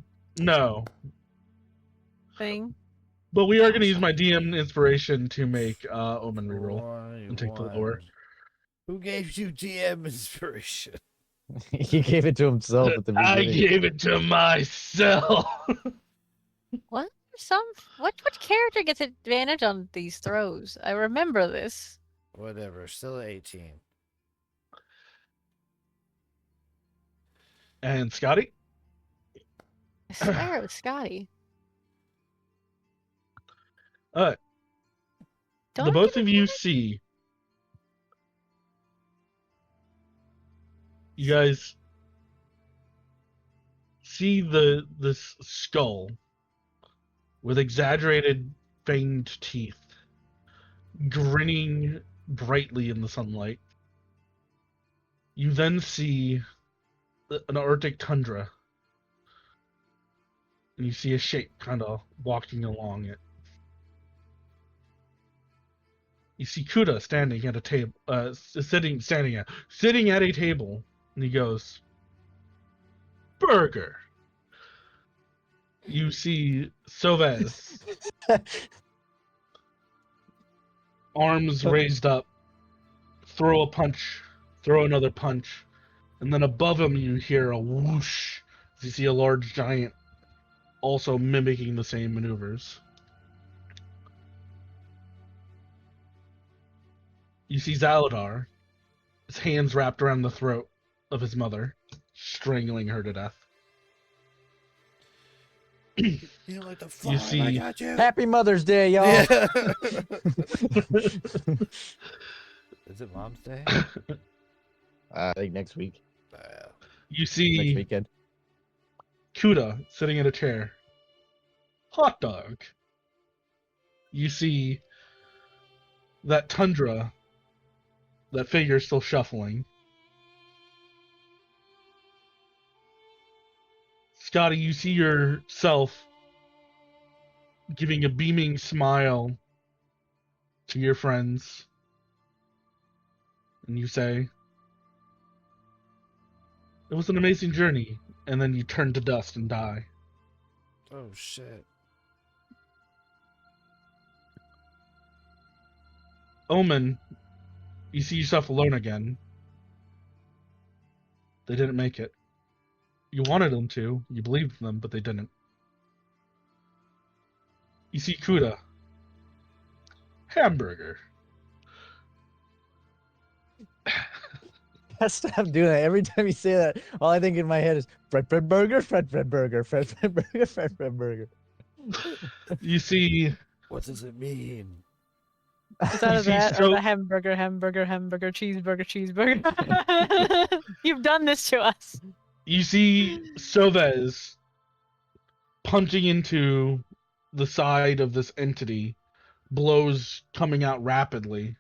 thing. but we are gonna use my DM inspiration to make Omen reroll 21. and take the lower. Who gave you DM inspiration? He gave it to himself at the I beginning. gave it to myself. What? Which character gets advantage on these throws? I remember this. Whatever, still at 18. And Scotty, I swear it was Scotty. Don't the I both get of you see, you guys see this skull with exaggerated fanged teeth, grinning brightly in the sunlight. You then see an Arctic tundra, and you see a shape kind of walking along it. You see Kuda standing at a table, sitting at a table, and he goes, "Burger." You see Sovez, arms raised up, throw a punch, throw another punch, and then above him you hear a whoosh as you see a large giant also mimicking the same maneuvers. You see Zaladar, his hands wrapped around the throat of his mother, strangling her to death. You know, like the You I see, got you. Happy Mother's Day, y'all. Yeah. Is it Mom's Day? I think next week, you next see weekend. Kuda sitting in a chair. Hot dog. You see that tundra, that figure still shuffling. Scotty, you see yourself giving a beaming smile to your friends. And you say, "It was an amazing journey." And then you turn to dust and die. Oh shit. Omen, you see yourself alone again. They didn't make it. You wanted them to, you believed them, but they didn't. You see Kuda. Hamburger. Stop doing that. Every time you say that, all I think in my head is Fred burger, Fred burger, Fred burger, Fred burger. You see What does it mean? It's either see that or so- the hamburger, cheeseburger, cheeseburger. You've done this to us. you see Sovez punching into the side of this entity, blows coming out rapidly.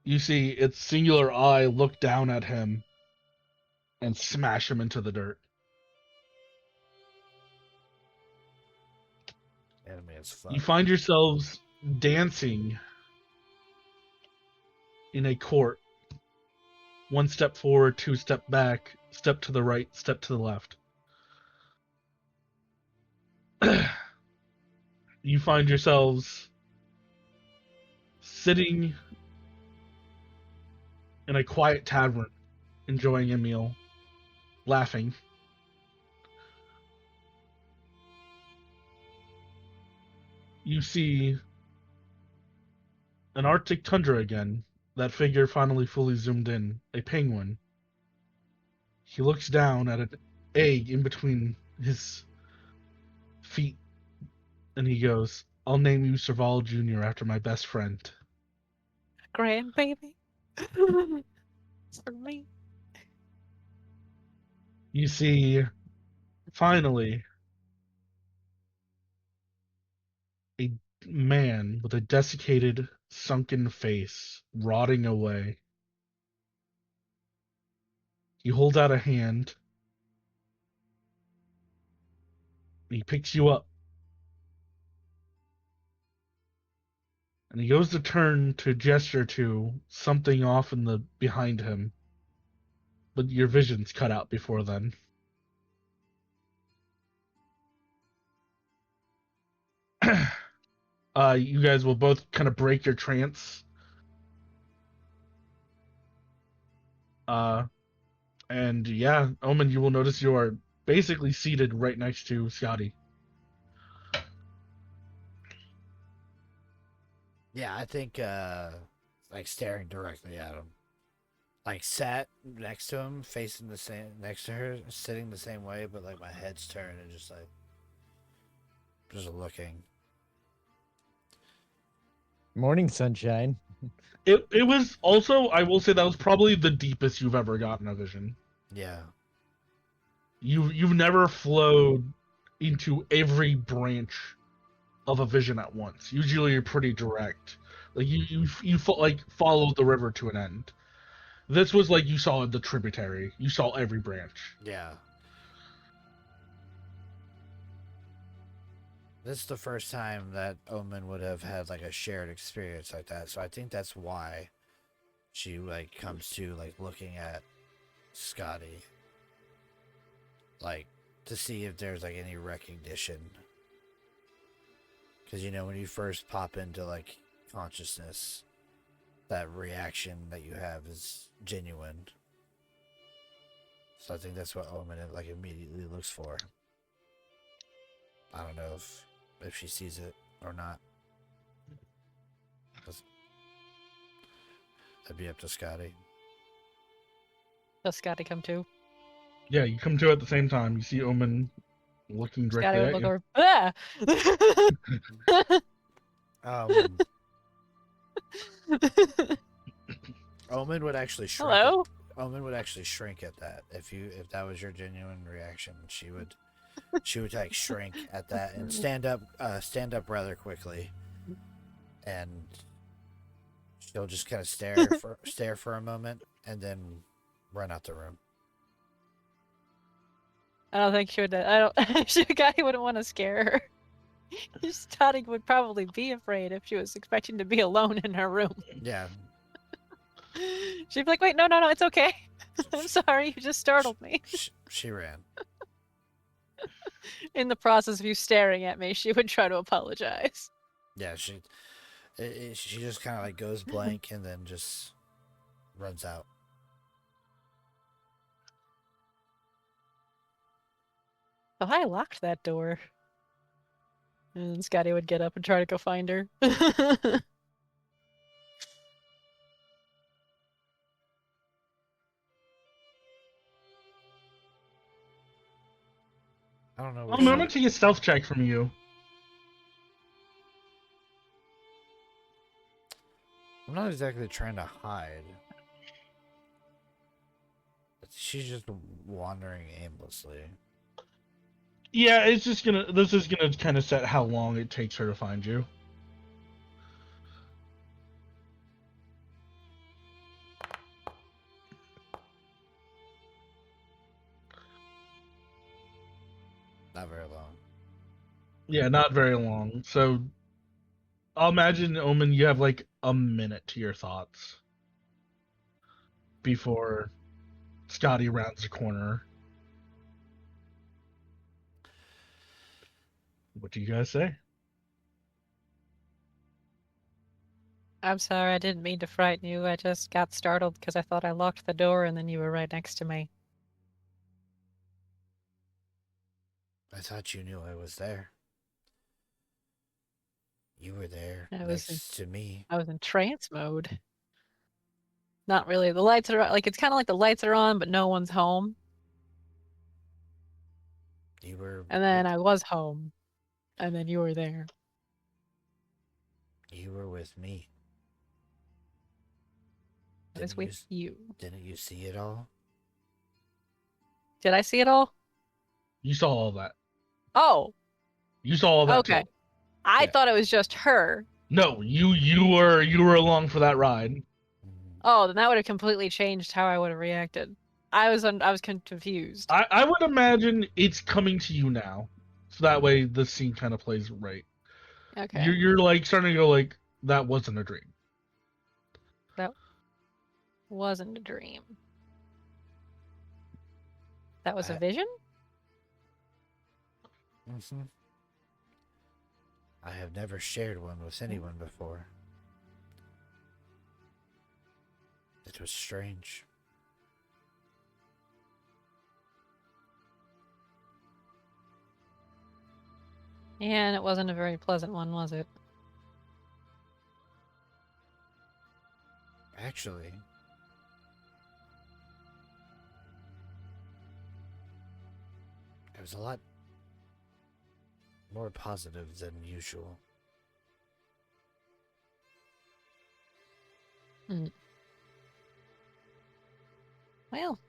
You see its singular eye look down at him and smash him into the dirt. Anime as fuck. You find yourselves dancing in a court. One step forward, two step back, step to the right, step to the left. You find yourselves sitting in a quiet tavern, enjoying a meal, laughing. you see an Arctic tundra again. That figure finally fully zoomed in. A penguin. He looks down at an egg in between his feet, and he goes, "I'll name you Serval Jr. after my best friend." Grandbaby. For me. You see, finally, a man with a desiccated, sunken face, rotting away. He holds out a hand. He picks you up. And he goes to turn to gesture to something off in the behind him. But your vision's cut out before then. You guys will both kind of break your trance. And yeah, Omen, you will notice you are basically seated right next to Scotty. Yeah, I think like staring directly at him. Like sat next to him, facing the same next to her, sitting the same way, but like my head's turned and just looking. Morning, sunshine. It was also, I will say, that was probably the deepest you've ever gotten a vision. Yeah. You've never flowed into every branch of a vision at once. Usually you're pretty direct. Like you like follow the river to an end. This was like you saw the tributary. You saw every branch. Yeah. This is the first time that Omen would have had like a shared experience like that. So I think that's why she like comes to like looking at Scotty. Like to see if there's like any recognition. Cuz you know when you first pop into like consciousness, that reaction that you have is genuine. So I think that's what Omen like immediately looks for. I don't know if she sees it or not. That'd be up to Scotty. Does Scotty come too? Yeah, you come to at the same time. You see Omen looking Scotty directly would at look you. over. Ah! Omen would actually shrink. Hello? Omen would actually shrink at that. If that was your genuine reaction, she would like shrink at that and stand up rather quickly, and she'll just kind of stare for a moment and then run out the room. I don't think she would. I don't. Scotty wouldn't want to scare her. Scotty would probably be afraid if she was expecting to be alone in her room. Yeah. She'd be like, "Wait, no, it's okay. I'm sorry, you just startled me." She ran. In the process of you staring at me, she would try to apologize. Yeah, she just kind of like goes blank and then just runs out. Oh, I locked that door. And Scotty would get up and try to go find her. I don't know. I'm gonna take a stealth check from you. I'm not exactly trying to hide. She's just wandering aimlessly. Yeah, it's just gonna. This is gonna kind of set how long it takes her to find you. Not very long. Yeah, not very long. So I'll imagine, Omen, you have like a minute to your thoughts before Scotty rounds the corner. What do you guys say? I'm sorry, I didn't mean to frighten you. I just got startled because I thought I locked the door and then you were right next to me. I thought you knew I was there. You were there I was in, next to me. I was in trance mode. Not really. The lights are like it's kind of like the lights are on, but no one's home. You were. And then I was home, and then you were there. You were with me. I was with you. Didn't you see it all? Did I see it all? You saw all that. Oh, You saw all that okay. too. I Yeah. thought it was just her. No, you were along for that ride. Oh, then that would have completely changed how I would have reacted. I was confused. I would imagine it's coming to you now, so that way the scene kind of plays right. Okay, You're like starting to go like that wasn't a dream. that wasn't a dream. That was a vision? Mm-hmm. I have never shared one with anyone before. It was strange. And it wasn't a very pleasant one, was it? Actually, it was a lot more positive than usual. Well,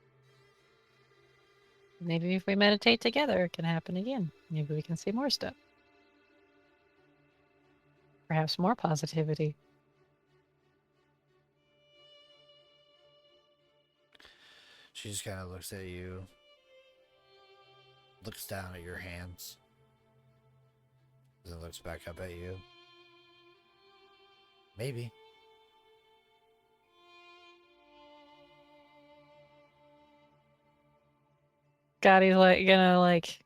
maybe if we meditate together, it can happen again. Maybe we can see more stuff. Perhaps more positivity. She just kind of looks at you, looks down at your hands, then looks back up at you. Maybe. Gottie's like gonna like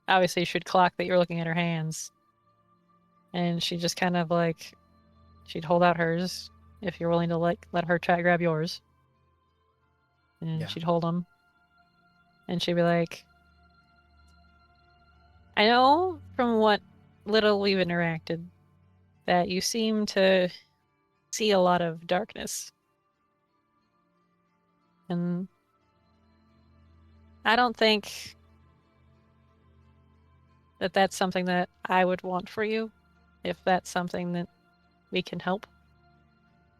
obviously should clock that you're looking at her hands. And she just kind of like she'd hold out hers if you're willing to like let her try to grab yours. And Yeah. she'd hold them. And she'd be like, I know from what little we've interacted that you seem to see a lot of darkness. And I don't think that that's something that I would want for you, if that's something that we can help.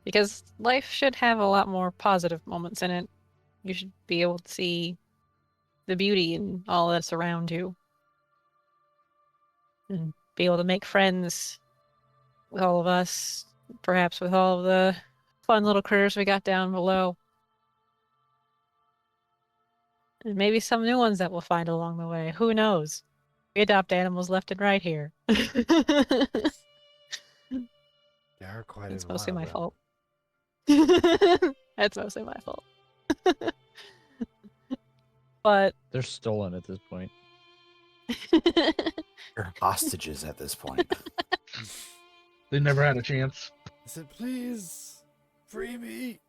Because life should have a lot more positive moments in it. You should be able to see the beauty in all that's around you. And be able to make friends with all of us, perhaps with all of the fun little critters we got down below. And maybe some new ones that we'll find along the way. Who knows? We adopt animals left and right here. There are quite It's a lot mostly of my them. fault. That's mostly my fault. But They're stolen at this point. You're hostages at this point. They never had a chance. I said, please, free me.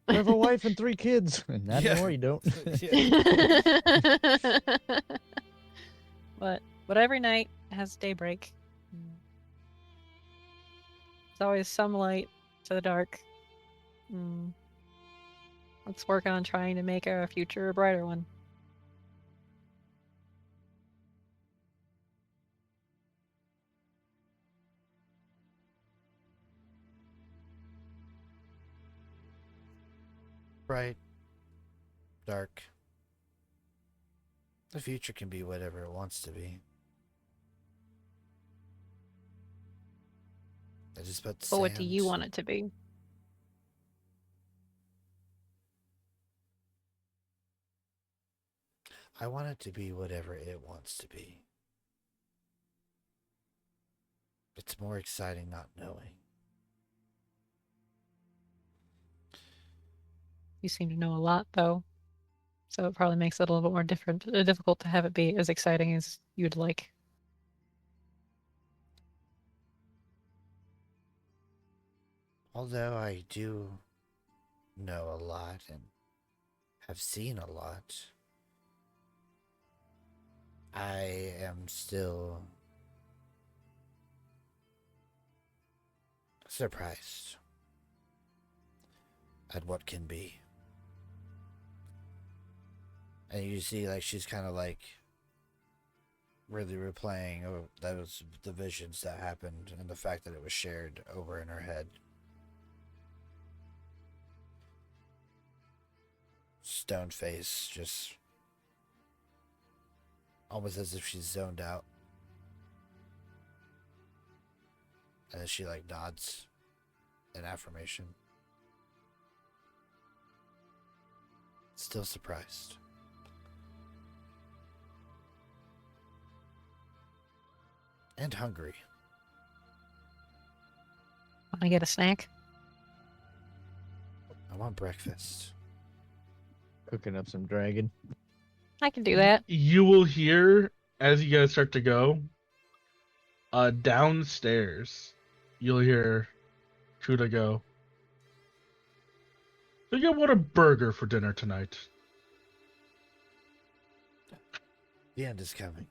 You have a wife and 3 kids. Not Yeah. anymore, you don't. but every night has daybreak. There's always some light to the dark. Let's work on trying to make our future a brighter one. Bright, dark. The future can be whatever it wants to be. I just put But what do you want it to be? I want it to be whatever it wants to be. It's more exciting not knowing. You seem to know a lot, though. So it probably makes it a little bit more difficult to have it be as exciting as you'd like. Although I do know a lot and have seen a lot, I am still surprised at what can be. And you see, like, she's kind of like really replaying those the visions that happened and the fact that it was shared over in her head. Stone face, just almost as if she's zoned out. And then she like nods in affirmation. Still surprised. And hungry. Want to get a snack? I want breakfast. Cooking up some dragon. I can do that. You will hear, as you guys start to go, downstairs, you'll hear Truda go, I think I want a burger for dinner tonight. The end is coming.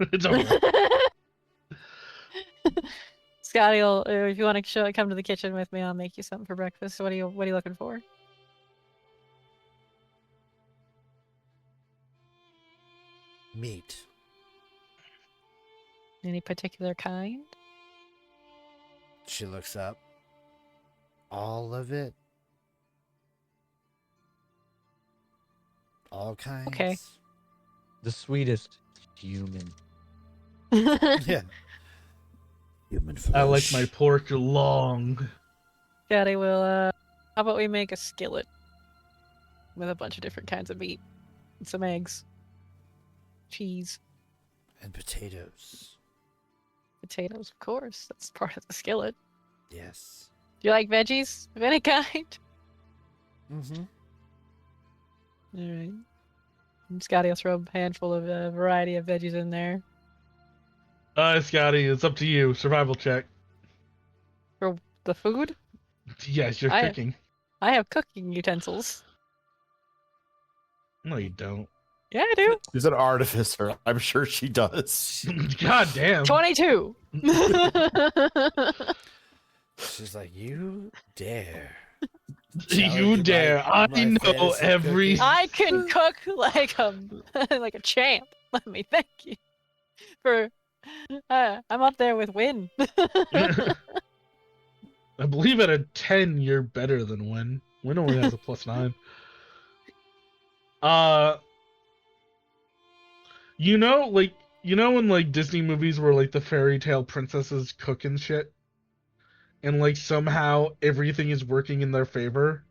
It's over. Scotty, if you want to come to the kitchen with me, I'll make you something for breakfast. What are you looking for? Meat. Any particular kind? She looks up. All of it. All kinds. Okay. The sweetest human. Yeah. Human flesh. I like my pork long. Scotty will, how about we make a skillet with a bunch of different kinds of meat and some eggs, cheese, And potatoes. potatoes, of course. That's part of the skillet. Yes. Do you like veggies of any kind? Mm-hmm. All right. And Scotty will throw a handful of a variety of veggies in there. Scotty, it's up to you. Survival check. For the food? Yes, you're I- cooking. I have cooking utensils. No, you don't. Yeah, I do. She's an artificer. I'm sure she does. God damn. 22. She's like, you dare. You Challenge dare. my I know fantasy every. cooking. I can cook like a champ. Let me thank you for. I'm up there with Win. I believe at a 10, you're better than Win. Win only has a +9. You know in like Disney movies where like the fairy tale princesses cook and shit, and like somehow everything is working in their favor.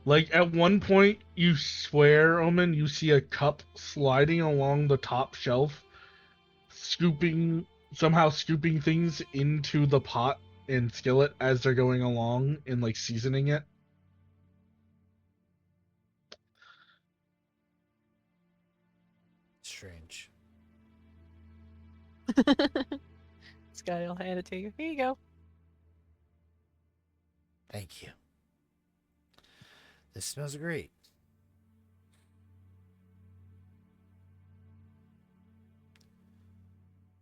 Like at one point, you swear, Omen, you see a cup sliding along the top shelf, somehow scooping things into the pot and skillet as they're going along and like seasoning it. Strange. Scotty will hand it to you. Here you go. Thank you. This smells great.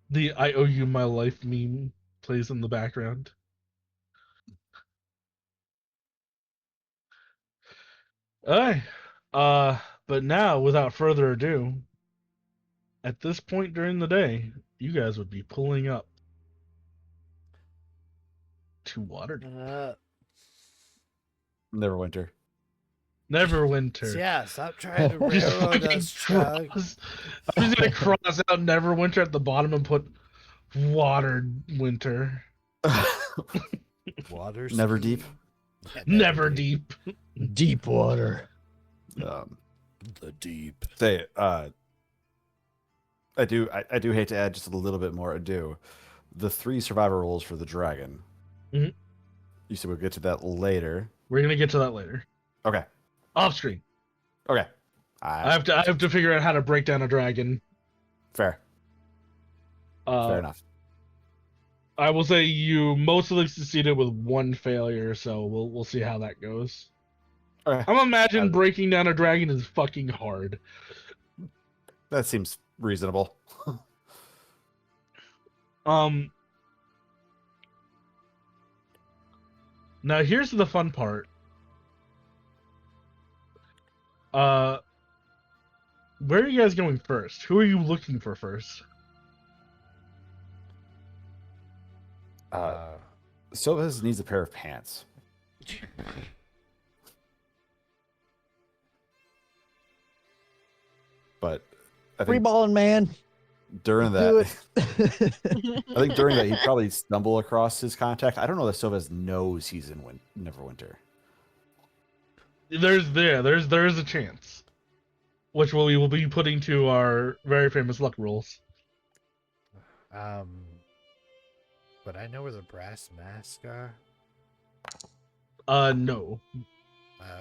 The "I owe you my life" meme plays in the background. Alright. But now, without further ado, at this point during the day, you guys would be pulling up to Waterdeep. Neverwinter. Neverwinter. Yeah, stop trying to Just railroad fucking us, Chuck. I'm just gonna cross out Neverwinter at the bottom and put Waterwinter. Water. Never deep. Yeah, Never deep. Deep water. The deep. Say, I do hate to add just a little bit more ado. The 3 survivor rolls for the dragon. Mhm. You said we'll get to that later. We're gonna get to that later. Okay. Off screen. Okay. I have to figure out how to break down a dragon. Fair. Fair enough. I will say you mostly succeeded with 1 failure, so we'll see how that goes. Okay. I'm imagine breaking down a dragon is fucking hard. That seems reasonable. Now here's the fun part. Where are you guys going first? Who are you looking for first? Silvas needs a pair of pants. But I Free think balling, man. during Do that, it. I think during that he'd probably stumble across his contact. I don't know that Silvas knows he's in Neverwinter. There is a chance, which we will be putting to our very famous luck rolls. But I know where the brass masks are. No.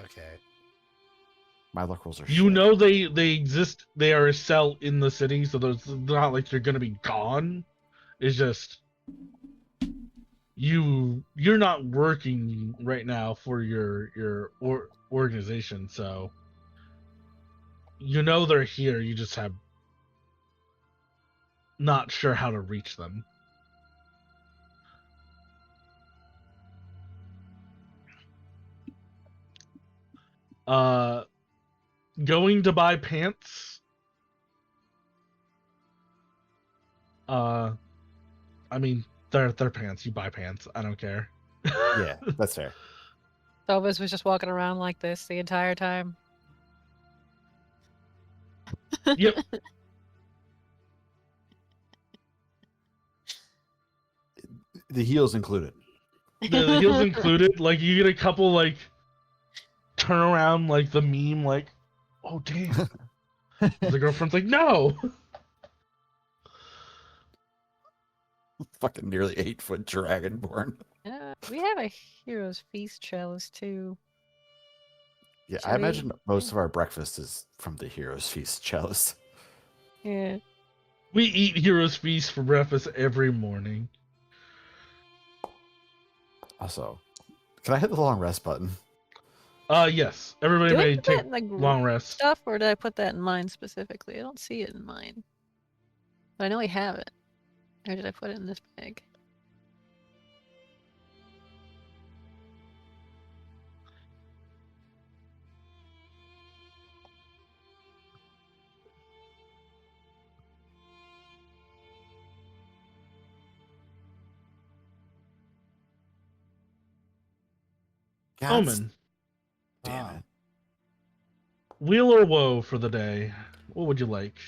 Okay. My luck rolls are You shit. know they exist. They are a cell in the city, so it's not like they're gonna be gone. It's just you're not working right now for your organization, so you know they're here. You just have not sure how to reach them. Going to buy pants. I mean, they're pants. You buy pants. I don't care. Yeah, that's fair. Elvis was just walking around like this the entire time. Yep. The heels included. The heels included. Like you get a couple like turn around like the meme like, oh damn. The girlfriend's like, no. Fucking nearly 8-foot dragonborn. We have a Hero's Feast chalice too. Yeah, Should I we- imagine most of our breakfast is from the Hero's Feast chalice. Yeah. We eat Hero's Feast for breakfast every morning. Also, can I hit the long rest button? Yes. Everybody Did I may put take that in the long rest. stuff, or did I put that in mine specifically? I don't see it in mine. But I know I have it. Or did I put it in this bag? God Omen. damn it. Wheel or woe for the day? What would you like?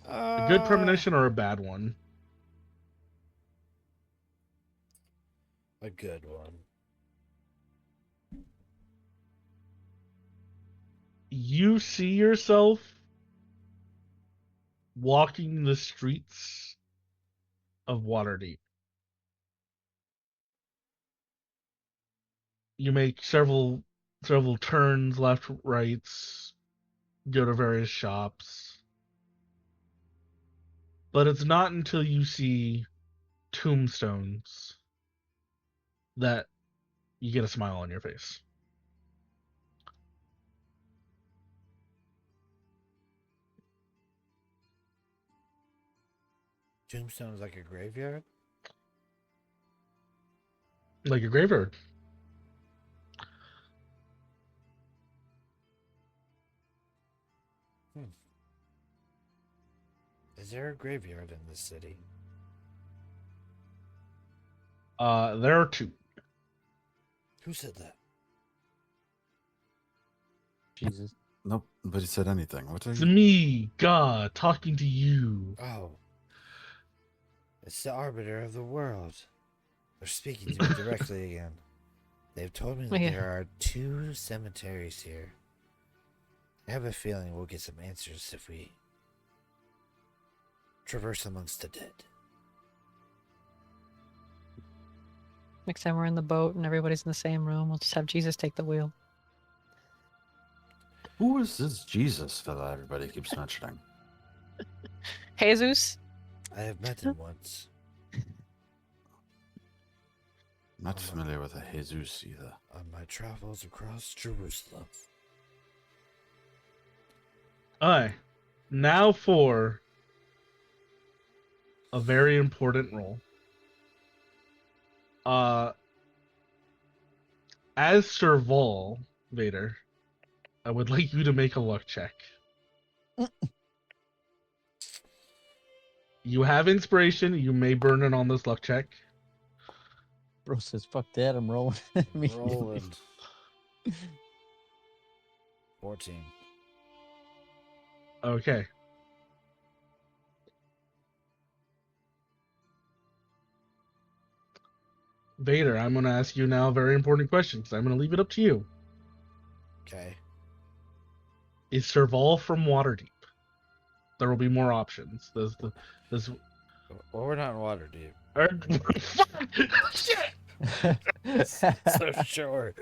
A good Uh, premonition or a bad one? a good one. You see yourself walking the streets of Waterdeep. You make several turns, left, rights, go to various shops. But it's not until you see tombstones that you get a smile on your face. Tombstone's like a graveyard? Like a graveyard. Is there a graveyard in this city? There are two. Who said that? Jesus. Nope, nobody said anything. What are It's you? me, God, talking to you. Oh. It's the arbiter of the world. They're speaking to me directly again. They've told me that Yeah. there are 2 cemeteries here. I have a feeling we'll get some answers if we traverse amongst the dead. Next time we're in the boat and everybody's in the same room, we'll just have Jesus take the wheel. Who is this Jesus fella everybody keeps mentioning? Jesus? I have met him once. Not familiar with a Jesus either. On my travels across Jerusalem. Alright. Now for a very important role. As Serval, Vader, I would like you to make a luck check. You have inspiration. You may burn it on this luck check. Bro says, "Fuck that! I'm rolling." immediately. Rolling. 14. Okay. Vader, I'm going to ask you now a very important question because I'm going to leave it up to you. Okay. Is Serval from Waterdeep? There will be more options. There's Well, we're not in Waterdeep. Shit! So sure.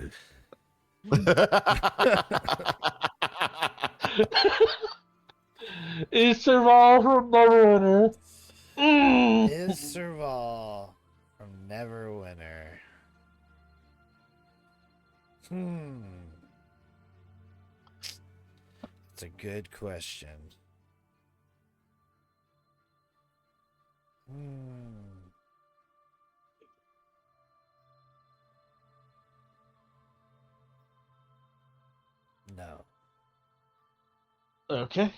Is Serval from Neverwinter? Is Serval from Neverwinter? It's a good question. No. Okay.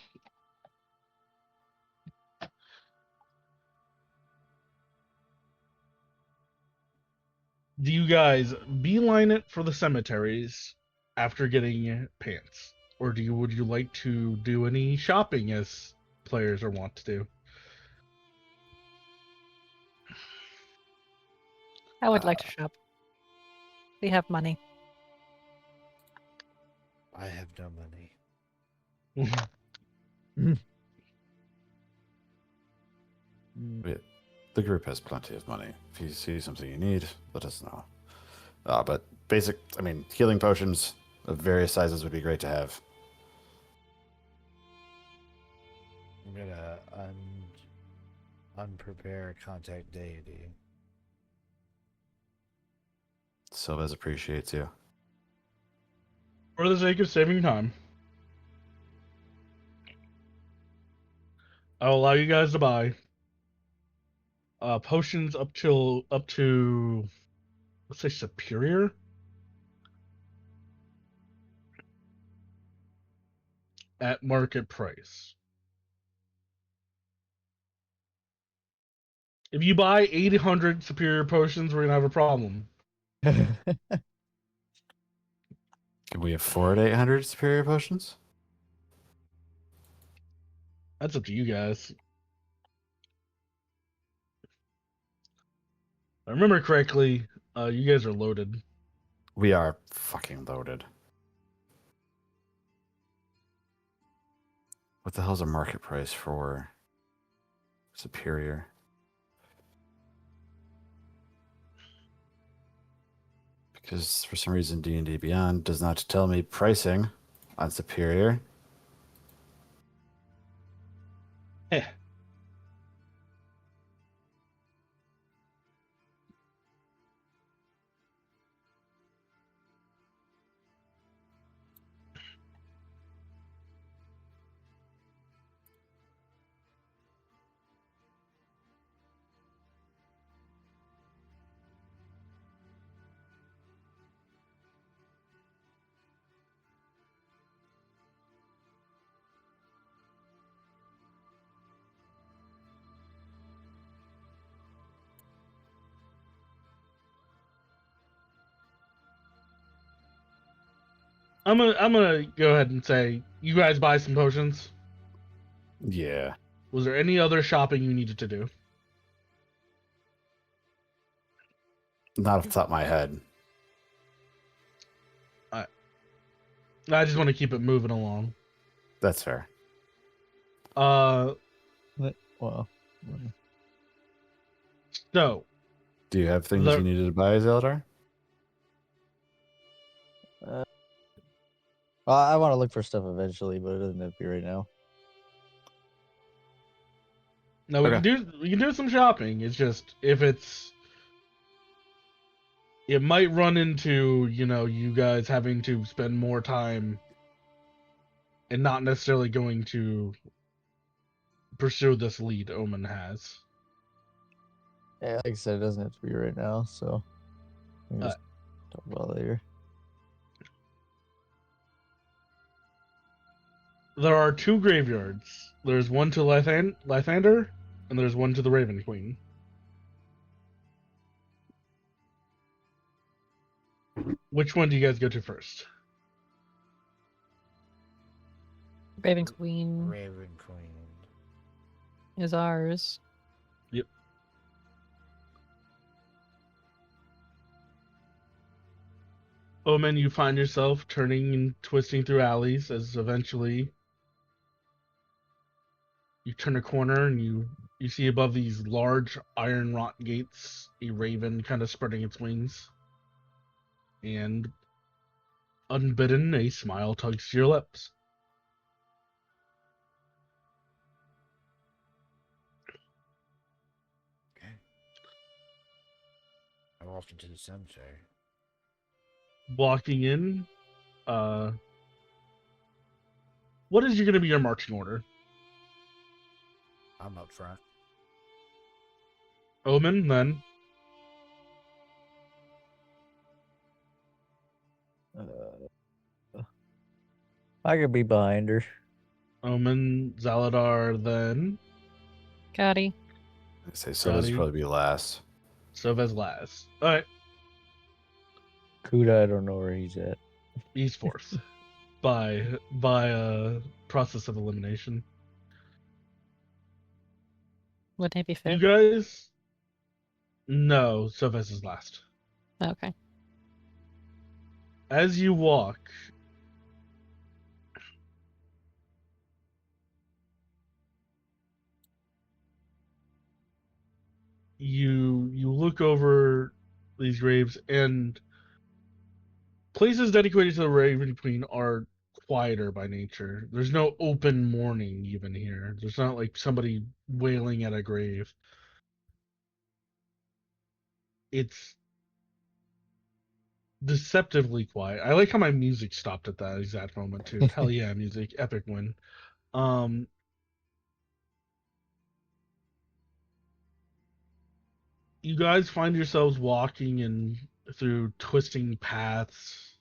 Do you guys beeline it for the cemeteries after getting pants? Or would you like to do any shopping as players are wont to do? I would like to shop. We have money. I have no money. The group has plenty of money. If you see something you need, let us know. But healing potions of various sizes would be great to have. I'm gonna unprepare contact deity. Sylvez appreciates you. For the sake of saving time, I'll allow you guys to buy potions up to let's say superior. At market price. If you buy 800 superior potions, we're gonna have a problem. Can we afford 800 superior potions? That's up to you guys. If I remember correctly, you guys are loaded. We are fucking loaded. What the hell's a market price for superior? Because for some reason D&D Beyond does not tell me pricing on superior. Eh. I'm gonna go ahead and say you guys buy some potions. Yeah. Was there any other shopping you needed to do? Not off the top of my head. I just want to keep it moving along. That's fair. Well. So. Do you have things you needed to buy, Zeldar? I want to look for stuff eventually, but it doesn't have to be right now. No, we can do some shopping. It's just it might run into, you guys having to spend more time and not necessarily going to pursue this lead Omen has. Yeah, like I said, it doesn't have to be right now, so we can just talk about it later. There are 2 graveyards. There's one to Lathander, and there's one to the Raven Queen. Which one do you guys go to first? Raven Queen Raven Queen. is ours. Yep. Omen, you find yourself turning and twisting through alleys as eventually you turn a corner and you see above these large iron wrought gates a raven kind of spreading its wings. And unbidden, a smile tugs to your lips. Okay. I walked into the cemetery. Walking in, what is going to be your marching order? I'm up front. Omen, then. I could be behind her. Omen, Zaladar, then. Gotti. I say so. This Gotti. probably be last. Sovez last. Alright, Kuda, I don't know where he's at. he's fourth. by a process of elimination. Wouldn't it be You fifth? guys? No, Sovez is last. Okay. As you walk, you look over these graves, and places dedicated to the Raven Queen are quieter by nature. There's no open mourning even here. There's not like somebody wailing at a grave. It's deceptively quiet. I like how my music stopped at that exact moment too. Hell yeah, music, epic win. Um, you guys find yourselves walking in through twisting paths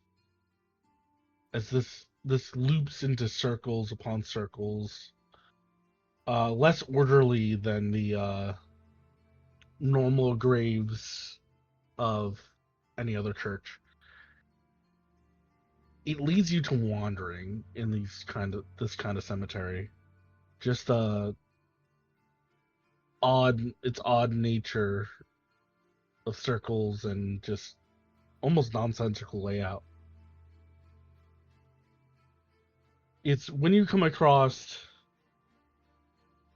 as this loops into circles upon circles. Less orderly than the normal graves of any other church. It leads you to wandering in this kind of cemetery. Just its odd nature of circles and just almost nonsensical layout. It's when you come across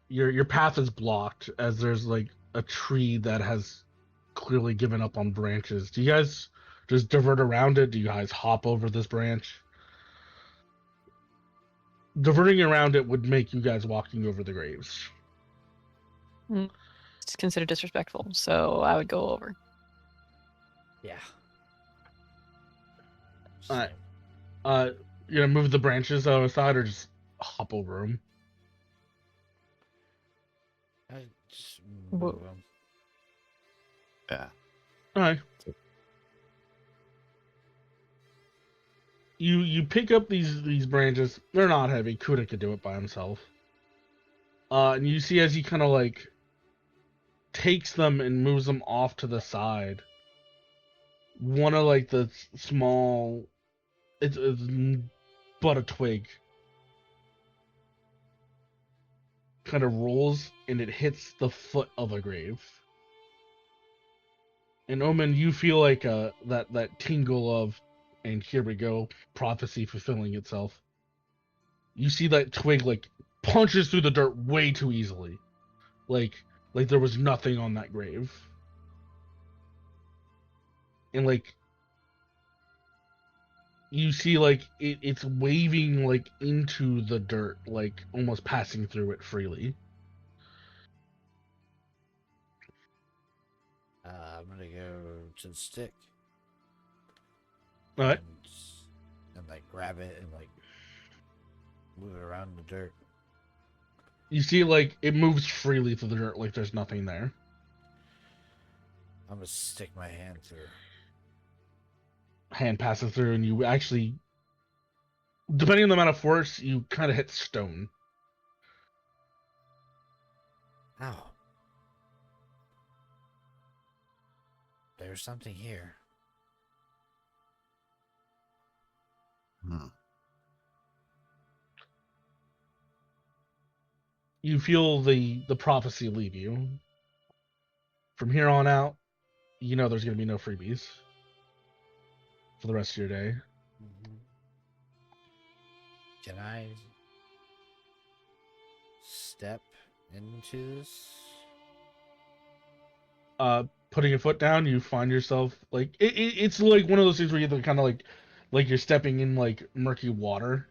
your path is blocked as there's like a tree that has clearly given up on branches. Do you guys just divert around it? Do you guys hop over this branch? Diverting around it would make you guys walking over the graves. It's considered disrespectful, so I would go over. Yeah. Alright. You're gonna move the branches out of the side or just hop over them? I just Whoa. move them. Yeah. Alright. You pick up these branches. They're not heavy. Kuda could do it by himself. And you see as he kind of like takes them and moves them off to the side. One of like the small, it's but a twig, kind of rolls and it hits the foot of a grave. And Omen, you feel like that tingle of, and here we go, prophecy fulfilling itself. You see that twig like punches through the dirt way too easily, like there was nothing on that grave, and like you see like it's waving like into the dirt, like almost passing through it freely. I'm gonna go to the stick. All right. And like grab it and like move it around in the dirt. You see like it moves freely through the dirt, like there's nothing there. I'm gonna stick my hand through. Hand passes through, and you actually depending on the amount of force, you kind of hit stone. Ow. There's something here. You feel the prophecy leave you. From here on out, you know there's going to be no freebies for the rest of your day. Mm-hmm. Can I step into this? Putting your foot down, you find yourself like it's like one of those things where you're kind of like you're stepping in like murky water,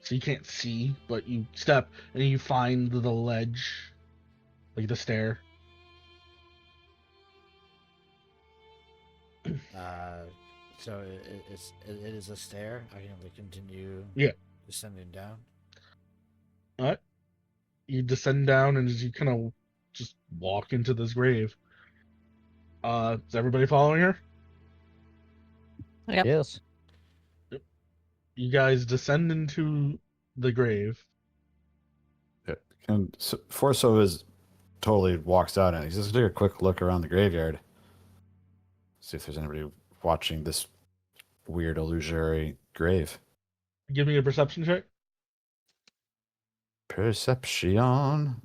so you can't see, but you step and you find the ledge, like the stair. So it is a stair. I can continue. Yeah. Descending down. All right. You descend down, and as you kind of just walk into this grave, is everybody following her? Yep. Yes. You guys descend into the grave. Yeah. And so, Forso totally walks out and he's just take a quick look around the graveyard. See if there's anybody watching this weird illusory grave. Give me a perception check. Perception.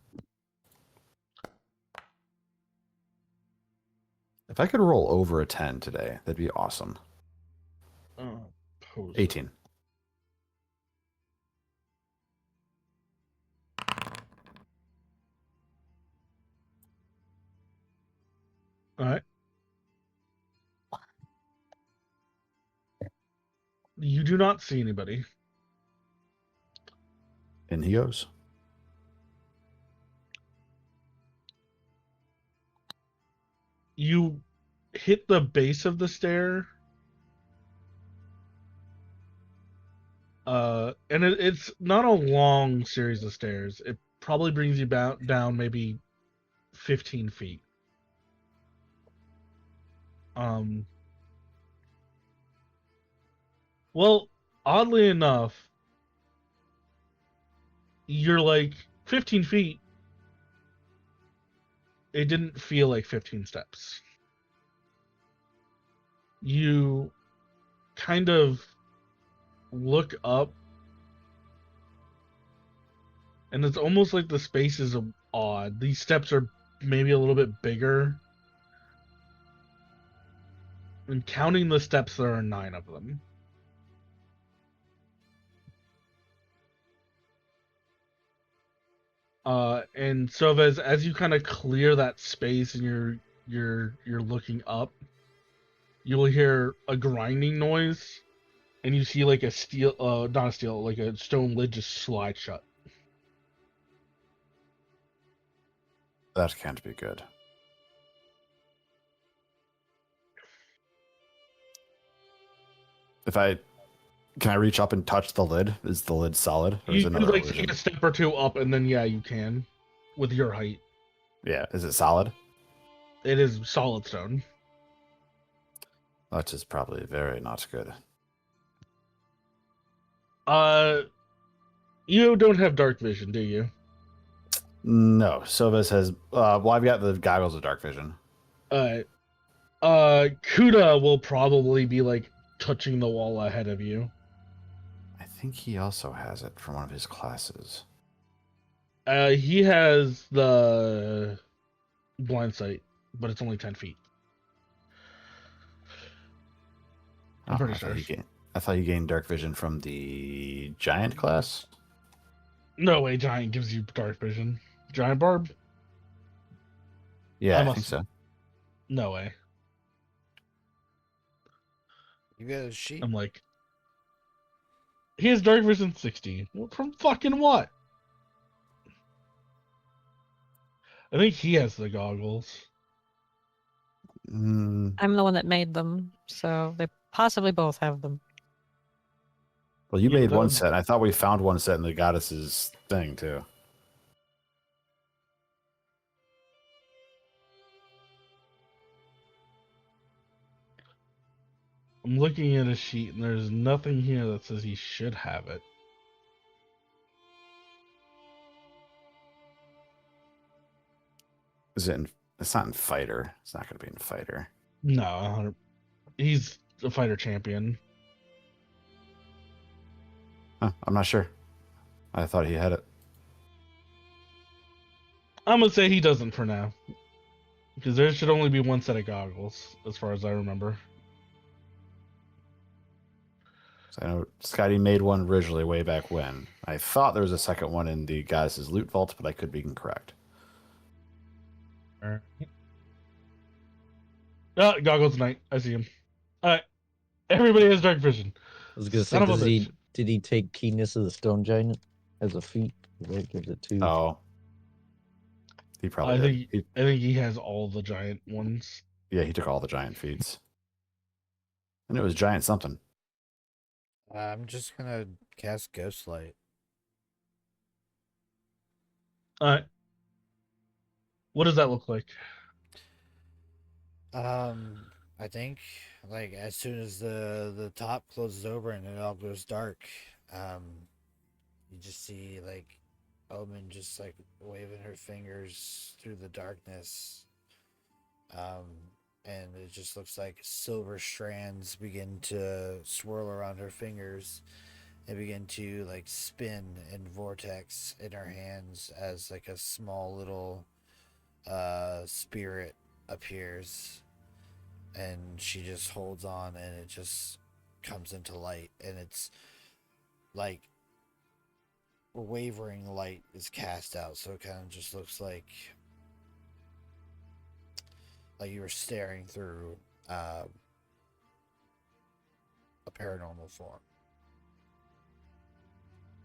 If I could roll over a 10 today, that'd be awesome. 18. All right. You do not see anybody. In he goes. You hit the base of the stair. And it's not a long series of stairs. It probably brings you down maybe 15 feet. Well, oddly enough, you're like 15 feet. It didn't feel like 15 steps. You kind of look up, and it's almost like the space is odd. These steps are maybe a little bit bigger. And counting the steps, there are 9 of them. And so as you kind of clear that space and you're looking up, you will hear a grinding noise, and you see like a steel, not a steel, like a stone lid just slide shut. That can't be good. Can I reach up and touch the lid? Is the lid solid, or is You it another like illusion? take a step or two up, and then yeah, you can, with your height. Yeah, is it solid? It is solid stone. That is probably very not good. You don't have dark vision, do you? No, Silvas has. Well, I've got the goggles of dark vision. Kuda will probably be like touching the wall ahead of you. I think he also has it from one of his classes. He has the blind sight, but it's only 10 feet. I'm pretty sure. I thought he gained dark vision from the giant class. No way, giant gives you dark vision. Giant barb? Yeah, I think so. No way. You got a sheep? I'm like, he has dark vision 60. From fucking what? I think he has the goggles. I'm the one that made them, so they possibly both have them. Well, you made one set. I thought we found one set in the goddess's thing, too. I'm looking at a sheet, and there's nothing here that says he should have it. Is it in, it's not in fighter. It's not going to be in fighter. No, he's a fighter champion. Huh, I'm not sure. I thought he had it. I'm going to say he doesn't for now. Because there should only be one set of goggles, as far as I remember. So I know Scotty made one originally way back when. I thought there was a second one in the guys' loot vault, but I could be incorrect. Alright. Goggles Knight. I see him. Alright. Everybody has dark vision. I was gonna say, Son of a bitch. did he take keenness of the stone giant as a feat? That gives it 2. Oh. He probably did. I think he has all the giant ones. Yeah, he took all the giant feats. And it was giant something. I'm just gonna cast Ghost Light. Alright. What does that look like? I think like as soon as the top closes over and it all goes dark, you just see like Omen just like waving her fingers through the darkness. And it just looks like silver strands begin to swirl around her fingers and begin to like spin and vortex in her hands as like a small little spirit appears, and she just holds on and it just comes into light, and it's like wavering light is cast out, so it kind of just looks like you were staring through a paranormal form.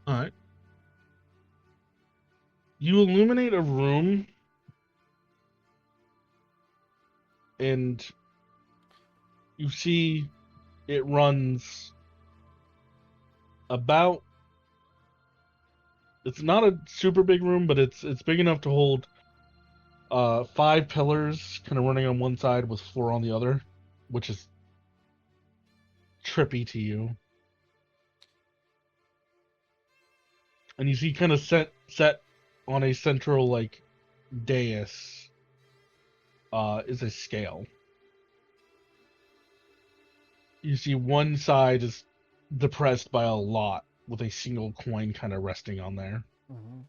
Alright. You illuminate a room, and you see it runs about... It's not a super big room, but it's big enough to hold 5 pillars kind of running on one side with 4 on the other, which is trippy to you. And you see kind of set on a central like dais is a scale. You see one side is depressed by a lot with a single coin kind of resting on there. Mm-hmm.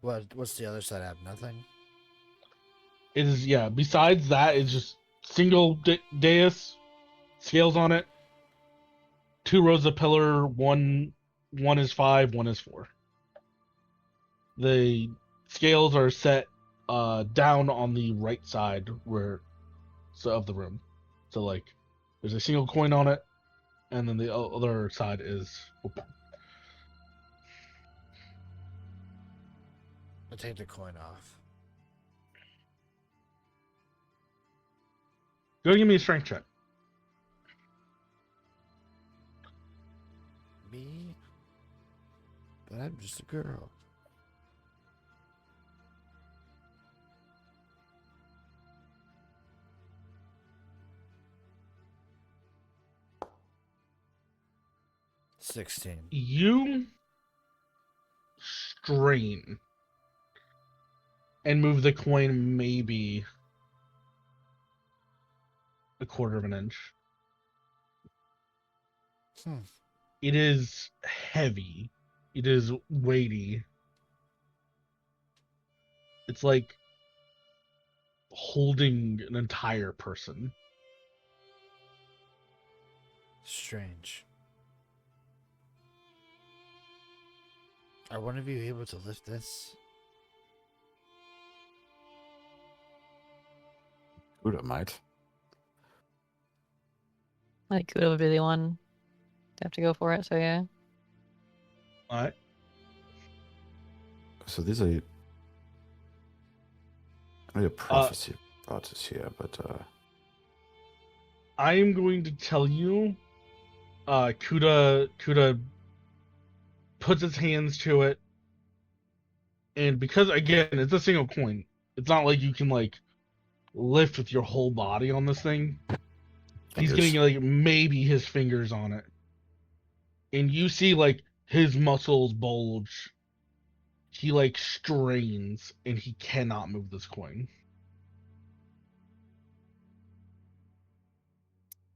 What's the other side have? Nothing? It is, yeah, besides that, it's just single dais, scales on it, 2 rows of pillar, one is 5, one is 4. The scales are set down on the right side of the room. So like there's a single coin on it, and then the other side is open. I'll take the coin off. Go give me a strength check. Me? But I'm just a girl. You strain and move the coin maybe a quarter of an inch. It is heavy. It is weighty. It's like holding an entire person. Strange. Are one of you able to lift this? Kuda might. I think Kuda would be the one to have to go for it, so yeah. Alright. So these are... I need a prophecy about this here, but... I am going to tell you, Kuda puts his hands to it, And because again, it's a single coin, it's not like you can like lift with your whole body on this thing. He's Fingers. getting like maybe his fingers on it. And you see like his muscles bulge. He like strains and he cannot move this coin.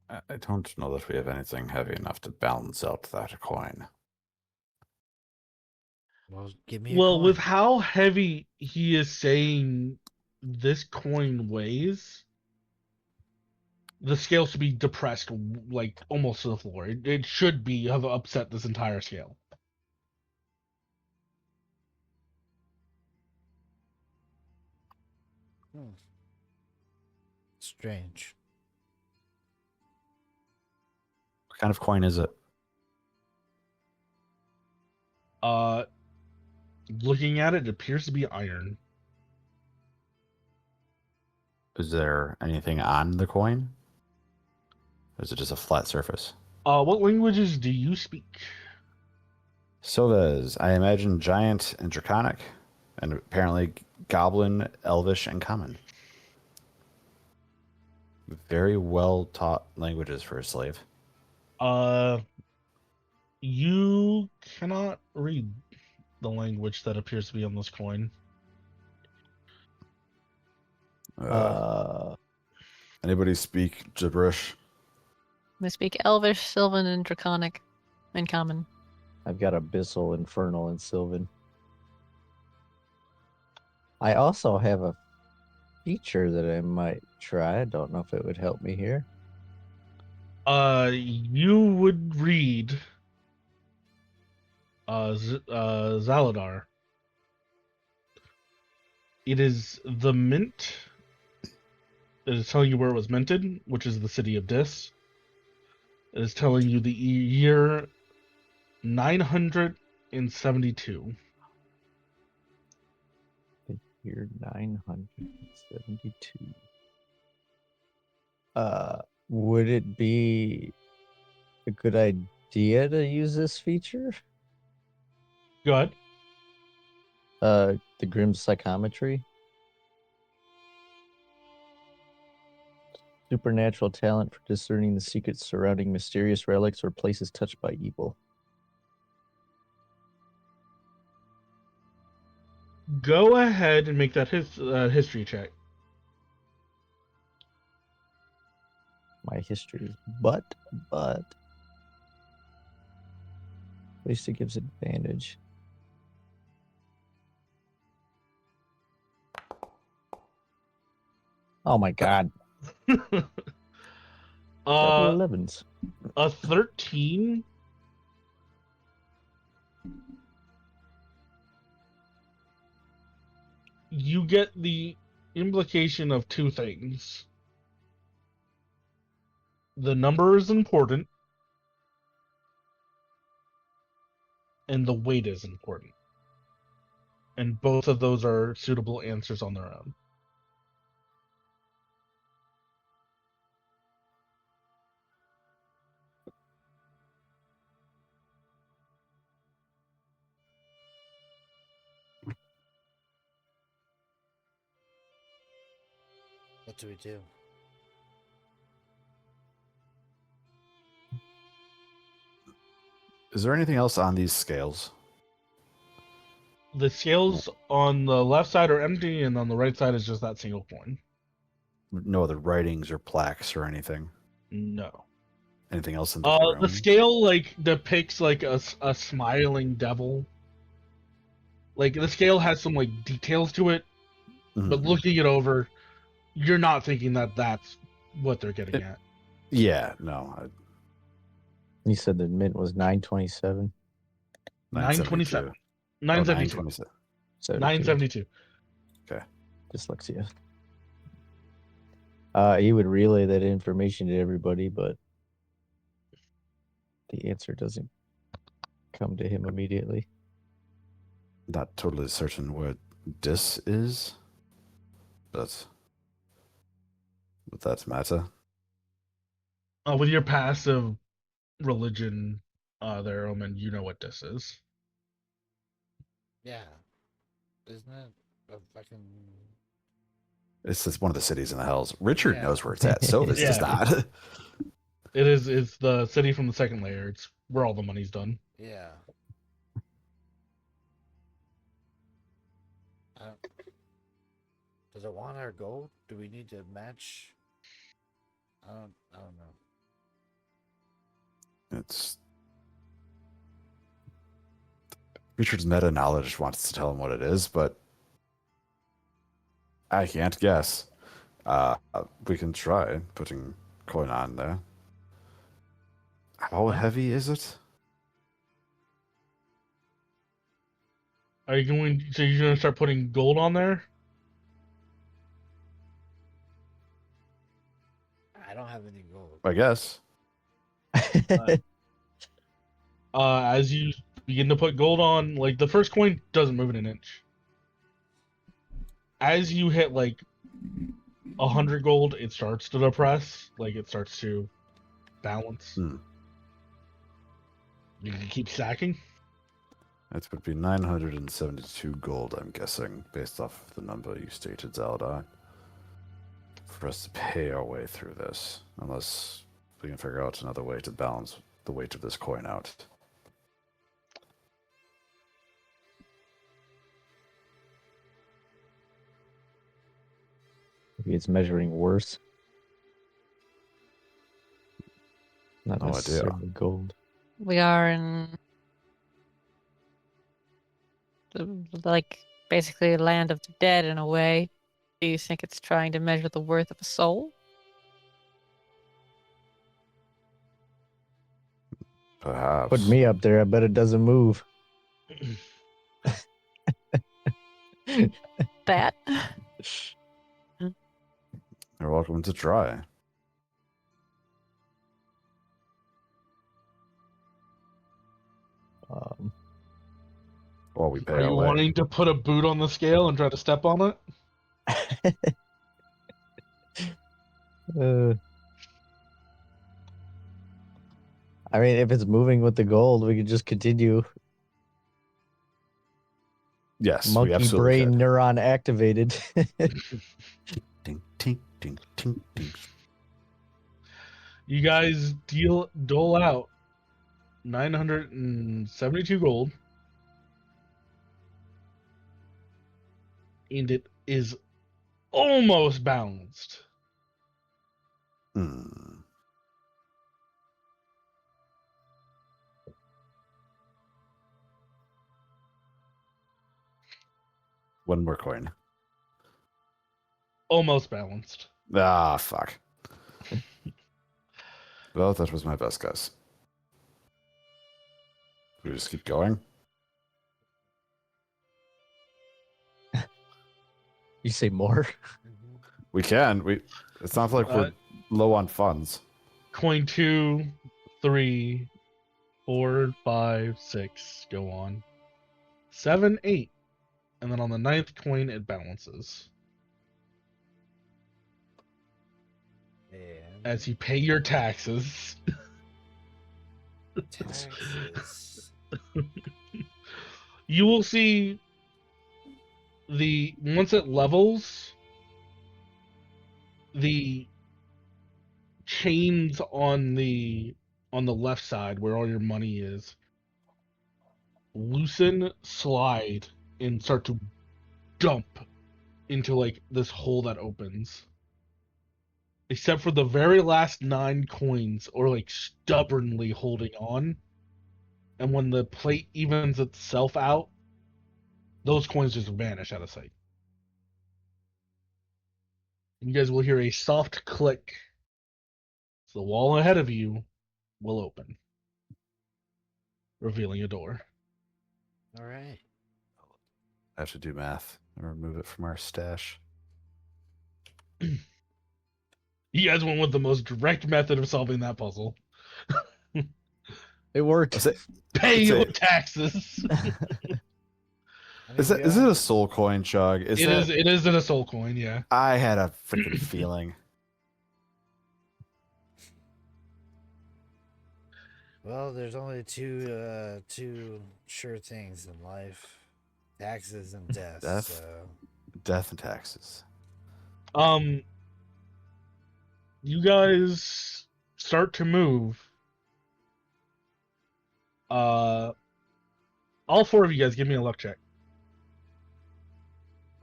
I don't know that we have anything heavy enough to balance out that coin. Well, give me a Well, coin. with how heavy he is saying this coin weighs, the scale should be depressed like almost to the floor. It should be have upset this entire scale. Strange. What kind of coin is it? Looking at it, it appears to be iron. Is there anything on the coin? Or is it just a flat surface? What languages do you speak? Silvez, I imagine giant and draconic, and apparently goblin, elvish, and common. Very well taught languages for a slave. You cannot read the language that appears to be on this coin. Anybody speak gibberish? I speak Elvish, Sylvan, and Draconic in common. I've got Abyssal, Infernal, and Sylvan. I also have a feature that I might try. I don't know if it would help me here. You would read Zaladar. It is the mint. It is telling you where it was minted, which is the city of Dis. It is telling you the year 972. The year 972. Would it be a good idea to use this feature? Go ahead. The Grim Psychometry. Supernatural talent for discerning the secrets surrounding mysterious relics or places touched by evil. Go ahead and make that history check. My history is but. At least it gives advantage. Oh my god. Double 11s. A 13. You get the implication of two things. The number is important, and the weight is important. And both of those are suitable answers on their own. What do we do? Is there anything else on these scales? The scales on the left side are empty, and on the right side is just that single coin. No other writings or plaques or anything? No. Anything else in the room? The scale like depicts like a smiling devil. Like the scale has some like details to it, but looking it over, you're not thinking that that's what they're getting at. Yeah, no. You said the mint was 927. 927. 972. 972. Okay. Dyslexia. He would relay that information to everybody, but the answer doesn't come to him immediately. Not totally certain what dis is, but that's matter. With your passive religion there, Omen, you know what this is. Yeah. Isn't it a fucking? It's just one of the cities in the hills. Richard Yeah. knows where it's at. Sovis does Yeah. not. It is. It's the city from the second layer. It's where all the money's done. Yeah. Does it want our gold? Do we need to match? I don't know. It's Richard's meta knowledge wants to tell him what it is, but I can't guess. We can try putting coin on there. How heavy is it? Are you going? So you're going to start putting gold on there? I don't have any gold. I guess. As you begin to put gold on, like the first coin doesn't move an inch. As you hit like 100 gold, it starts to depress. Like it starts to balance. Hmm. You can keep stacking. It would be 972 gold, I'm guessing, based off of the number you stated, Zaldar, for us to pay our way through this, unless we can figure out another way to balance the weight of this coin out. Maybe it's measuring worse. Not No idea. necessarily gold. We are in like basically a land of the dead in a way. Do you think it's trying to measure the worth of a soul? Perhaps. Put me up there. I bet it doesn't move. That? You're welcome to try. Or we pay Are our you way. wanting to put a boot on the scale and try to step on it? I mean, if it's moving with the gold, we could just continue. Yes, we Monkey absolutely brain could. neuron activated. Ding, ting, ding, ting, ding. You guys dole out 972 gold. And it is almost balanced. Hmm. One more coin. Almost balanced. Ah, fuck. Well, that was my best guess. We just keep going. You say more? We can. It's not like we're low on funds. Coin 2, 3, 4, 5, 6. Go on. 7, 8. And then on the 9th coin, it balances. And As you pay your taxes. taxes. You will see once it levels, the chains on the left side where all your money is loosen, slide, and start to dump into like this hole that opens. Except for the very last 9 coins are like stubbornly holding on. And when the plate evens itself out, those coins just vanish out of sight. You guys will hear a soft click. So the wall ahead of you will open, revealing a door. All right. I have to do math and remove it from our stash. You guys went with the most direct method of solving that puzzle. It worked. Pay your taxes. Is it a soul coin, Chug? It is in a soul coin, yeah. I had a freaking feeling. Well, there's only two sure things in life: Taxes and deaths. Death. So. Death and taxes. You guys start to move. All four of you guys, give me a luck check.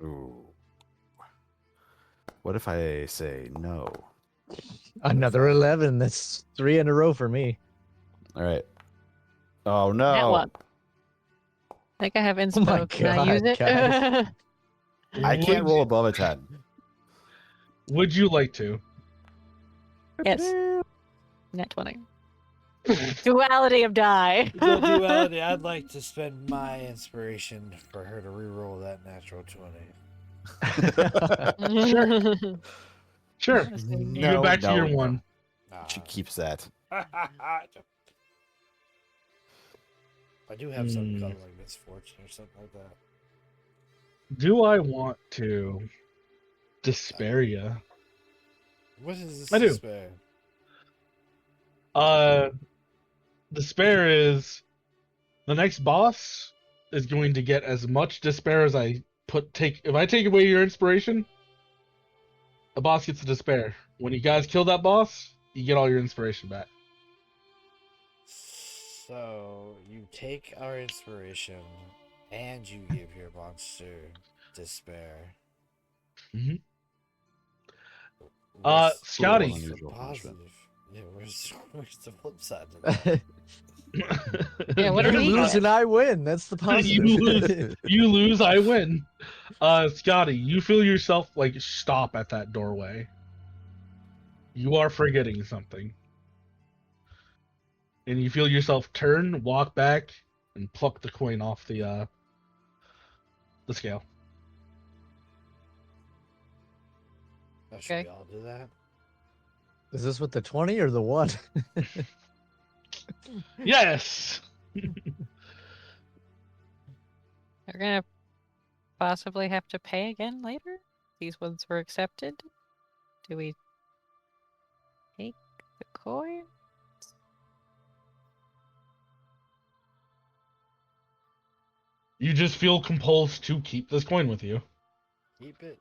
Ooh. What if I say no? Another 11. That's 3 in a row for me. All right. Oh no. That one. I think I have inspo. my Can I use God, it? guys. I can't roll above a 10. Would you like to? Yes. Net 20. Duality of die. The duality. I'd like to spend my inspiration for her to reroll that natural 20. Sure. No, You go back to your one. She keeps that. I do have something called like misfortune or something like that. Do I want to despair you? What is this I do. despair? Despair is the next boss is going to get as much despair as I take. If I take away your inspiration, the boss gets the despair. When you guys kill that boss, you get all your inspiration back. So you take our inspiration and you give your monster despair. Mm-hmm. Scotty. What's the Unusual punishment. positive? Yeah, where's the flip side to that? Yeah, what do You we lose get? and I win. That's the positive. You lose, I win. Scotty, you feel yourself like stop at that doorway. You are forgetting something. And you feel yourself turn, walk back, and pluck the coin off the scale. Should we Okay. all do that? Is this with the 20 or the 1? Yes! We're gonna possibly have to pay again later? These ones were accepted? Do we take the coin? You just feel compelled to keep this coin with you. Keep it.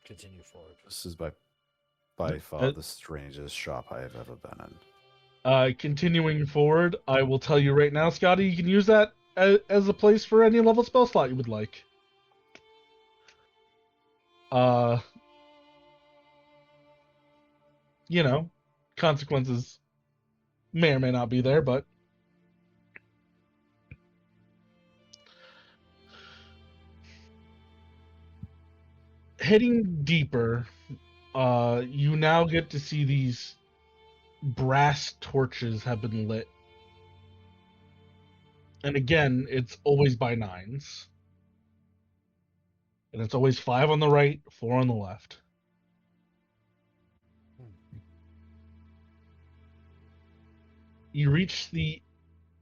Continue forward. This is by far the strangest shop I have ever been in. Continuing forward, I will tell you right now, Scotty, you can use that as a place for any level spell slot you would like. You know, consequences may or may not be there, but heading deeper, you now get to see these brass torches have been lit. And again, it's always by nines. And it's always 5 on the right, 4 on the left. You reach the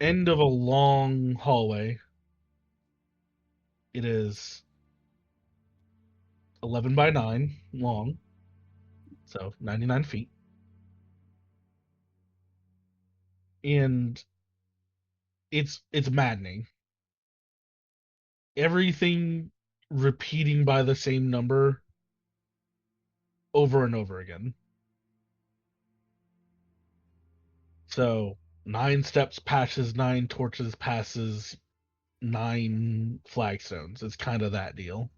end of a long hallway. It is 11 by 9 long, so 99 feet. And it's maddening. Everything repeating by the same number over and over again. So 9 steps passes 9 torches passes 9 flagstones. It's kind of that deal.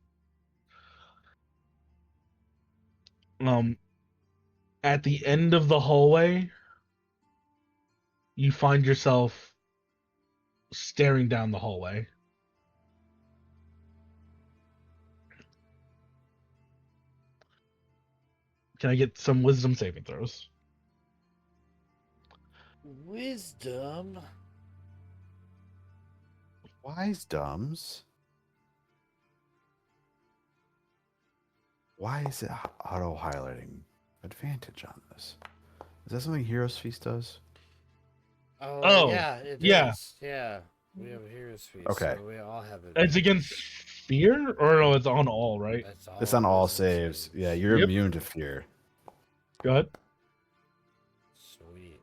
At the end of the hallway, you find yourself staring down the hallway. Can I get some wisdom saving throws? Wisdom. Wise dumbs. Why is it auto highlighting advantage on this? Is that something Heroes Feast does? Oh yeah, it yeah. is. Yeah. We have a hero's feast. Okay. So we all have it. It's against fear? Or no, it's on all, right? It's on all saves. Yeah, you're immune to fear. Go ahead. Sweet.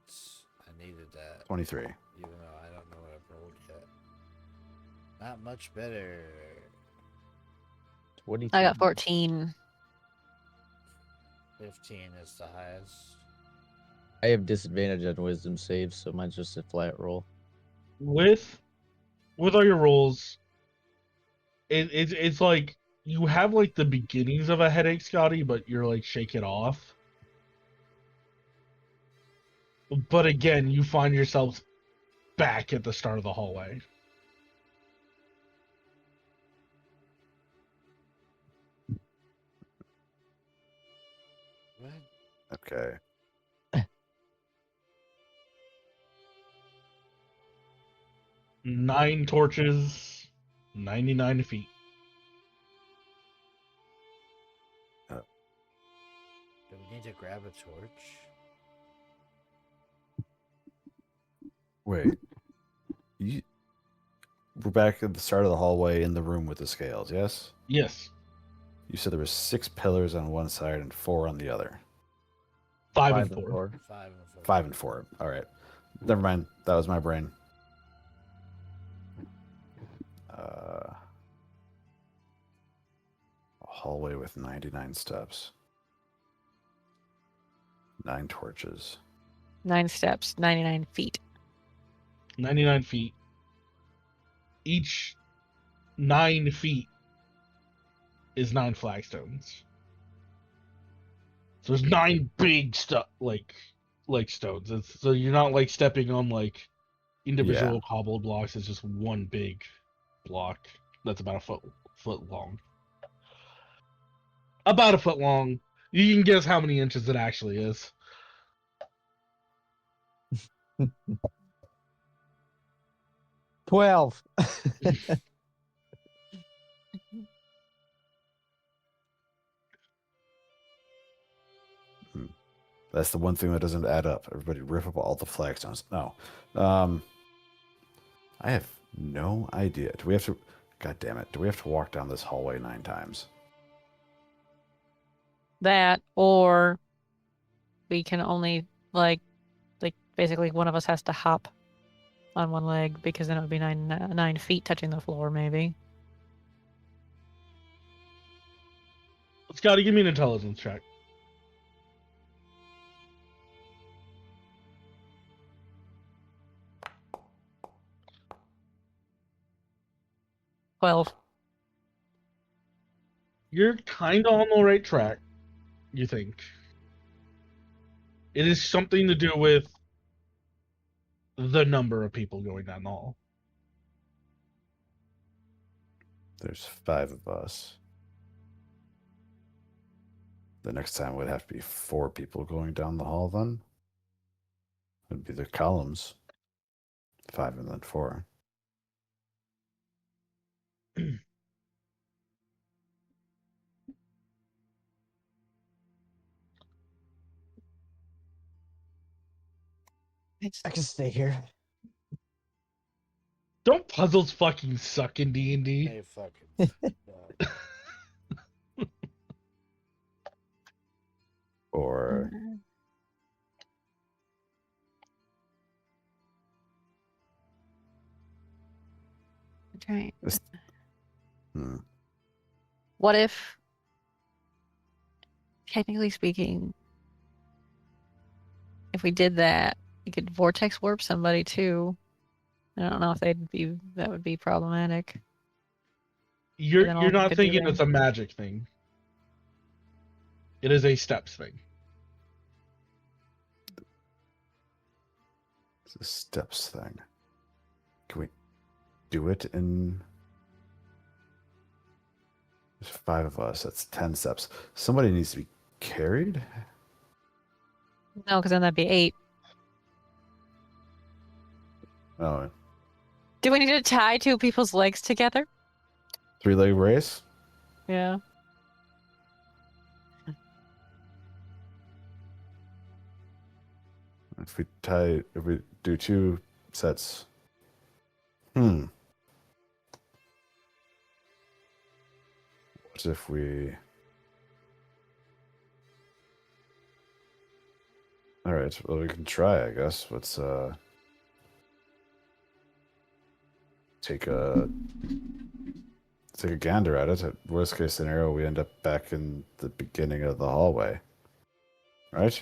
I needed that. 23. Even though I don't know what I've rolled yet. Not much better. 22. I got 14. 15 is the highest. I have disadvantage on wisdom saves, so mine's just a flat roll. With all your rolls, it's like you have like the beginnings of a headache, Scotty, but you're like shake it off. But again, you find yourself back at the start of the hallway. What? Okay. Nine torches, 99 feet. Do we need to grab a torch? Wait. We're back at the start of the hallway in the room with the scales, yes? Yes. You said there were 6 pillars on one side and 4 on the other. 5 and 4. 5 and 4. 5 and 4. All right. Never mind. That was my brain. A hallway with 99 steps. 9 torches. 9 steps, 99 feet. 99 feet. Each 9 feet is 9 flagstones. So there's 9 big stuff like stones. So you're not like stepping on like individual cobbled blocks. It's just one big block that's about a foot long. About a foot long. You can guess how many inches it actually is. 12. That's the one thing that doesn't add up. Everybody rip up all the flagstones. No. I have no idea. Do we have to... God damn it. Do we have to walk down this hallway 9 times? That, or we can only, like basically one of us has to hop on one leg, because then it would be 9 feet touching the floor, maybe. Scotty, give me an intelligence check. Twelve. You're kind of on the right track, you think. It is something to do with the number of people going down the hall. There's 5 of us. The next time would have to be 4 people going down the hall then. It'd be the columns. 5 and then 4. I can stay here. Don't puzzles fucking suck in D&D? They fucking. Or... Right. Hmm. What if, technically speaking, if we did that, we could vortex warp somebody too. I don't know if that would be problematic. You're all we not could do thinking there- it's a magic thing. It is a steps thing. It's a steps thing. Can we do it in... There's 5 of us. That's 10 steps. Somebody needs to be carried? No, because then that'd be 8. Oh, Do we need to tie 2 people's legs together? 3-leg race? Yeah. If we do 2 sets. What if we... All right, well, we can try, I guess. What's take a gander at it. At worst case scenario, we end up back in the beginning of the hallway. Right?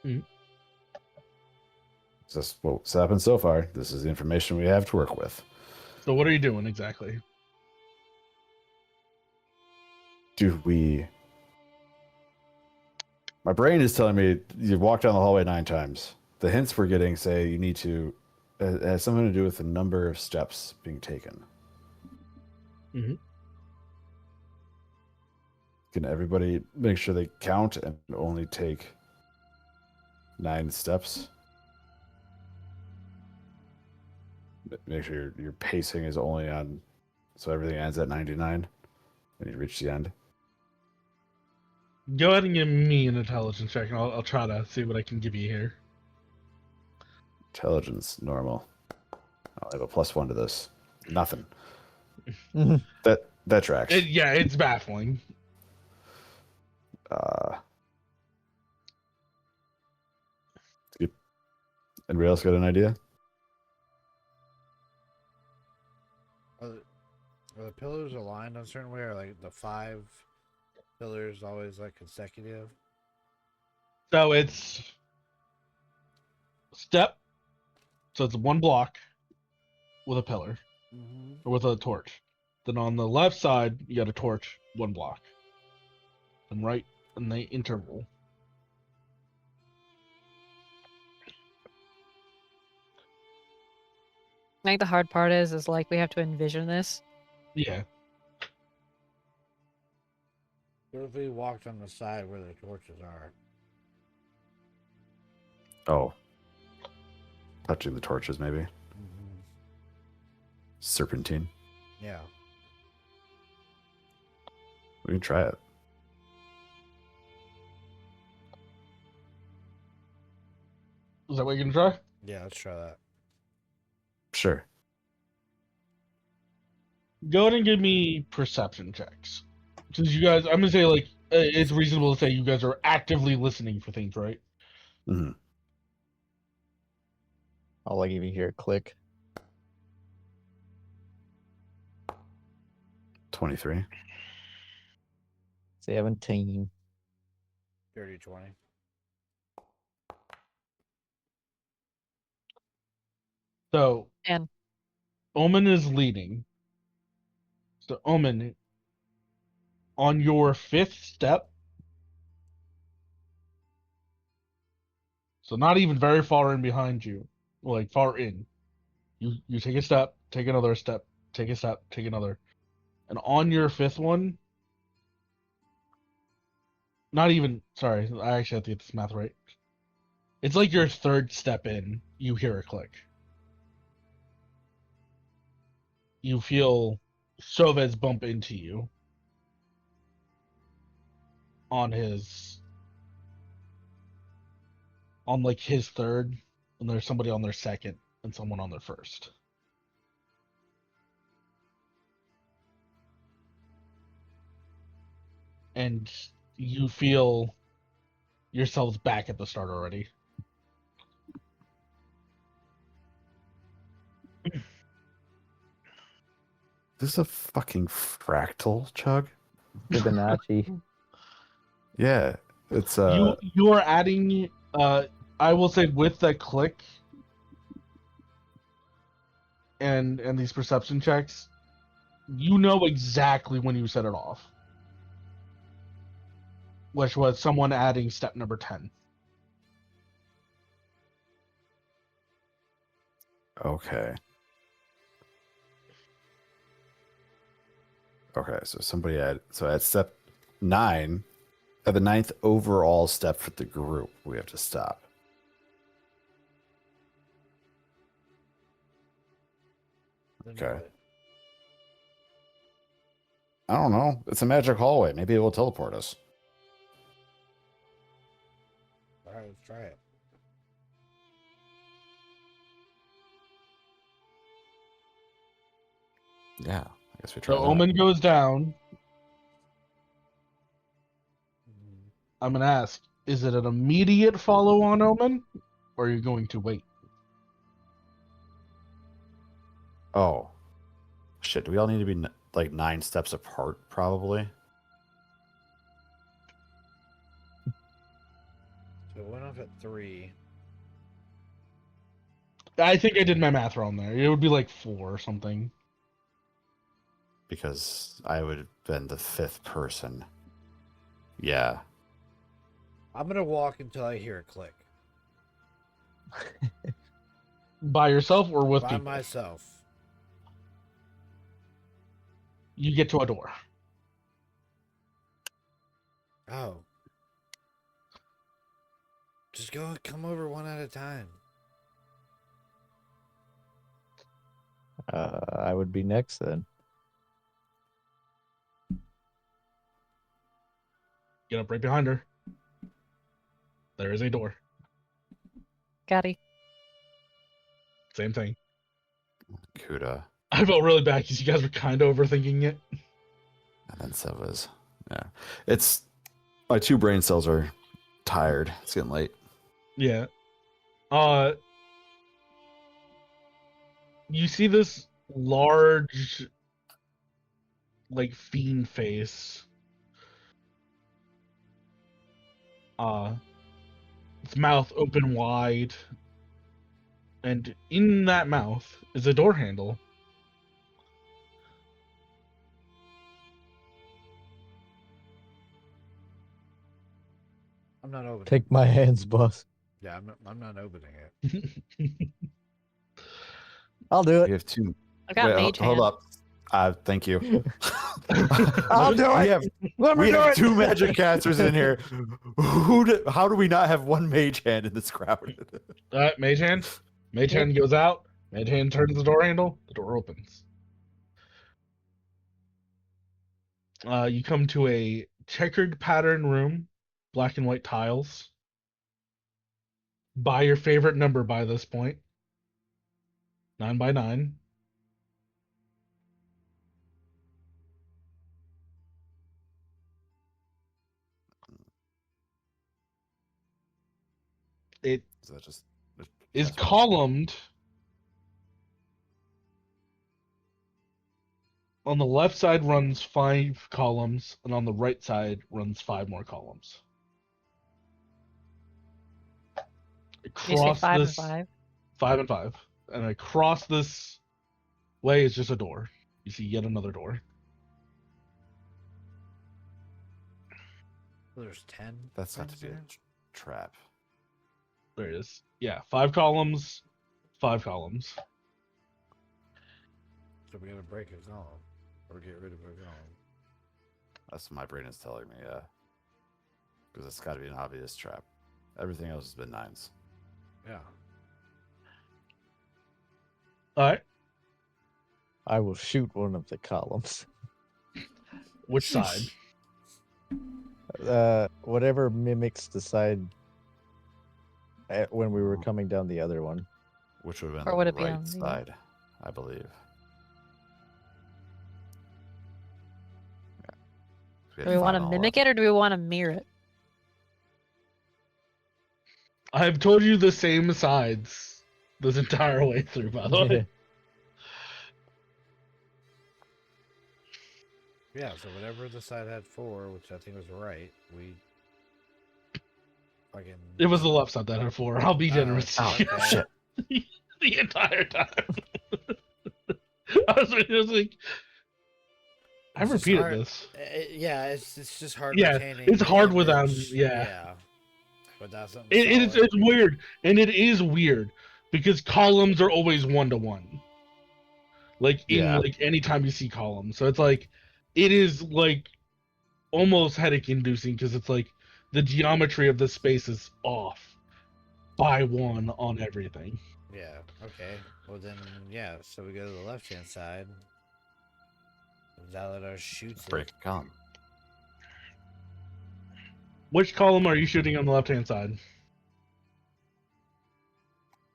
Mhm. That's what's happened so far. This is the information we have to work with. So what are you doing exactly? Do we... My brain is telling me you've walked down the hallway 9 times. The hints we're getting say you need to... It has something to do with the number of steps being taken. Mhm. Can everybody make sure they count and only take 9 steps? Make sure your pacing is only on... So everything ends at 99 when you reach the end. Go ahead and give me an intelligence check, and I'll try to see what I can give you here. Intelligence, normal. I'll have a +1 to this. Nothing. Mhm. That tracks. Yeah, it's baffling. Anybody else got an idea? Are the pillars aligned in a certain way, or like the 5 pillars always like consecutive? So it's step. So it's one block with a pillar or with a torch. Then on the left side, you got a torch, one block. And right in the interval. I think the hard part is like we have to envision this. Yeah. What if we walked on the side where the torches are? Oh. Touching the torches, maybe. Serpentine. Yeah. We can try it. Is that what you're gonna try? Yeah, let's try that. Sure. Go ahead and give me perception checks. Since you guys, I'm gonna say like it's reasonable to say you guys are actively listening for things, right? Mm-hmm. I'll like even hear a click. 23. 17. 30-20. So And Omen is leading. So Omen, on your 5th step, so not even very far in behind you, like far in, you take a step, take another step, take a step, take another, and on your 5th one, not even, sorry, I actually have to get this math right. It's like your 3rd step in, you hear a click. You feel Chavez bump into you on like his 3rd, and there's somebody on their 2nd and someone on their 1st. And you feel yourselves back at the start already. This is a fucking fractal, Chug? Fibonacci. Yeah. It's You are adding I will say with the click and these perception checks, you know exactly when you set it off. Which was someone adding step number 10. okay. Okay, so somebody at step 9, at the 9th overall step for the group, we have to stop. Okay. I don't know. It's a magic hallway. Maybe it will teleport us. All right, let's try it. Yeah, I guess we try So that. Omen goes down. I'm gonna ask, is it an immediate follow on Omen? Or are you going to wait? Oh. Shit, do we all need to be like 9 steps apart, probably? So it went off at 3. I think I did my math wrong there. It would be like 4 or something. Because I would have been the 5th person. Yeah. I'm gonna walk until I hear a click. By yourself or with By people? myself. You get to a door. Oh. Just come over one at a time. I would be next then. Get up right behind her. There is a door. Gotti. Same thing. Kuda. I felt really bad because you guys were kind of overthinking it. And then Silva's. Yeah. It's. My 2 brain cells are tired. It's getting late. Yeah. You see this large, like, fiend face. Its mouth open wide. And in that mouth is a door handle. I'm not opening. Take my hands, boss. Yeah, I'm not opening it. I'll do We it. have 2. I've got mage hold hand. up. Thank you. I'll do We it. have, Let me we do have it. 2 magic casters in here. How do we not have 1 mage hand in this crowd? Mage hand. Mage Yep. hand goes out. Mage hand turns the door handle. The door opens. You come to a checkered pattern room, black and white tiles. Buy your favorite number by this point. 9 by 9. It Is that just is that's what- columned. On the left side runs 5 columns, and on the right side runs 5 more columns. Did you say Across 5 this, and 5? 5 and 5, and across this way is just a door. You see yet another door. There's 10. That's got to things be a there? trap. There it is. Yeah, 5 columns, 5 columns. So we gotta break a column. Or get rid of a column. That's what my brain is telling me, yeah. Because it's got to be an obvious trap. Everything else has been 9s. Yeah. All right. I will shoot one of the columns. Which side? Whatever mimics the side when we were coming down the other one. Which would have Or been would the it be right on the- side, I believe. Do we want to mimic it or do we want to mirror it? I've told you the same sides this entire way through, by the way. Yeah, so whatever the side had 4, which I think was right, we fucking It was the left side that had 4. I'll be generous. Oh, to you. shit. The entire time. I was like, I've It's just repeated hard- this. yeah, it's just hard Yeah, retaining it's the hard without- image. yeah. Without something It's solid. weird, and it is weird because columns are always 1-to-1. Like in Yeah. like anytime you see columns, so it's like it is like almost headache inducing because it's like the geometry of the space is off by 1 on everything. Yeah, okay. Well then, yeah, so we go to the left-hand side. Zaladar shoots Break it. a column. Which column are you shooting on the left hand side?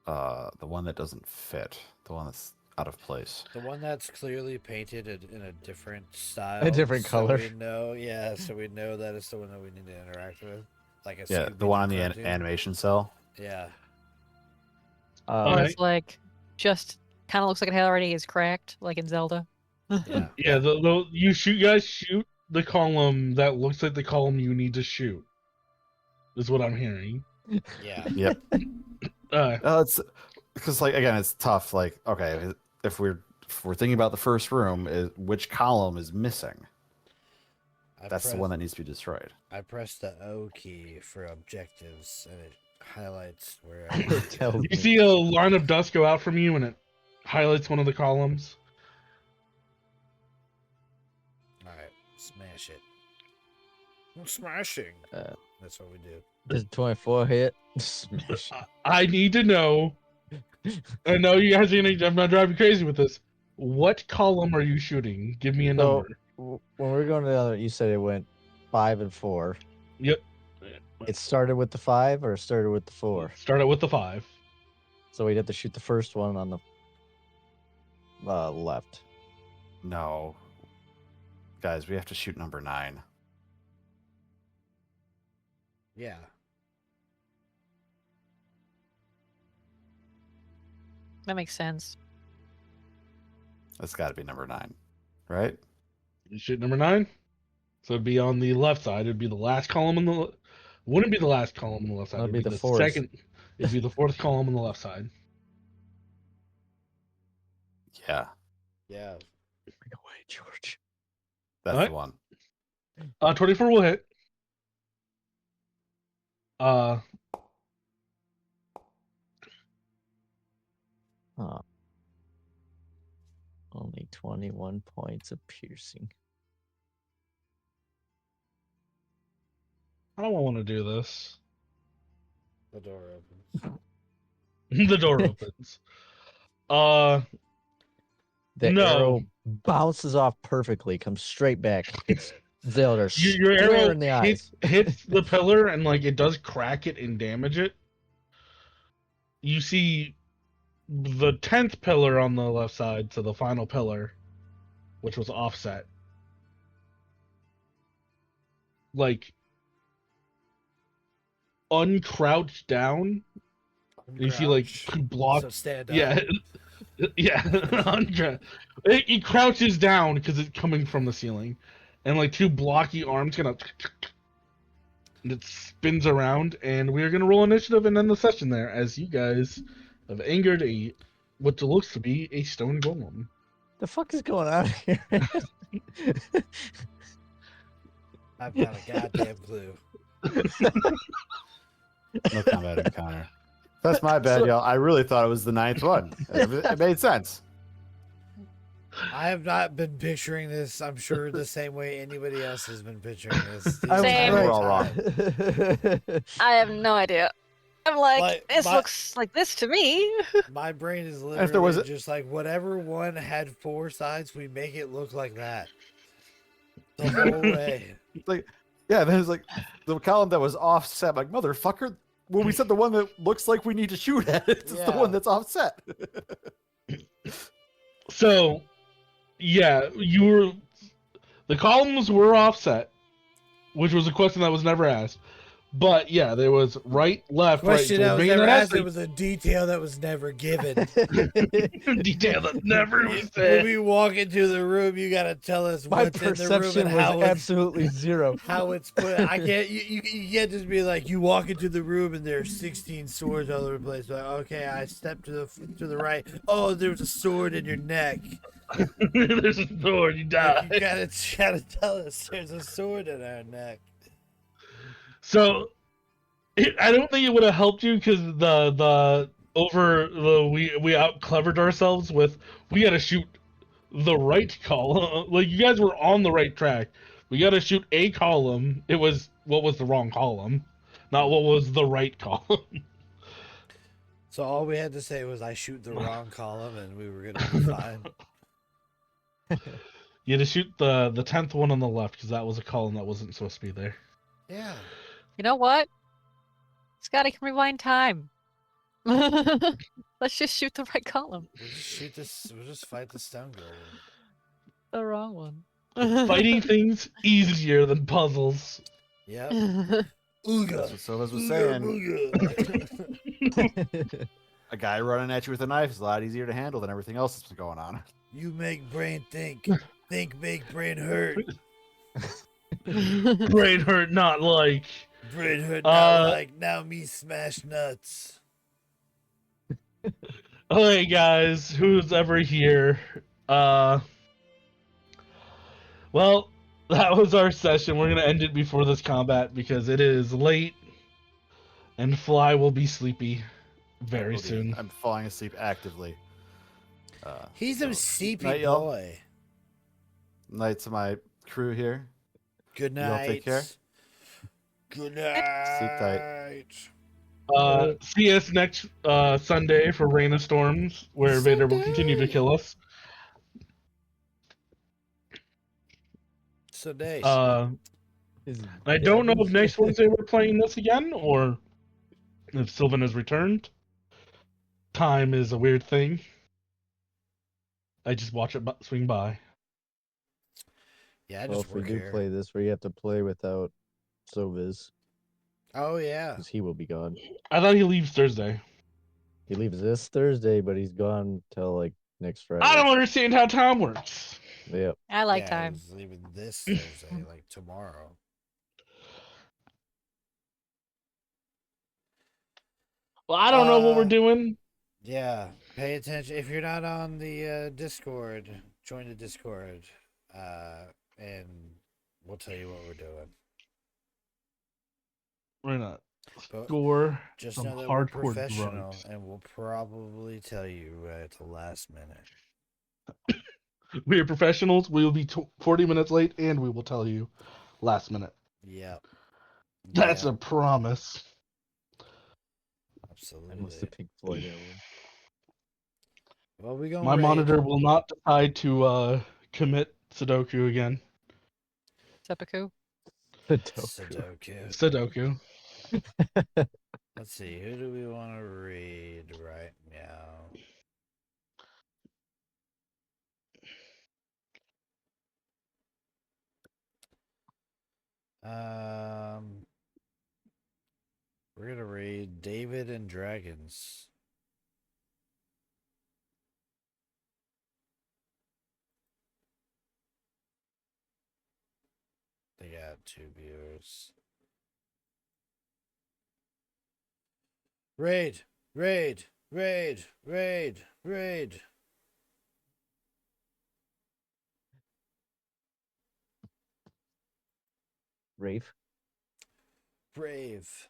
The one that doesn't fit. The one that's out of place. The one that's clearly painted in a different style. different color. So we know, yeah, so we know that it's the one that we need to interact with. Like a Yeah, Scooby the one on the cartoon. animation cell. Yeah. Well, Okay. it's like just kind of looks like it already is cracked, like in Zelda. Yeah, you guys shoot the column that looks like the column you need to shoot. Is what I'm hearing. Yeah. Yep. It's because, like, again, it's tough. Like, okay, if we're thinking about the first room, which column is missing? That's the one that needs to be destroyed. I pressed the O key for objectives, and it highlights where. It tells You me. see a line of dust go out from you, and it highlights one of the columns. All right, smash it. I'm smashing. That's what we do. Does 24 hit? Smash. I need to know. I know you guys are gonna. I'm not driving crazy with this. What column are you shooting? Give me a number. When we're going to the other, you said it went 5 and 4. Yep. It started with the 5 or started with the 4? Start out with the 5. So we'd have to shoot the first one on the left. No. Guys, we have to shoot number 9. Yeah. That makes sense. That's got to be number 9, right? You shoot number 9. So it'd be on the left side. It'd be the last column on the. Wouldn't be the last column on the left side. That'd It'd be be the fourth. second. It'd be the 4th column on the left side. Yeah. Yeah. Bring away, George. That's Alright. the one. 24 will hit. Oh. Only 21 points of piercing. I don't want to do this. The door opens. The door opens. The No. arrow bounces off perfectly, comes straight back. It's Zelda Your square arrow in the eyes. hits the pillar and like it does crack it and damage it. You see the 10th pillar on the left side, so the final pillar, which was offset. Like uncrouched down. You see like two blocks. So stand up. Yeah. Yeah. It crouches down because it's coming from the ceiling. And like two blocky arms kind of and it spins around, and we're gonna roll initiative and end the session there as you guys have angered what looks to be a stone golem. The fuck is going on here? I've got a goddamn clue. No combat encounter. That's my bad, y'all. I really thought it was the 9th one. It made sense. I have not been picturing this, I'm sure, the same way anybody else has been picturing this. Same. We're all wrong. I have no idea. I'm like, this my- looks like this to me. My brain is If there was literally just like, whatever one had 4 sides, we make it look like that. The whole way. Like, yeah, there's like the column that was offset. Like, motherfucker, when we said the one that looks like we need to shoot at, it's the Yeah. one that's offset. So, yeah, the columns were offset, which was a question that was never asked. But yeah, there was right, left, Question right. that was bringing never that asked, it was a detail that was never given. detail that never was When said. we walk into the room, you gotta tell us My what's in the room perception and was how it's, absolutely zero. how it's put. I can't. You can't just be like, you walk into the room and there's 16 swords all over the place. Like, okay, I step to the right. Oh, there's a sword in your neck. There's a sword, you die. Like, you gotta tell us there's a sword in our neck. So, I don't think it would have helped you because we out clevered ourselves with we got to shoot the right column. Like you guys were on the right track. We got to shoot a column. It was what was the wrong column, not what was the right column. So all we had to say was, I shoot the wrong column, and we were gonna be fine. You had to shoot the 10th one on the left because that was a column that wasn't supposed to be there. Yeah. You know what? Scotty can rewind time. Let's just shoot the right column. We'll just shoot this. We'll just fight the stone golem. The wrong one. Fighting things easier than puzzles. Yep. Ooga. Ooga. That's what Silva's was saying. Ooga. A guy running at you with a knife is a lot easier to handle than everything else that's been going on. You make brain think. Think make brain hurt. Brain hurt, not like. Brain hurt not like. Now me smash nuts. Hey guys, who's ever here? Well, that was our session. We're gonna end it before this combat because it is late, and Fly will be sleepy very soon. I'm falling asleep actively. He's a sleepy night, y'all. boy. Night to my crew here. Good night. Y'all take care. Good night. Sleep tight. See us next Sunday for Rain of Storms, where Vader will continue to kill us. Sunday. I don't know if next Wednesday we're playing this again, or if Sylvan has returned. Time is a weird thing. I just watch it swing by. Yeah, I Well, just if we work do here. play this, we have to play without Soviz, Oh yeah. because he will be gone. I thought he leaves Thursday. He leaves this Thursday, but he's gone till like next Friday. I don't understand how time works. Yep. I like Yeah, time. he's leaving this Thursday, like tomorrow. Well, I don't know what we're doing. Yeah, pay attention. If you're not on the Discord, join the Discord, and we'll tell you what we're doing. We're gonna But score just some know that we're hardcore professional, drugs. and we'll probably tell you at the last minute. We are professionals. We will be 40 minutes late, and we will tell you last minute. Yep. That's Yep. a promise. Absolutely. I must have Pink Floyd album. Well, we gonna My raid. monitor will not decide to commit Sudoku again. Seppuku. Sudoku. Let's see. Who do we want to read right now? We're gonna read David and Dragons. They got 2 viewers. Raid, raid, raid, raid, raid. Rafe. Brave.